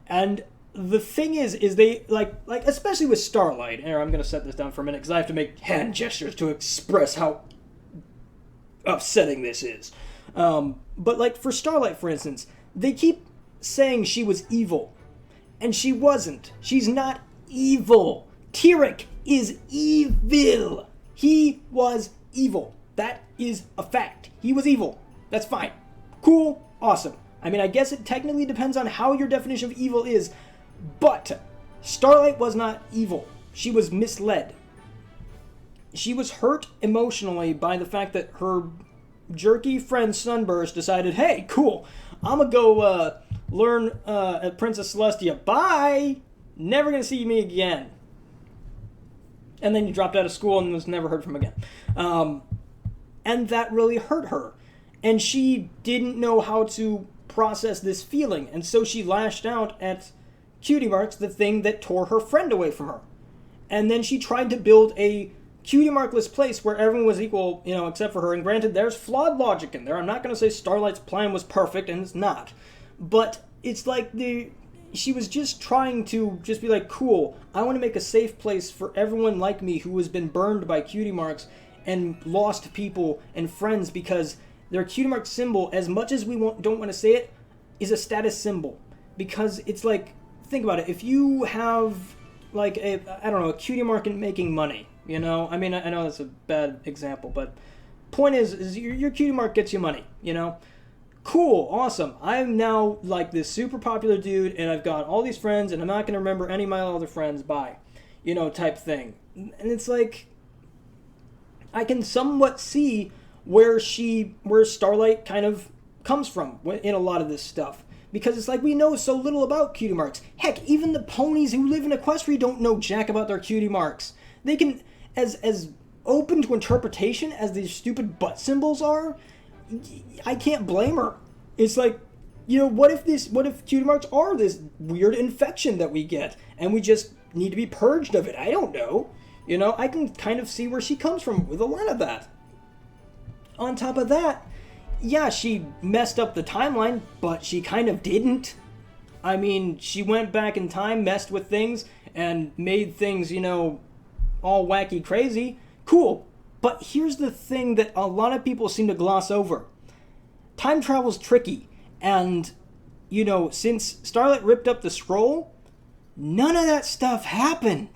And the thing is they, like especially with Starlight, and I'm going to set this down for a minute because I have to make hand gestures to express how upsetting this is. But like for Starlight, for instance, they keep saying she was evil. And she wasn't. She's not evil. Tyrek is evil. He was evil. That is a fact. He was evil. That's fine. Cool. Awesome. I mean, I guess it technically depends on how your definition of evil is, but Starlight was not evil. She was misled. She was hurt emotionally by the fact that her jerky friend Sunburst decided, hey, cool, I'm gonna go learn at Princess Celestia. Bye! Never gonna see me again. And then you dropped out of school and was never heard from again. And that really hurt her. And she didn't know how to process this feeling. And so she lashed out at Cutie Marks, the thing that tore her friend away from her. And then she tried to build a Cutie Markless place where everyone was equal, except for her. And granted, there's flawed logic in there. I'm not going to say Starlight's plan was perfect, and it's not. But it's like she was just trying to just be like, cool, I want to make a safe place for everyone like me who has been burned by Cutie Marks and lost people and friends, because their Cutie Mark symbol, as much as we don't want to say it, is a status symbol. Because it's like, think about it, if you have like a Cutie Mark in making money, I mean, I know that's a bad example, but point is your Cutie Mark gets you money, Cool, awesome. I'm now like this super popular dude, and I've got all these friends, and I'm not going to remember any of my other friends, bye. Type thing. And it's like, I can somewhat see where Starlight kind of comes from in a lot of this stuff. Because it's like, we know so little about Cutie Marks. Heck, even the ponies who live in Equestria don't know jack about their Cutie Marks. They can, as open to interpretation as these stupid butt symbols are, I can't blame her. It's like, what if Cutie Marks are this weird infection that we get, and we just need to be purged of it? I don't know. I can kind of see where she comes from with a lot of that. On top of that, yeah, she messed up the timeline, but she kind of didn't. I mean, she went back in time, messed with things, and made things, all wacky crazy. Cool. But here's the thing that a lot of people seem to gloss over. Time travel's tricky. And, since Starlight ripped up the scroll, none of that stuff happened.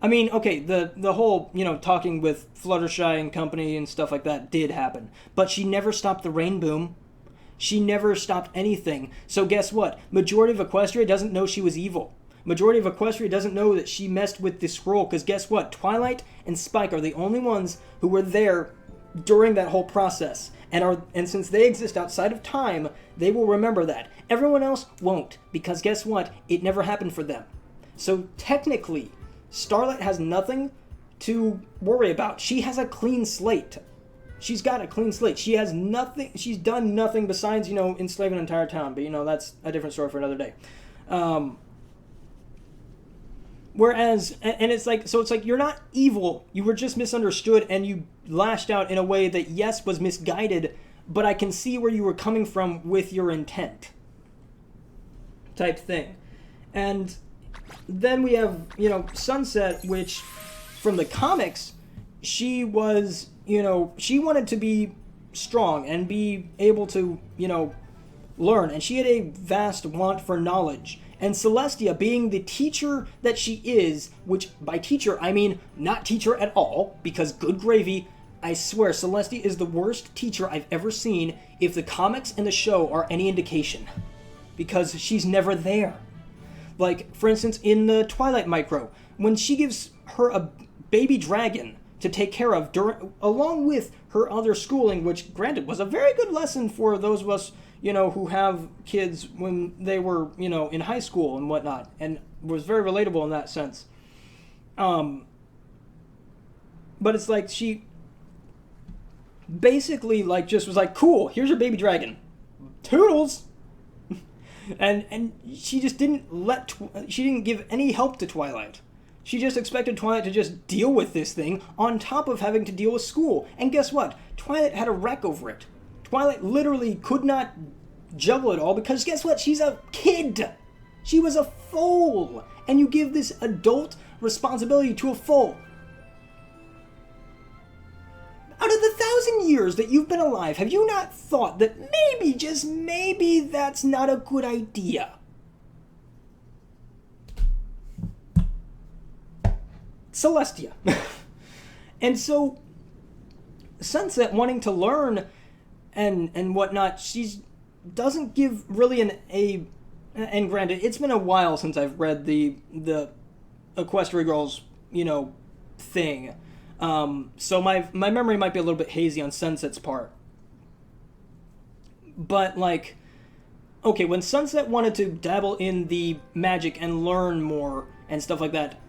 I mean, okay, the whole, talking with Fluttershy and company and stuff like that did happen. But she never stopped the rain boom. She never stopped anything. So guess what? Majority of Equestria doesn't know she was evil. Majority of Equestria doesn't know that she messed with the scroll, because guess what? Twilight and Spike are the only ones who were there during that whole process. And since they exist outside of time, they will remember that. Everyone else won't, because guess what? It never happened for them. So technically, Starlight has nothing to worry about. She has a clean slate. She's got a clean slate. She has nothing. She's done nothing besides, enslave an entire town. But, that's a different story for another day. Whereas, and it's like, so it's like, you're not evil. You were just misunderstood, and you lashed out in a way that, yes, was misguided, but I can see where you were coming from with your intent. Type thing. And then we have, Sunset, which, from the comics, she was, she wanted to be strong and be able to, learn. And she had a vast want for knowledge. And Celestia, being the teacher that she is, which by teacher I mean not teacher at all, because good gravy, I swear Celestia is the worst teacher I've ever seen if the comics and the show are any indication. Because she's never there. Like, for instance, in the Twilight Micro, when she gives her a baby dragon to take care of, along with her other schooling, which, granted, was a very good lesson for those of us, who have kids when they were, in high school and whatnot, and was very relatable in that sense. But it's like she basically, just was like, cool, here's your baby dragon. Toodles! And she just didn't she didn't give any help to Twilight. She just expected Twilight to just deal with this thing on top of having to deal with school. And guess what? Twilight had a wreck over it. Twilight literally could not juggle it all because guess what? She's a kid. She was a foal. And you give this adult responsibility to a foal. Out of the 1,000 years that you've been alive, have you not thought that maybe, just maybe, that's not a good idea? Celestia. And so, Sunset wanting to learn and whatnot, she doesn't give really and granted, it's been a while since I've read the Equestria Girls, thing. So my memory might be a little bit hazy on Sunset's part. But, okay, when Sunset wanted to dabble in the magic and learn more and stuff like that,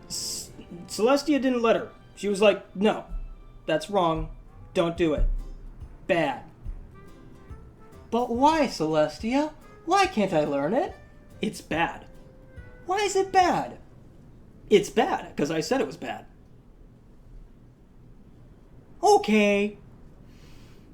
Celestia didn't let her. She was like, no, that's wrong. Don't do it. Bad. But why, Celestia? Why can't I learn it? It's bad. Why is it bad? It's bad, because I said it was bad. Okay.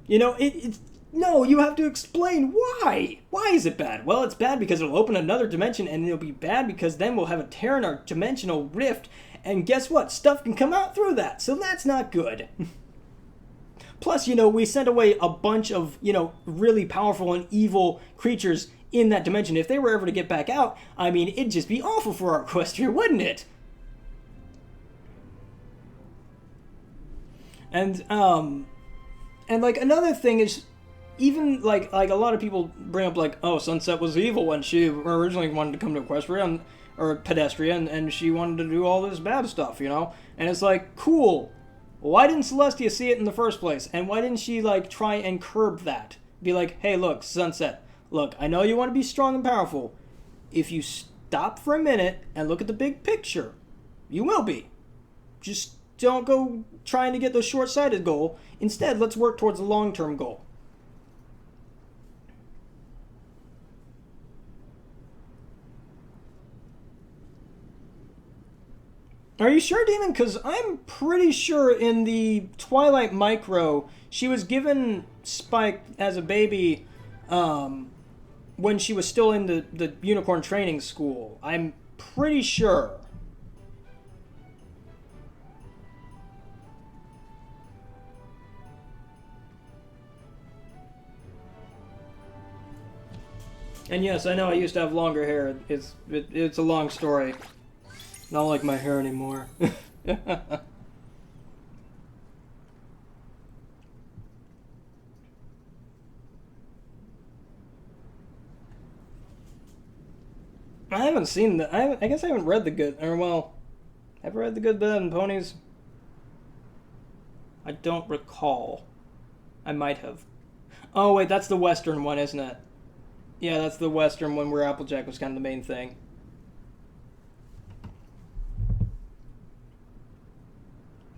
No, you have to explain why. Why is it bad? Well, it's bad because it'll open another dimension, and it'll be bad because then we'll have a tear in our dimensional rift, and guess what? Stuff can come out through that, so that's not good. Plus, we sent away a bunch of, really powerful and evil creatures in that dimension. If they were ever to get back out, I mean, it'd just be awful for our Equestria, wouldn't it? And another thing is, even, like a lot of people bring up, oh, Sunset was evil when she originally wanted to come to Equestria, or Pedestria, and she wanted to do all this bad stuff, And it's like, cool. Why didn't Celestia see it in the first place? And why didn't she, try and curb that? Be like, hey, look, Sunset, look, I know you want to be strong and powerful. If you stop for a minute and look at the big picture, you will be. Just don't go trying to get the short-sighted goal. Instead, let's work towards the long-term goal. Are you sure, Demon? Because I'm pretty sure in the Twilight Micro, she was given Spike as a baby when she was still in the Unicorn Training School. I'm pretty sure. And yes, I know I used to have longer hair. It's a long story. Not like my hair anymore. I haven't seen the. I guess I haven't read the good. Or well, have I read the Good, Bad, and Ponies? I don't recall. I might have. Oh wait, that's the Western one, isn't it? Yeah, that's the Western one where Applejack was kind of the main thing.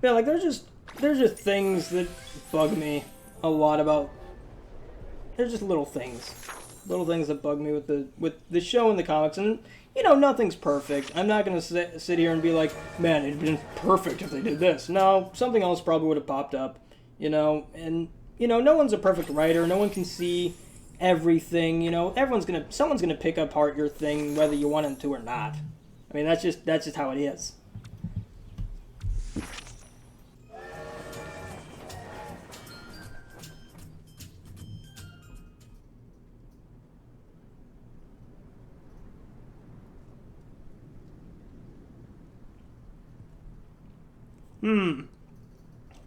Yeah, there's just things that bug me a lot about. There's just little things that bug me with the show and the comics, and nothing's perfect. I'm not gonna sit here and be like, man, it'd been perfect if they did this. No, something else probably would have popped up, and no one's a perfect writer. No one can see everything. Someone's gonna pick apart your thing whether you want them to or not. I mean, that's just how it is.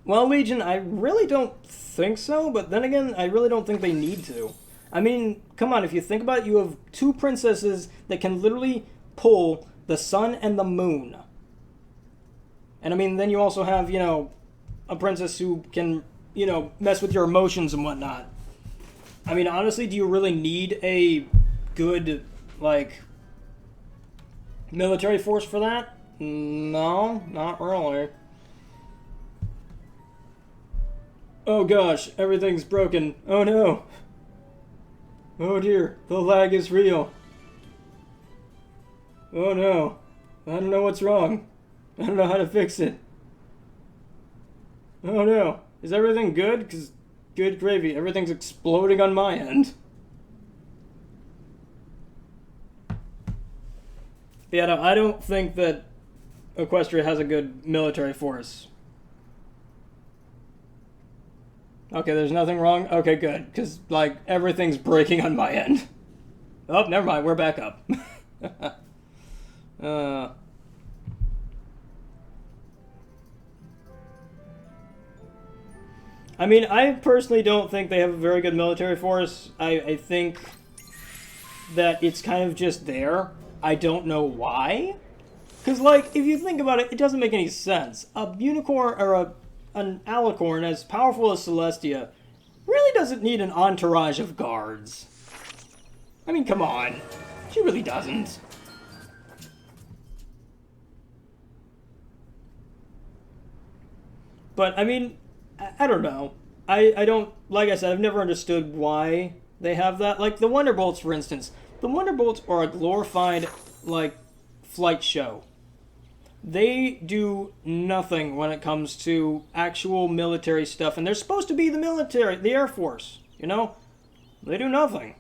Well, Legion, I really don't think so, but then again, I really don't think they need to. I mean, come on, if you think about it, you have two princesses that can literally pull the sun and the moon. And I mean, then you also have, a princess who can, mess with your emotions and whatnot. I mean, honestly, do you really need a good, military force for that? No, not really. Oh gosh, everything's broken. Oh no. Oh dear, the lag is real. Oh no. I don't know what's wrong. I don't know how to fix it. Oh no. Is everything good? Because, good gravy, everything's exploding on my end. Yeah, no, I don't think that Equestria has a good military force. Okay, there's nothing wrong? Okay, good. Because, like, everything's breaking on my end. Oh, never mind. We're back up. I mean, I personally don't think they have a very good military force. I think that it's kind of just there. I don't know why. Because, like, if you think about it, it doesn't make any sense. A unicorn, or an alicorn as powerful as Celestia really doesn't need an entourage of guards. I mean, come on. She really doesn't. But, I mean, I don't know. I don't, like I said, I've never understood why they have that. Like, the Wonderbolts, for instance. The Wonderbolts are a glorified, like, flight show. They do nothing when it comes to actual military stuff, and they're supposed to be the military, the Air Force, you know? They do nothing.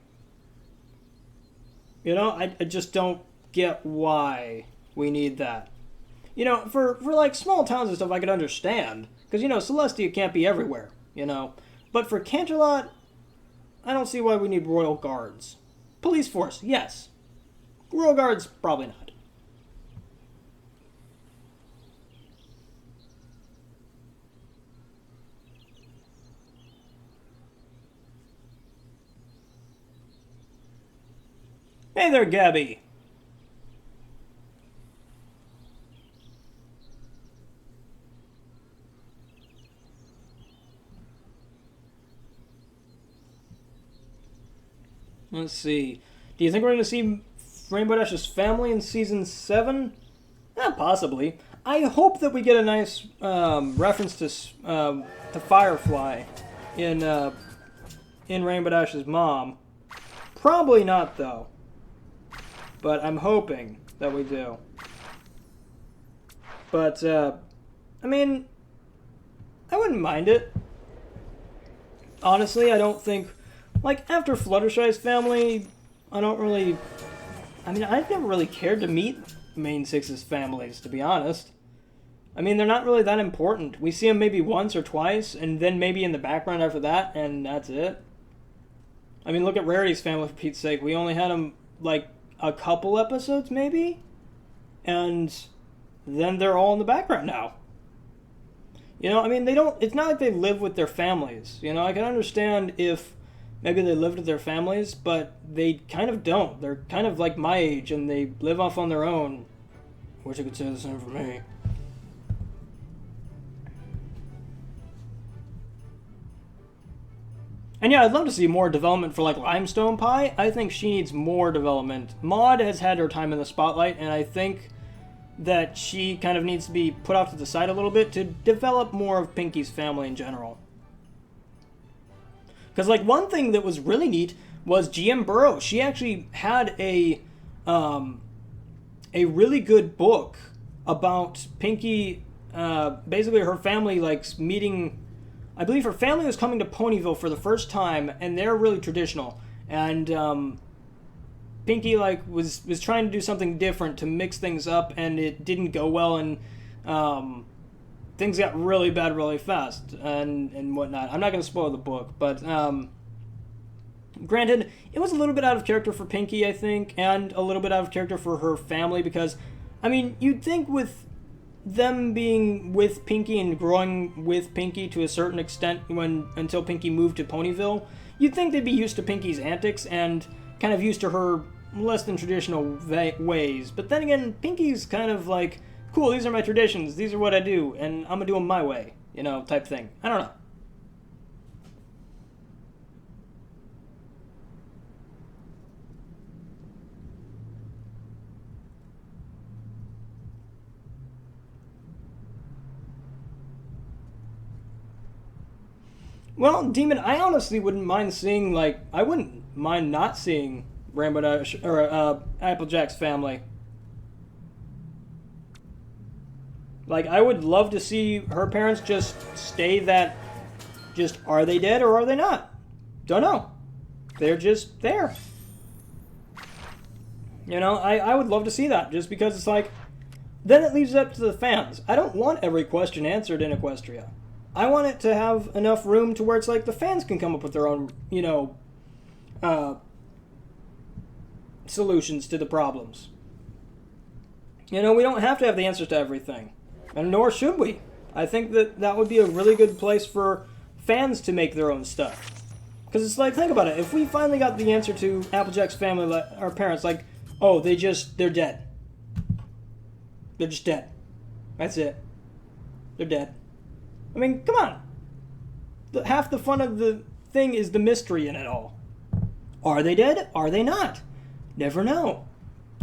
You know, I just don't get why we need that. You know, for like, small towns and stuff, I could understand. Because, you know, Celestia can't be everywhere, you know? But for Canterlot, I don't see why we need Royal Guards. Police force, yes. Royal Guards, probably not. Hey there, Gabby. Let's see. Do you think we're going to see Rainbow Dash's family in Season 7? Possibly. I hope that we get a nice reference to Firefly in Rainbow Dash's mom. Probably not, though. But I'm hoping that we do. But, I mean, I wouldn't mind it. Honestly, I don't think... Like, after Fluttershy's family, I don't really... I mean, I've never really cared to meet Main Six's families, to be honest. I mean, they're not really that important. We see them maybe once or twice, and then maybe in the background after that, and that's it. I mean, look at Rarity's family, for Pete's sake. We only had them, like, a couple episodes, maybe? And then they're all in the background now. You know, I mean, they don't... It's not like they live with their families. You know, I can understand if... Maybe they lived with their families, but they kind of don't. They're kind of like my age, and they live off on their own. Wish I could say the same for me. And yeah, I'd love to see more development for, like, Limestone Pie. I think she needs more development. Maud has had her time in the spotlight, and I think that she kind of needs to be put off to the side a little bit to develop more of Pinky's family in general. Because, like, one thing that was really neat was GM Burrow. She actually had a really good book about Pinky, basically her family, like, meeting... I believe her family was coming to Ponyville for the first time, and they're really traditional. And Pinky, like, was trying to do something different to mix things up, and it didn't go well, and things got really bad really fast and whatnot. I'm not going to spoil the book, but granted, it was a little bit out of character for Pinky, I think, and a little bit out of character for her family, because, I mean, you'd think with them being with Pinky and growing with Pinky to a certain extent until Pinky moved to Ponyville, you'd think they'd be used to Pinky's antics and kind of used to her less than traditional ways. But then again, Pinky's kind of like, cool, these are my traditions, these are what I do, and I'm gonna do them my way, you know, type thing. I don't know. Well, Demon, I honestly wouldn't mind seeing, like, I wouldn't mind not seeing Rainbow Dash, or Applejack's family. Like, I would love to see her parents just stay that, just, are they dead or are they not? Don't know. They're just there. You know, I would love to see that, just because it's like, then it leaves it up to the fans. I don't want every question answered in Equestria. I want it to have enough room to where it's like the fans can come up with their own, you know, solutions to the problems. You know, we don't have to have the answers to everything. And nor should we. I think that that would be a really good place for fans to make their own stuff. Because it's like, think about it. If we finally got the answer to Applejack's family, our parents, like, oh, they're dead. They're just dead. That's it. They're dead. I mean, come on. Half the fun of the thing is the mystery in it all. Are they dead? Are they not? Never know.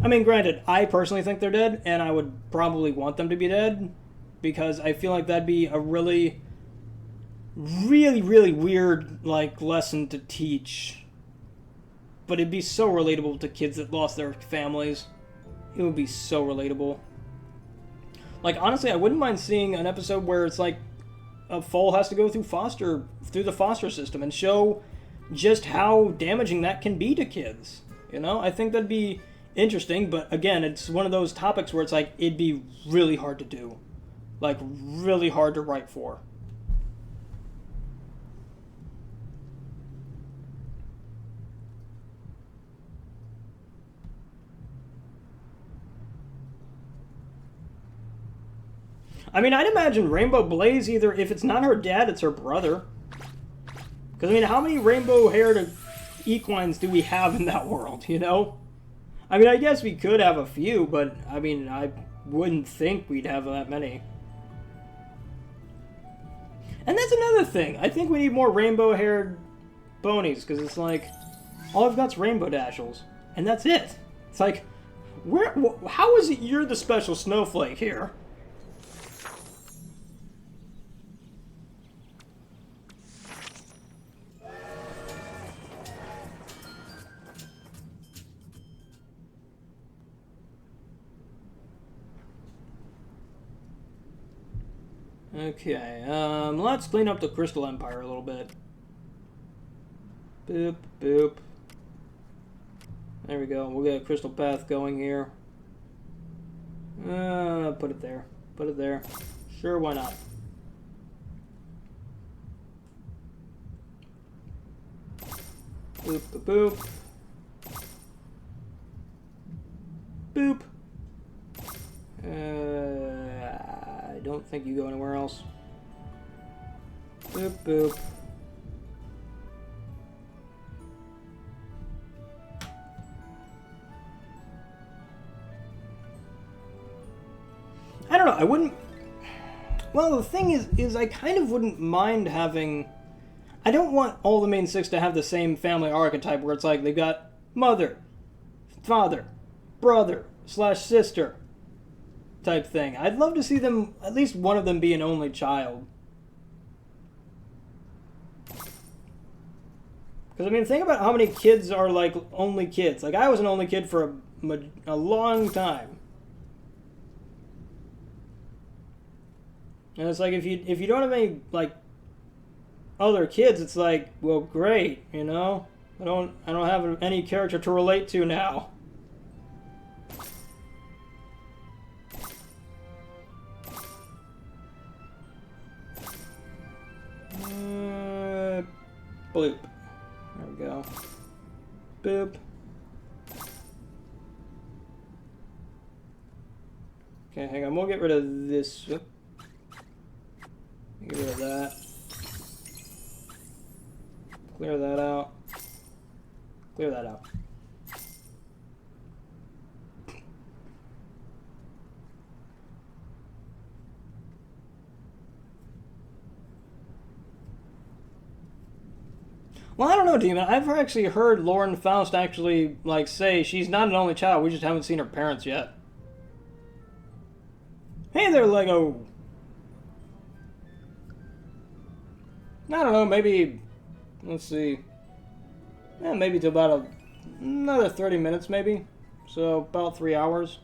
I mean, granted, I personally think they're dead, and I would probably want them to be dead, because I feel like that'd be a really, really, really weird, like, lesson to teach. But it'd be so relatable to kids that lost their families. It would be so relatable. Like, honestly, I wouldn't mind seeing an episode where it's like a foal has to go through the foster system and show just how damaging that can be to kids. You know, I think that'd be interesting, but again, it's one of those topics where it's like, it'd be really hard to do. Like, really hard to write for. I mean, I'd imagine Rainbow Blaze either, if it's not her dad, it's her brother. Because, I mean, how many rainbow-haired equines do we have in that world, you know? I mean, I guess we could have a few, but, I mean, I wouldn't think we'd have that many. And that's another thing. I think we need more rainbow-haired ponies, because it's like, all I've got's Rainbow Dashels. And that's it. It's like, how is it you're the special snowflake here? Okay, let's clean up the Crystal Empire a little bit. Boop, boop. There we go. We'll get a crystal path going here. Put it there. Put it there. Sure, why not? Boop, boop, boop. Boop. I don't think you go anywhere else. Boop, boop. I don't know, I wouldn't... Well, the thing is I kind of wouldn't mind having... I don't want all the main six to have the same family archetype where it's like they've got mother, father, brother, / sister type thing. I'd love to see them, at least one of them, be an only child. Because, I mean, think about how many kids are, like, only kids. Like, I was an only kid for a long time. And it's like, if you don't have any, like, other kids, it's like, well, great, you know? I don't have any character to relate to now. Bloop. There we go. Boop. Okay, hang on. We'll get rid of this. Get rid of that. Clear that out. Clear that out. Well, I don't know, Demon. I've actually heard Lauren Faust actually, like, say she's not an only child. We just haven't seen her parents yet. Hey there, Lego! I don't know, maybe... Let's see. Yeah, maybe to about another 30 minutes, maybe. So, about 3 hours.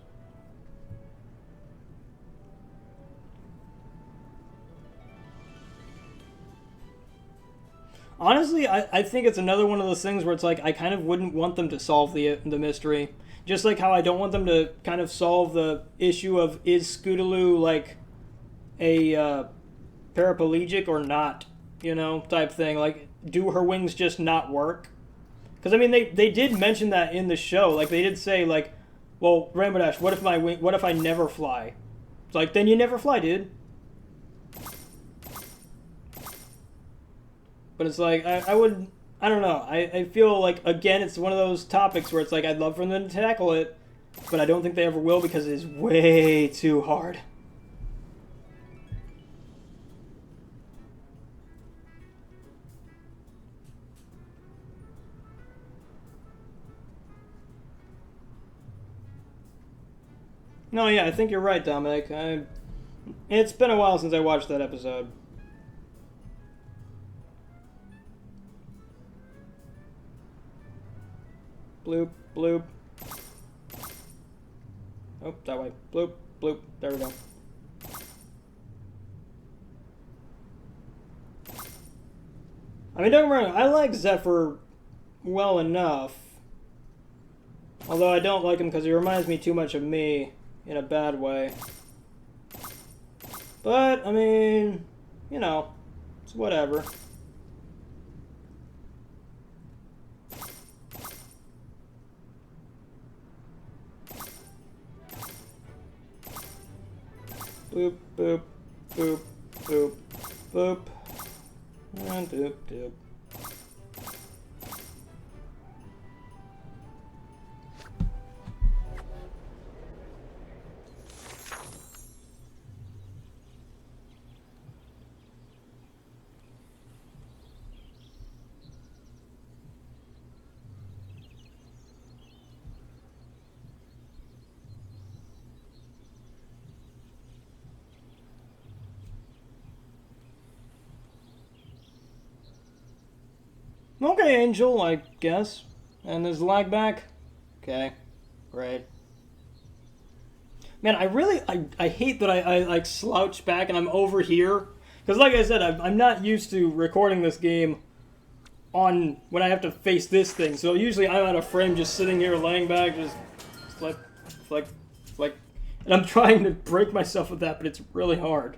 Honestly, I think it's another one of those things where it's like I kind of wouldn't want them to solve the mystery. Just like how I don't want them to kind of solve the issue of is Scootaloo like a paraplegic or not, type thing. Like, do her wings just not work? Because I mean, they did mention that in the show. Like, they did say like, well, Rainbow Dash, what if I never fly? It's like, then you never fly, dude. But it's like, I don't know. I feel like, again, it's one of those topics where it's like, I'd love for them to tackle it, but I don't think they ever will because it is way too hard. No, yeah, I think you're right, Dominic. It's been a while since I watched that episode. Bloop, bloop. Oh, that way. Bloop, bloop. There we go. I mean, don't get me wrong, I like Zephyr well enough. Although I don't like him because he reminds me too much of me in a bad way. But, I mean, it's whatever. Boop, boop, boop, boop, boop, and boop, boop. Okay, Angel, I guess. And there's lag back? Okay, great. Man, I hate that I like slouch back and I'm over here. Because like I said, I'm not used to recording this game on when I have to face this thing. So usually I'm out of frame just sitting here laying back, just flick. And I'm trying to break myself with that, but it's really hard.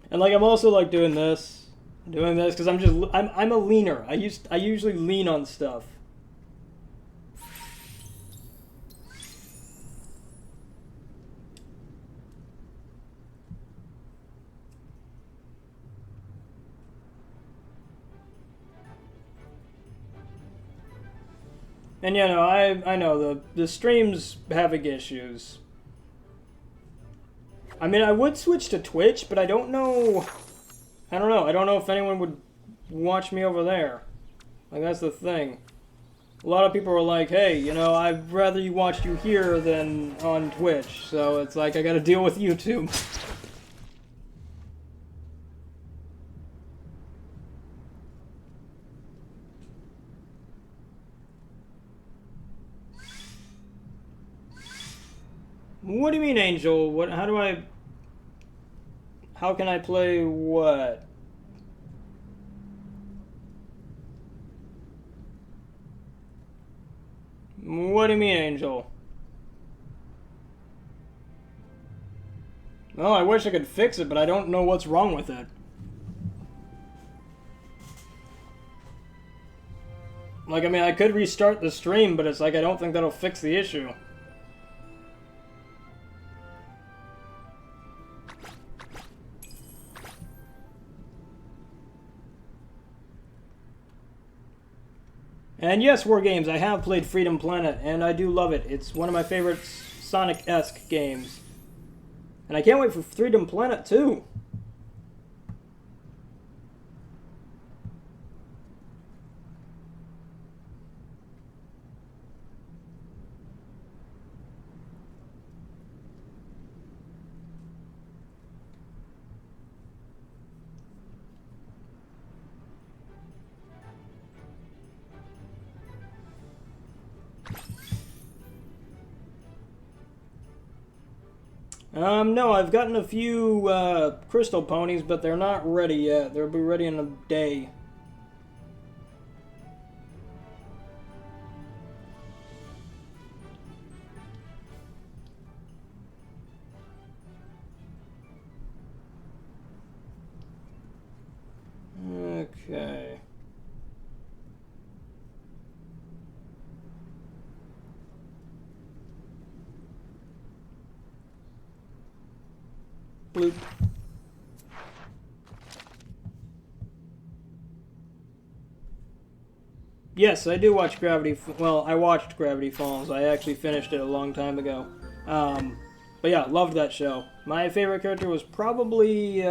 And like I'm also like doing this because I'm a leaner. I usually lean on stuff. And I know the stream's having issues. I mean, I would switch to Twitch, but I don't know. I don't know. I don't know if anyone would watch me over there. Like, that's the thing. A lot of people are like, hey, I'd rather you watch you here than on Twitch. So it's like, I gotta deal with YouTube. What do you mean, Angel? How can I play what? What do you mean, Angel? Well, I wish I could fix it, but I don't know what's wrong with it. Like, I mean, I could restart the stream, but it's like I don't think that'll fix the issue. And yes, War Games, I have played Freedom Planet, and I do love it. It's one of my favorite Sonic-esque games. And I can't wait for Freedom Planet 2. No, I've gotten a few crystal ponies, but they're not ready yet. They'll be ready in a day. Okay. Bloop. Yes, I do watch Gravity. Well, I watched Gravity Falls. I actually finished it a long time ago. But yeah, loved that show. My favorite character was probably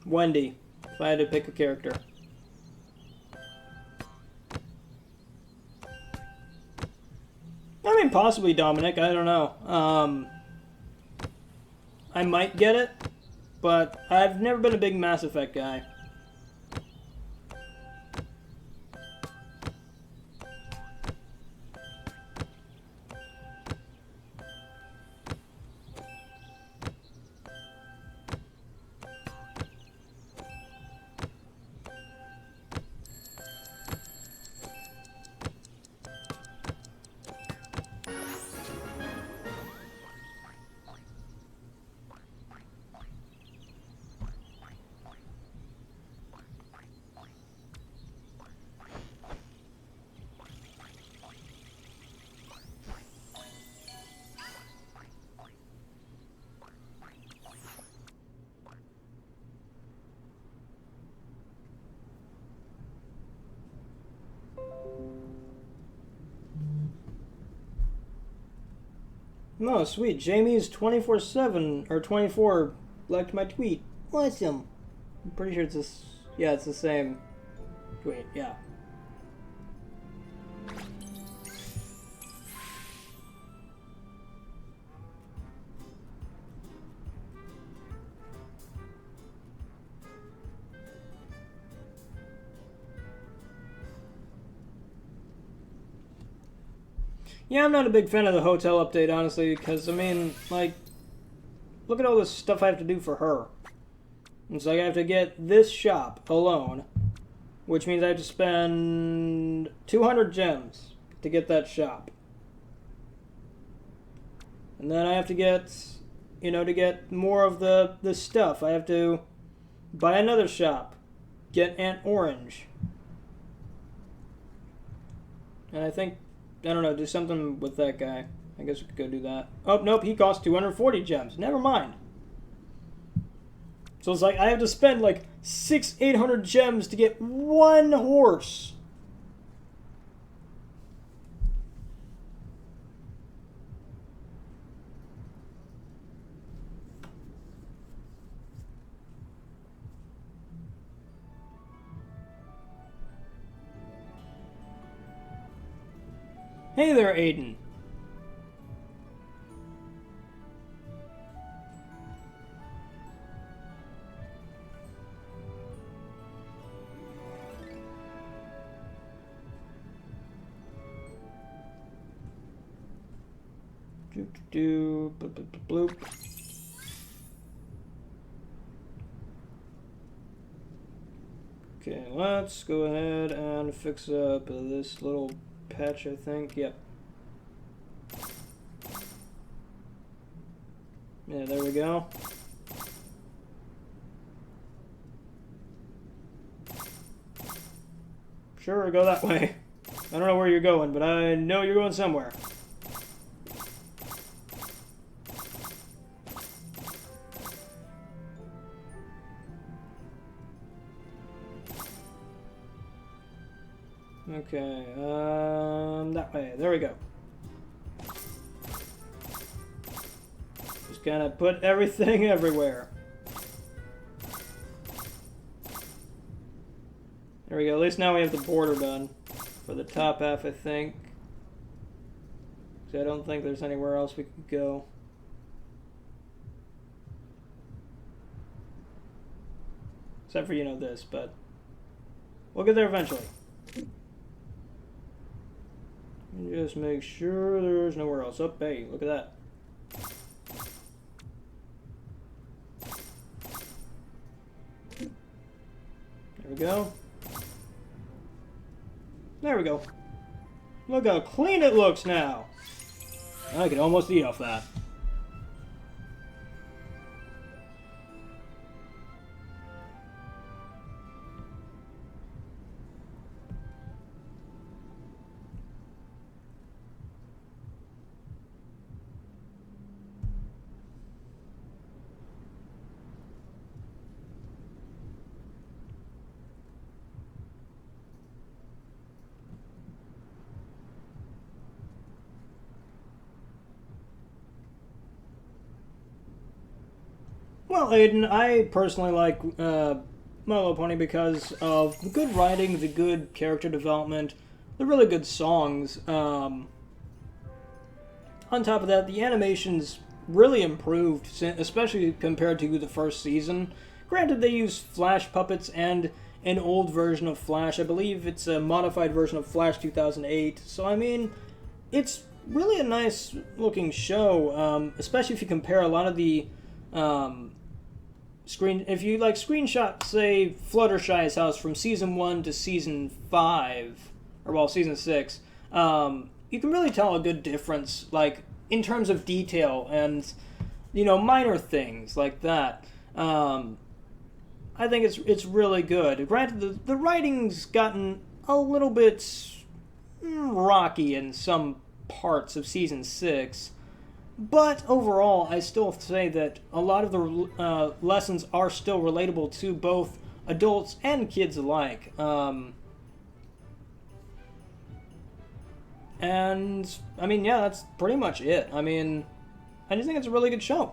Wendy, if I had to pick a character. I mean, possibly Dominic. I don't know. I might get it, but I've never been a big Mass Effect guy. No, sweet. Jamie's 24/7 or 24 liked my tweet. Awesome. I'm pretty sure it's this. Yeah, it's the same tweet. Yeah. Yeah, I'm not a big fan of the hotel update, honestly, because, I mean, like, look at all this stuff I have to do for her. It's like I have to get this shop alone, which means I have to spend 200 gems to get that shop. And then I have to get, you know, to get more of the stuff, I have to buy another shop, get Aunt Orange. And I think, I don't know, do something with that guy. I guess we could go do that. Oh, nope, he costs 240 gems. Never mind. So it's like I have to spend like 800 gems to get one horse. Hey there, Aiden. Bloop. Okay, let's go ahead and fix up this little patch, I think. Yep. Yeah, there we go. Sure, go that way. I don't know where you're going, but I know you're going somewhere. Okay, that way. There we go. Just kind of put everything everywhere. There we go. At least now we have the border done for the top half, I think. So I don't think there's anywhere else we could go. Except for, you know, this, but we'll get there eventually. And just make sure there's nowhere else. Oh, hey, look at that. There we go. There we go. Look how clean it looks now. I can almost eat off that. Well, Aiden, I personally like My Little Pony because of the good writing, the good character development, the really good songs. On top of that, the animation's really improved, especially compared to the first season. Granted, they use Flash puppets and an old version of Flash. I believe it's a modified version of Flash 2008. So, I mean, it's really a nice looking show, especially if you compare a lot of the if you like screenshot, say, Fluttershy's house from season 1 to season 5, or well, season 6, you can really tell a good difference, like, in terms of detail and, you know, minor things like that. I think it's really good. Granted, the writing's gotten a little bit rocky in some parts of season 6, but overall, I still say that a lot of the lessons are still relatable to both adults and kids alike. And, I mean, yeah, that's pretty much it. I mean, I just think it's a really good show.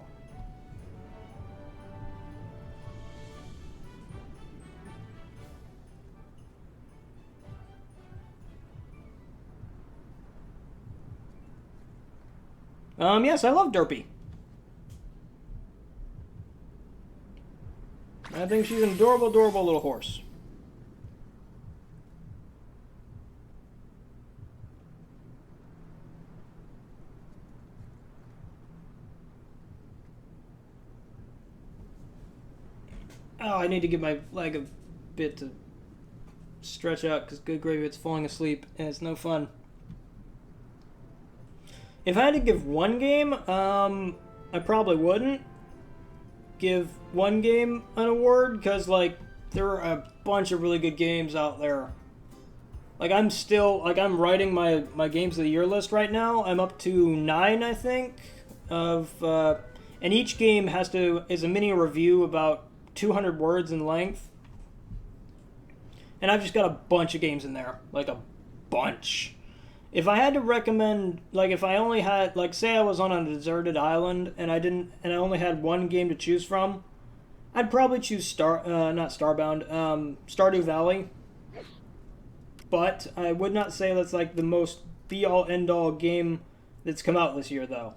Yes, I love Derpy. I think she's an adorable, adorable little horse. Oh, I need to give my leg a bit to stretch out because good gravy, it's falling asleep and it's no fun. If I had to give one game, I probably wouldn't give one game an award, because, like, there are a bunch of really good games out there. Like, I'm writing my Games of the Year list right now. I'm up to 9, I think, and each game is a mini review about 200 words in length. And I've just got a bunch of games in there. Like, a bunch. If I had to recommend, like, if I only had, like, say I was on a deserted island and I only had one game to choose from, I'd probably choose Stardew Valley. But I would not say that's, like, the most be-all, end-all game that's come out this year, though.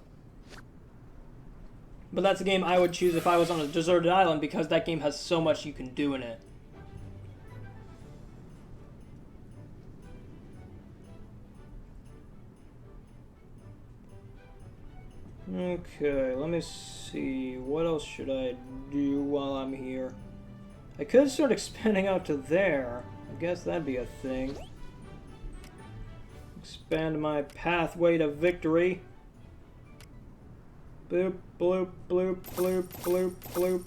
But that's a game I would choose if I was on a deserted island, because that game has so much you can do in it. Okay, let me see. What else should I do while I'm here? I could start expanding out to there. I guess that'd be a thing. Expand my pathway to victory. Boop, bloop, bloop, bloop, bloop, bloop.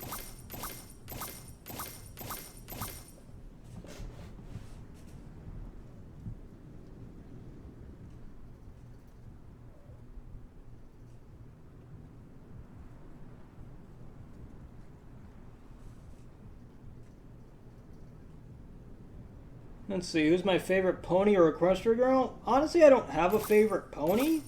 Let's see, who's my favorite pony or Equestria girl? Honestly, I don't have a favorite pony.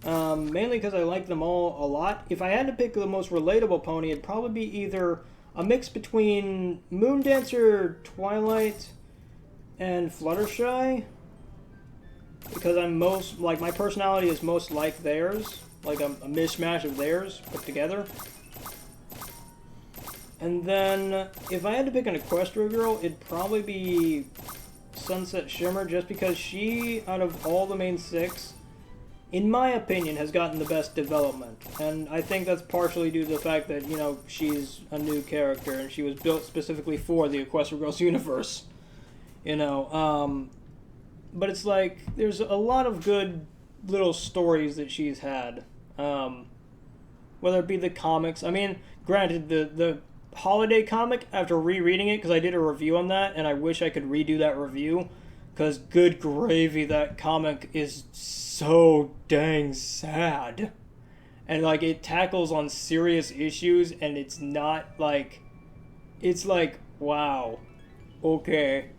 Mainly because I like them all a lot. If I had to pick the most relatable pony, it'd probably be either a mix between Moondancer, Twilight, and Fluttershy. Because my personality is most like theirs. Like a mishmash of theirs put together. And then, if I had to pick an Equestria girl, it'd probably be Sunset Shimmer, just because she, out of all the main 6, in my opinion, has gotten the best development. And I think that's partially due to the fact that, you know, she's a new character and she was built specifically for the Equestria Girls universe. You know, but it's like, there's a lot of good little stories that she's had. Whether it be the comics. I mean, granted, the holiday comic, after rereading it, because I did a review on that, and I wish I could redo that review, because good gravy, that comic is so dang sad. And, like, it tackles on serious issues, and it's not, like... It's like, wow. Okay.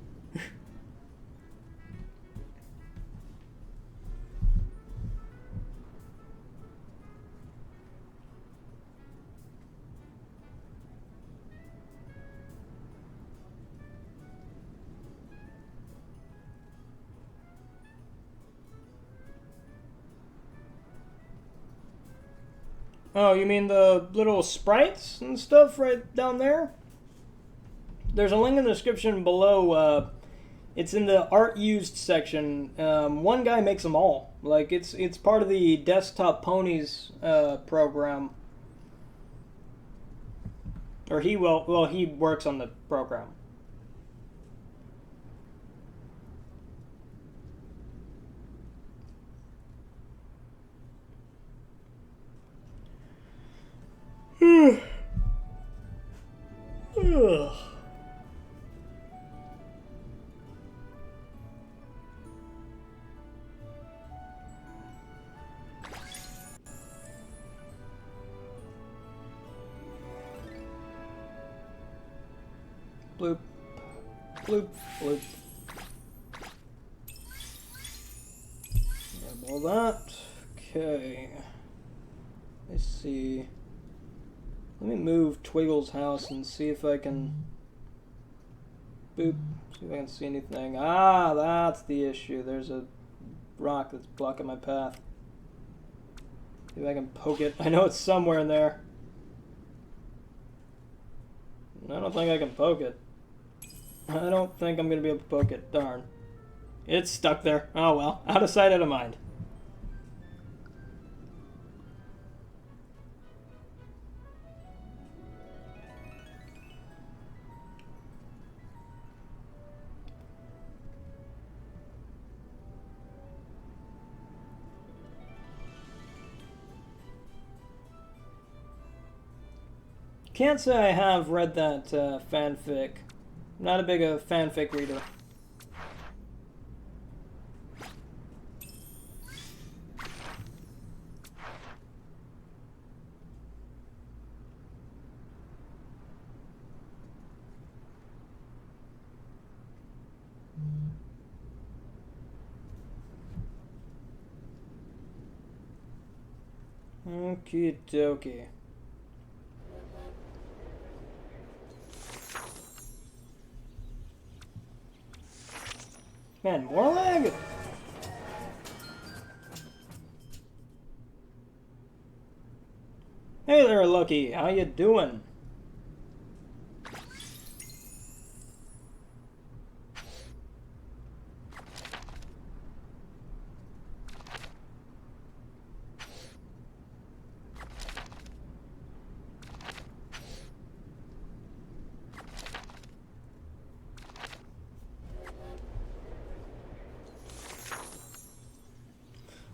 Oh, you mean the little sprites and stuff right down there? There's a link in the description below. It's in the art used section. One guy makes them all. Like, it's part of the Desktop Ponies program. Or he works on the program. Ugh. Bloop. Bloop. Bloop. Grab all that. Okay. Let's see. Let me move Twiggle's house and see if I can... Boop. See if I can see anything. Ah, that's the issue. There's a rock that's blocking my path. See if I can poke it. I know it's somewhere in there. I don't think I can poke it. I don't think I'm going to be able to poke it. Darn. It's stuck there. Oh well. Out of sight, out of mind. Can't say I have read that fanfic. Not a big fanfic reader. Okie dokie. Man, more lag? Hey there, Lucky. How you doing?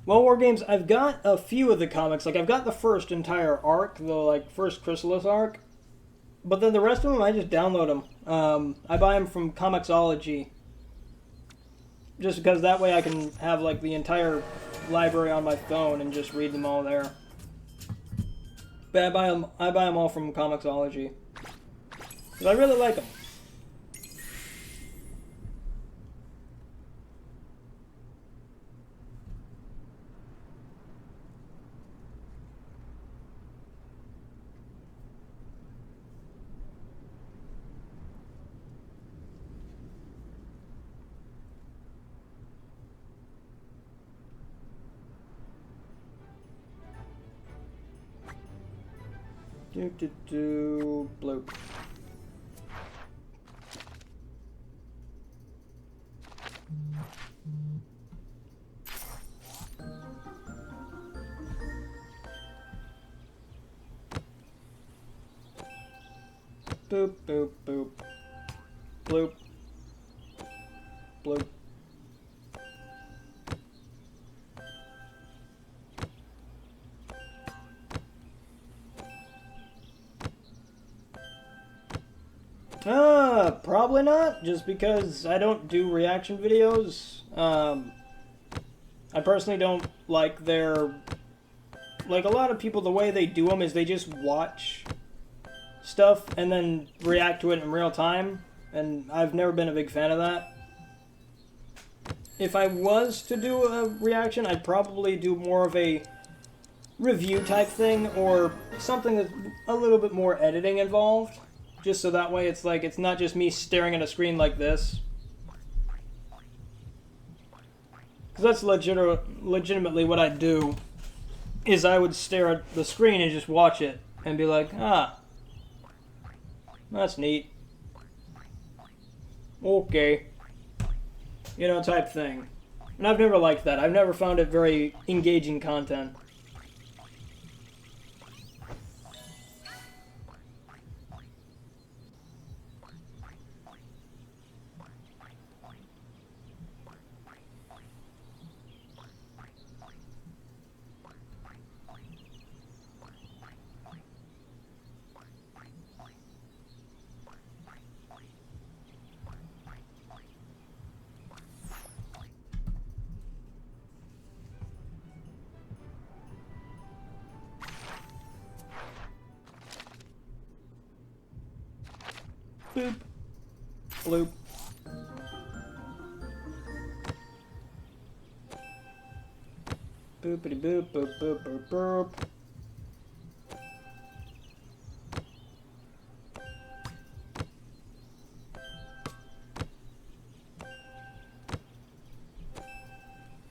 Well, War Games, I've got a few of the comics. Like, I've got the first entire arc, the, like, first Chrysalis arc. But then the rest of them, I just download them. I buy them from Comixology. Just because that way I can have, like, the entire library on my phone and just read them all there. But I buy them all from Comixology. Because I really like them. Bloop. Boop, boop, boop. Bloop. Bloop. Probably not, just because I don't do reaction videos. I personally don't like their... Like, a lot of people, the way they do them is they just watch stuff and then react to it in real time, and I've never been a big fan of that. If I was to do a reaction, I'd probably do more of a review type thing, or something that's a little bit more editing involved. Just so that way it's like, it's not just me staring at a screen like this. Because that's legitimately what I'd do, is I would stare at the screen and just watch it, and be like, ah, that's neat. Okay. You know, type thing. And I've never liked that. I've never found it very engaging content. Boop. Bloop. Boopity boop boop boop boop boop.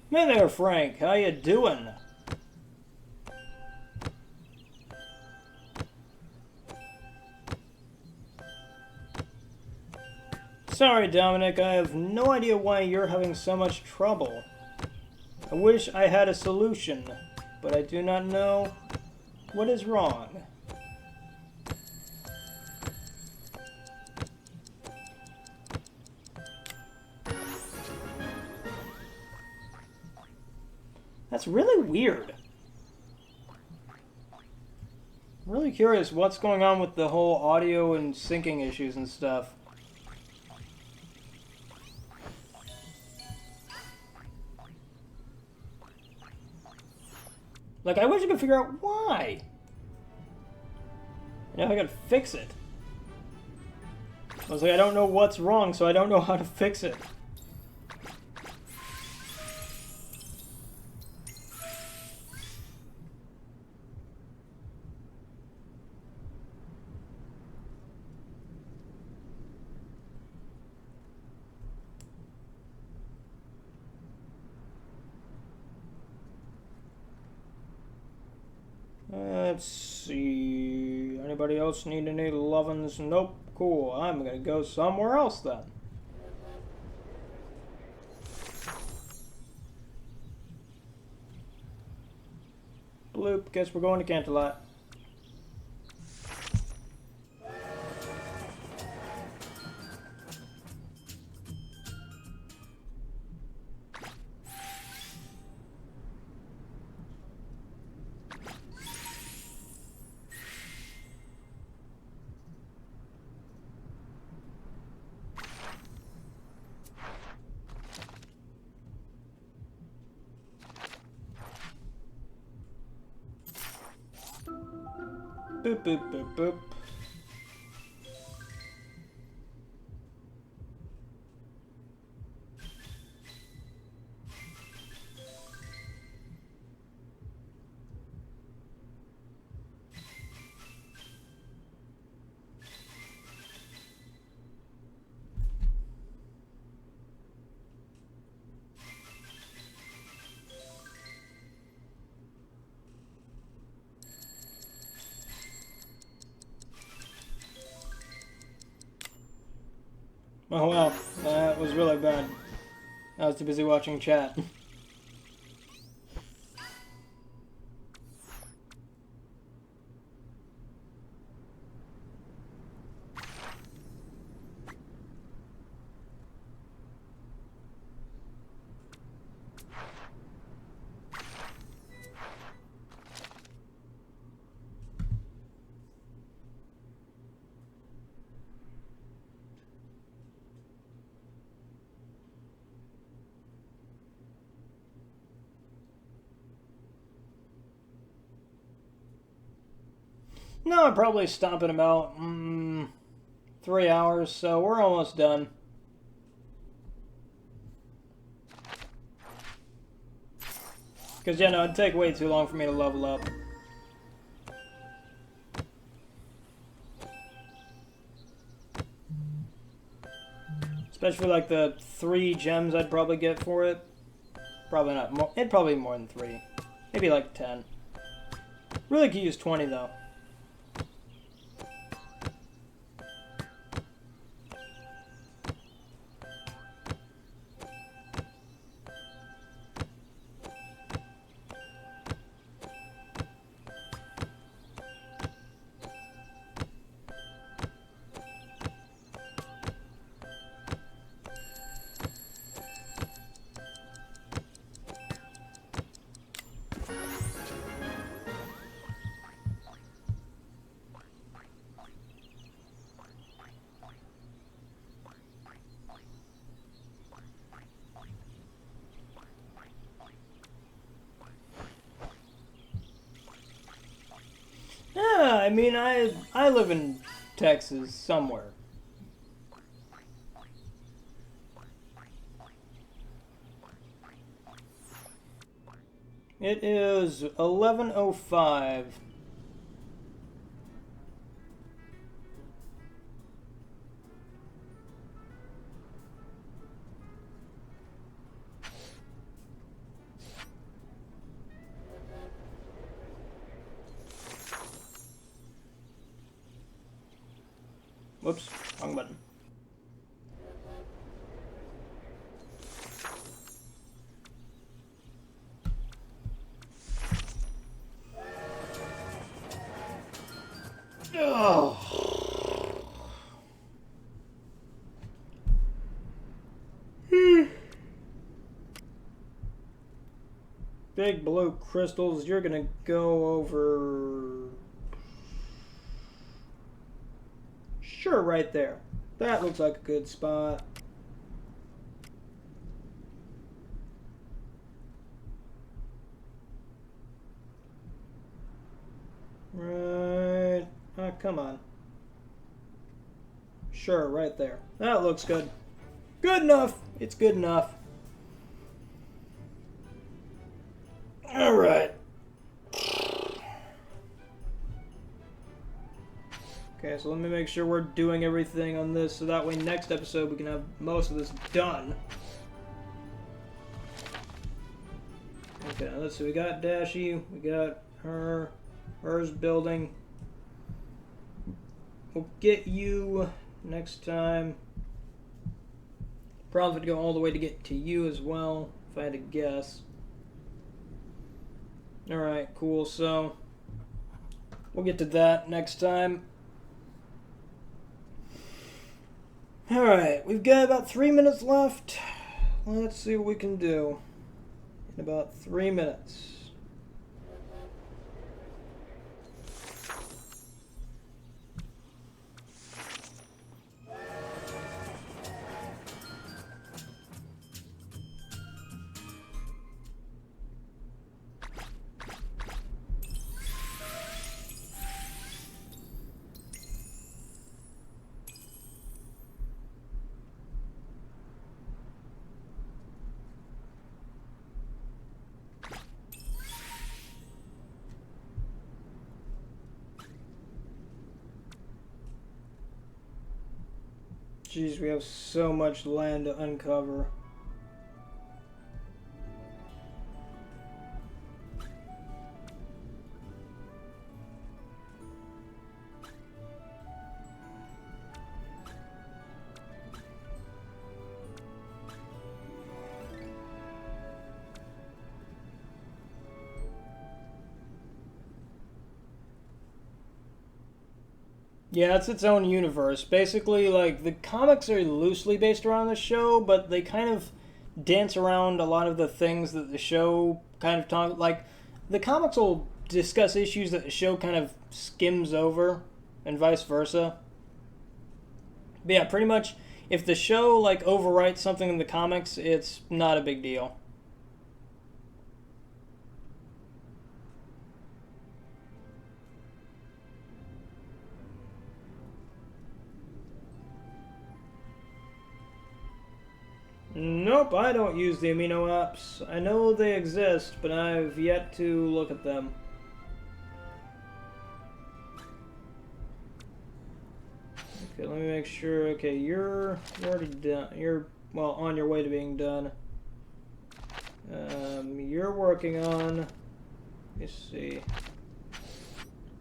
Hey there, Frank. How you doing? Sorry, Dominic, I have no idea why you're having so much trouble. I wish I had a solution, but I do not know what is wrong. That's really weird. I'm really curious what's going on with the whole audio and syncing issues and stuff. Like, I wish I could figure out why. You know, I gotta fix it. I was like, I don't know what's wrong, so I don't know how to fix it. Let's see. Anybody else need any lovin's? Nope. Cool. I'm gonna go somewhere else then. Bloop. Guess we're going to Canterlot. Boop, boop, boop, boop. Oh well, that was really bad. I was too busy watching chat. No, I'd probably stop in about 3 hours, so we're almost done. Because, yeah, no, it'd take way too long for me to level up. Especially, like, the 3 gems I'd probably get for it. Probably not more. It'd probably be more than 3. Maybe, like, 10. Really could use 20, though. Yeah, I mean, I live in Texas somewhere. It is 11:05. Whoops, wrong button. Oh. Big blue crystals, you're gonna go over... Sure, right there. That looks like a good spot. Right. Oh, come on. Sure, right there. That looks good. Good enough. It's good enough. Alright. Okay, so let me make sure we're doing everything on this so that way next episode we can have most of this done. Okay, let's see. We got Dashie. We got her. Hers building. We'll get you next time. Probably would go all the way to get to you as well, if I had to guess. Alright, cool. So, we'll get to that next time. Alright, we've got about 3 minutes left. Let's see what we can do in about 3 minutes. Jeez, we have so much land to uncover. Yeah, it's its own universe. Basically, like, the comics are loosely based around the show, but they kind of dance around a lot of the things that the show kind of talk. Like, the comics will discuss issues that the show kind of skims over, and vice versa. But yeah, pretty much, if the show, like, overwrites something in the comics, it's not a big deal. Nope, I don't use the amino apps. I know they exist, but I've yet to look at them. Okay, let me make sure. Okay, you're already done. You're, well, on your way to being done. You're working on... Let me see.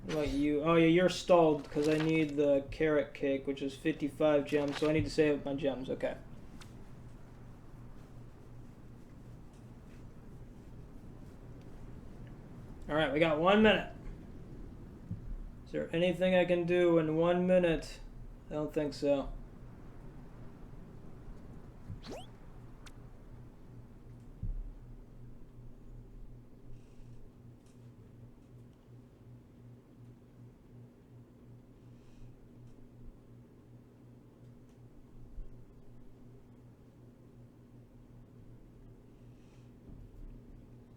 What about you? Oh yeah, you're stalled because I need the carrot cake, which is 55 gems, so I need to save up my gems. Okay. Alright, we got 1 minute. Is there anything I can do in 1 minute? I don't think so.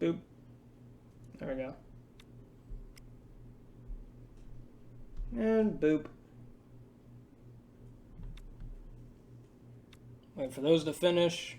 Boop. There we go. And boop. Wait for those to finish.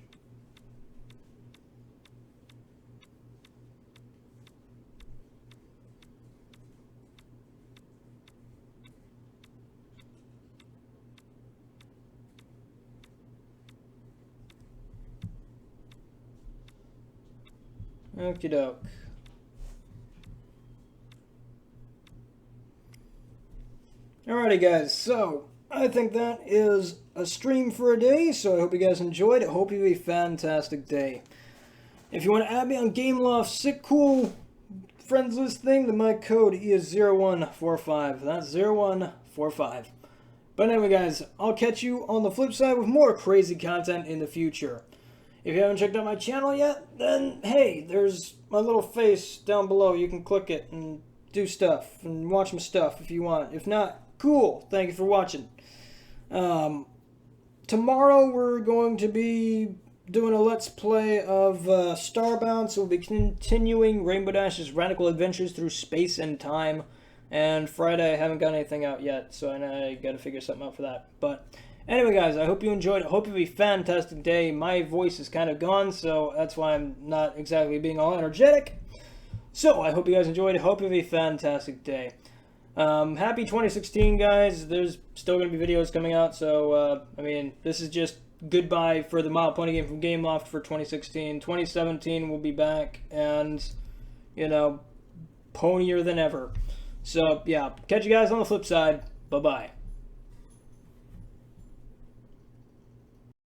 Okie doke. Alrighty guys, so I think that is a stream for a day, so I hope you guys enjoyed. I hope you have a fantastic day. If you want to add me on Gameloft Sick Cool Friends List thing, then my code is 0145. That's 0145. But anyway guys, I'll catch you on the flip side with more crazy content in the future. If you haven't checked out my channel yet, then hey, there's my little face down below. You can click it and do stuff and watch my stuff if you want. If not, cool. Thank you for watching. Tomorrow we're going to be doing a Let's Play of Starbound, so we'll be continuing Rainbow Dash's radical adventures through space and time. And Friday I haven't got anything out yet, so I gotta figure something out for that. But anyway guys, I hope you enjoyed it. I hope you have a fantastic day. My voice is kind of gone, so that's why I'm not exactly being all energetic. So I hope you guys enjoyed it. I hope you have a fantastic day. Happy 2016 guys. There's still going to be videos coming out, so I mean, this is just goodbye for the Mild Pony Game from Gameloft for 2016. 2017 will be back, and you know, ponier than ever. So yeah, catch you guys on the flip side. Bye bye.